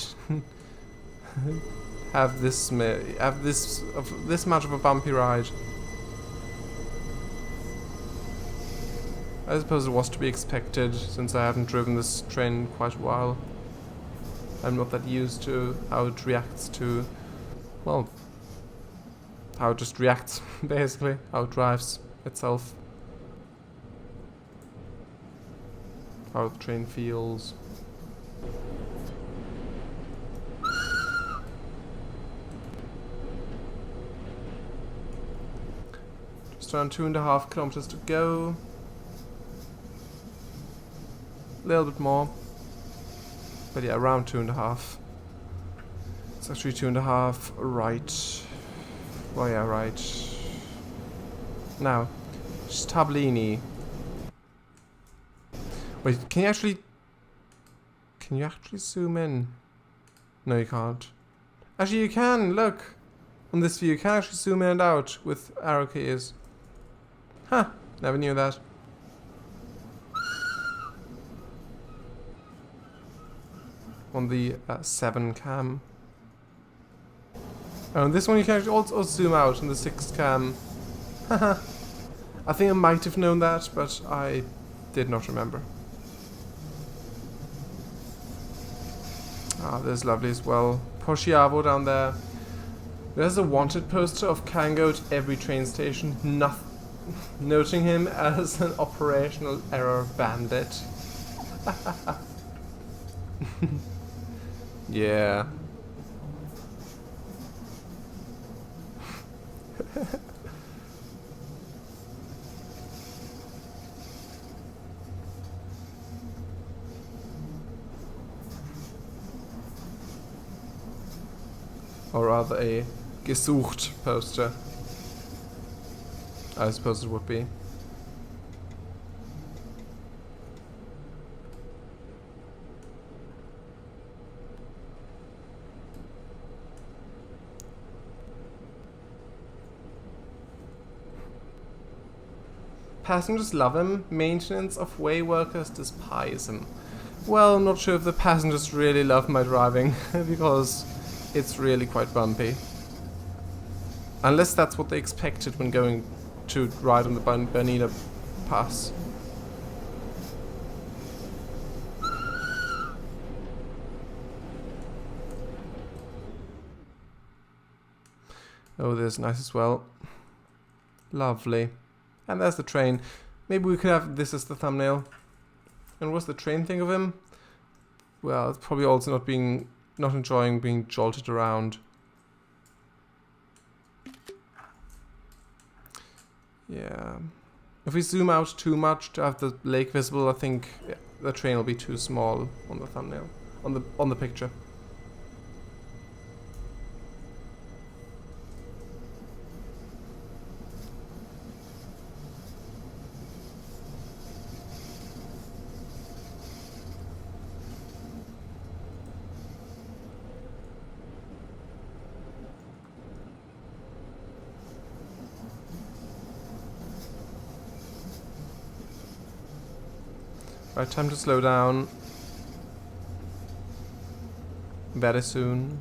have this much of a bumpy ride. I suppose it was to be expected, since I haven't driven this train in quite a while. I'm not that used to how it reacts to, well, how it just reacts, basically, how it drives itself. How the train feels. Just around 2.5 kilometers to go. A little bit more. But yeah, around 2.5. It's actually 2.5 right. Well, yeah, right. Now, Stablini. Wait, can you actually zoom in? No, you can't. Actually, you can, look. On this view, you can actually zoom in and out with arrow keys. Huh, never knew that. On the 7 cam. Oh, and this one you can actually also zoom out on the 6 cam. Haha. I think I might have known that, but I did not remember. Ah, there's lovely as well. Posciavo down there. There's a wanted poster of Kango at every train station, noting him as an operational error bandit. Yeah. Or rather a gesucht poster. I suppose it would be. Passengers love him, maintenance of way workers despise him. Well, I'm not sure if the passengers really love my driving, because it's really quite bumpy. Unless that's what they expected when going to ride on the Bernina pass. Oh, there's nice as well. Lovely. And there's the train. Maybe we could have this as the thumbnail. And what's the train thing of him? Well, it's probably also not enjoying being jolted around. Yeah. If we zoom out too much to have the lake visible, I think the train will be too small on the thumbnail, on the picture. Right, time to slow down. Very soon.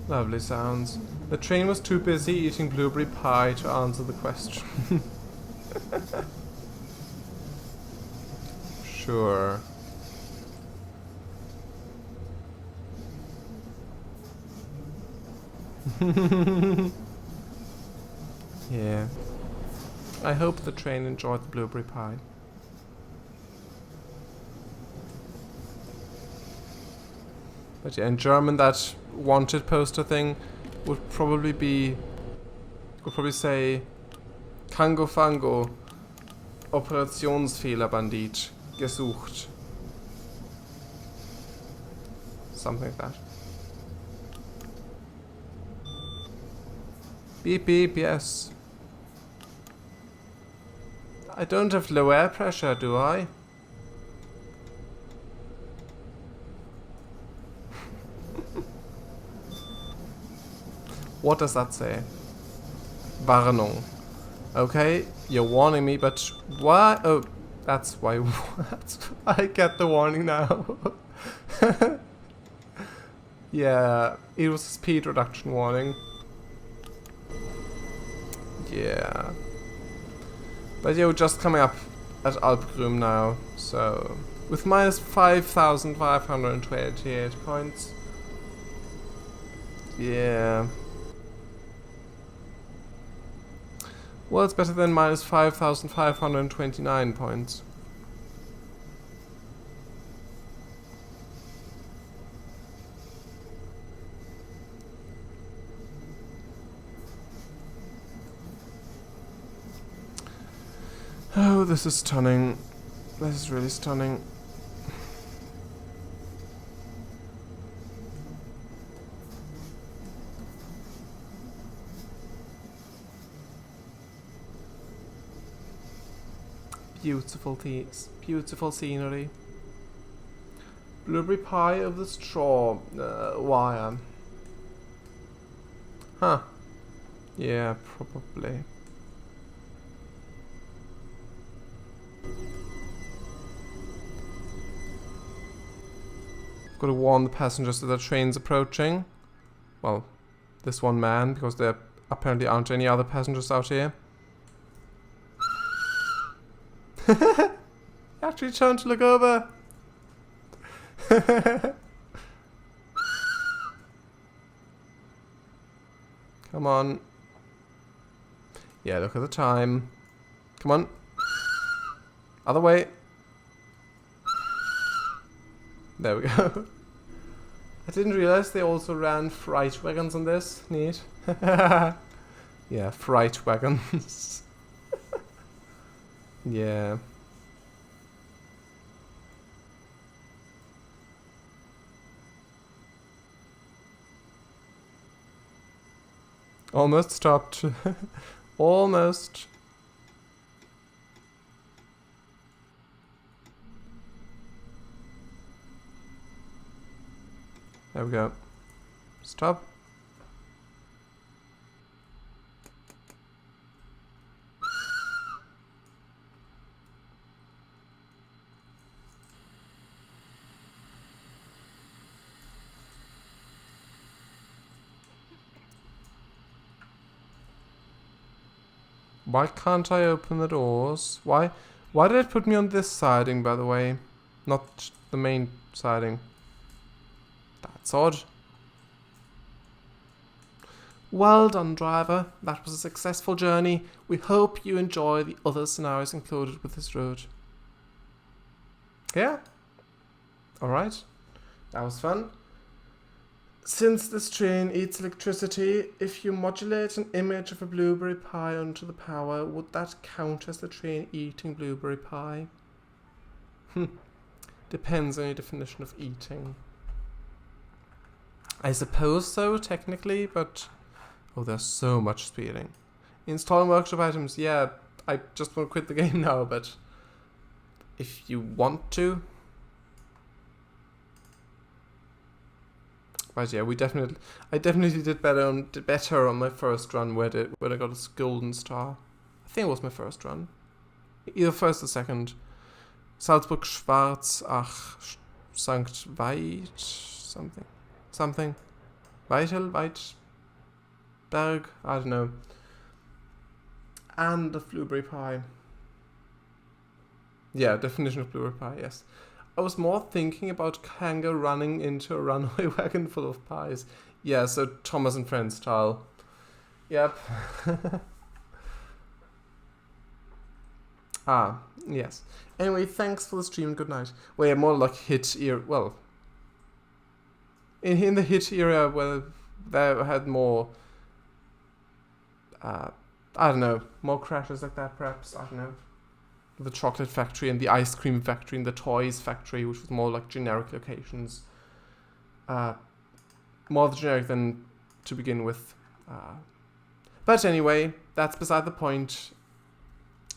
Lovely sounds. The train was too busy eating blueberry pie to answer the question. Sure. Yeah. I hope the train enjoyed the blueberry pie. But yeah, in German that wanted poster thing would probably say Kango Fango Operationsfehlerbandit gesucht. Something like that. Beep beep, yes. I don't have low air pressure, do I? What does that say? Warnung. Okay, you're warning me, but why? Oh, that's why. I get the warning now. Yeah, it was a speed reduction warning. Yeah. But yeah, we're just coming up at Alpgrim now, so with minus 5,528 points. Yeah. Well, it's better than minus 5,529 points. Oh, this is stunning. This is really stunning. Beautiful teas, beautiful scenery. Blueberry pie of the straw wire. Huh. Yeah, probably. Got to warn the passengers that the train's approaching. Well, this one man, because there apparently aren't any other passengers out here. Actually turned to look over. Come on. Yeah, look at the time. Come on. Other way. There we go. I didn't realize they also ran freight wagons on this. Neat. Yeah, freight wagons. Yeah. Almost stopped. Almost. There we go. Stop. Why can't I open the doors? Why did it put me on this siding, by the way? Not the main siding. That's odd. Well done, driver. That was a successful journey. We hope you enjoy the other scenarios included with this route. Yeah? Alright. That was fun. Since this train eats electricity, if you modulate an image of a blueberry pie onto the power, would that count as the train eating blueberry pie? Depends on your definition of eating. I suppose so, technically, but... Oh, there's so much speeding. Installing workshop items, yeah, I just want to quit the game now, but... If you want to... But yeah, I definitely did better on my first run when I got a golden star. I think it was my first run. Either first or second. Salzburg Schwarz, ach, Sankt Veit, something. Weidberg, I don't know. And the blueberry pie. Yeah, definition of blueberry pie, yes. I was more thinking about Kanga running into a runaway wagon full of pies. Yeah, so Thomas and Friends style. Yep. Yes. Anyway, thanks for the stream and good night. Well, yeah, more like hit era. Well, in the hit era where they had more, I don't know, more crashes like that perhaps, I don't know. The chocolate factory and the ice cream factory and the toys factory, which was more like generic locations. More generic than to begin with. But anyway, that's beside the point.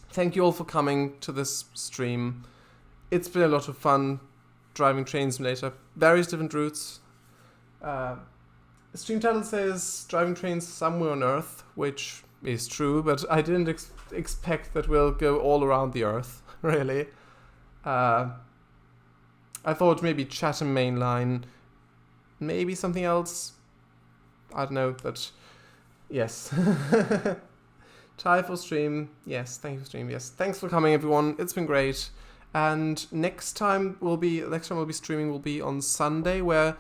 Thank you all for coming to this stream. It's been a lot of fun driving Train Simulator. Various different routes. The stream title says driving trains somewhere on Earth, which is true, but I didn't expect that we'll go all around the Earth, really. I thought maybe Chatham Main Line, maybe something else. I don't know, but yes. Try for stream. Yes, thank you for stream. Yes, thanks for coming, everyone. It's been great. And next time we'll be streaming will be on Sunday, where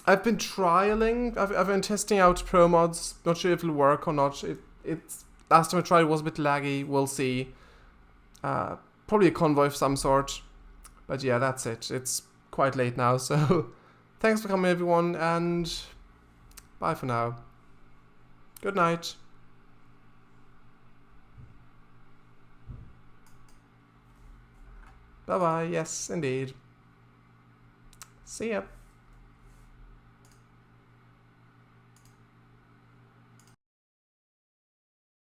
I've been trialing. I've been testing out pro mods. Not sure if it'll work or not. It's last time I tried it was a bit laggy. We'll see. Probably a convoy of some sort. But yeah, that's it. It's quite late now, so thanks for coming, everyone, and bye for now. Good night. Bye-bye. Yes, indeed. See ya.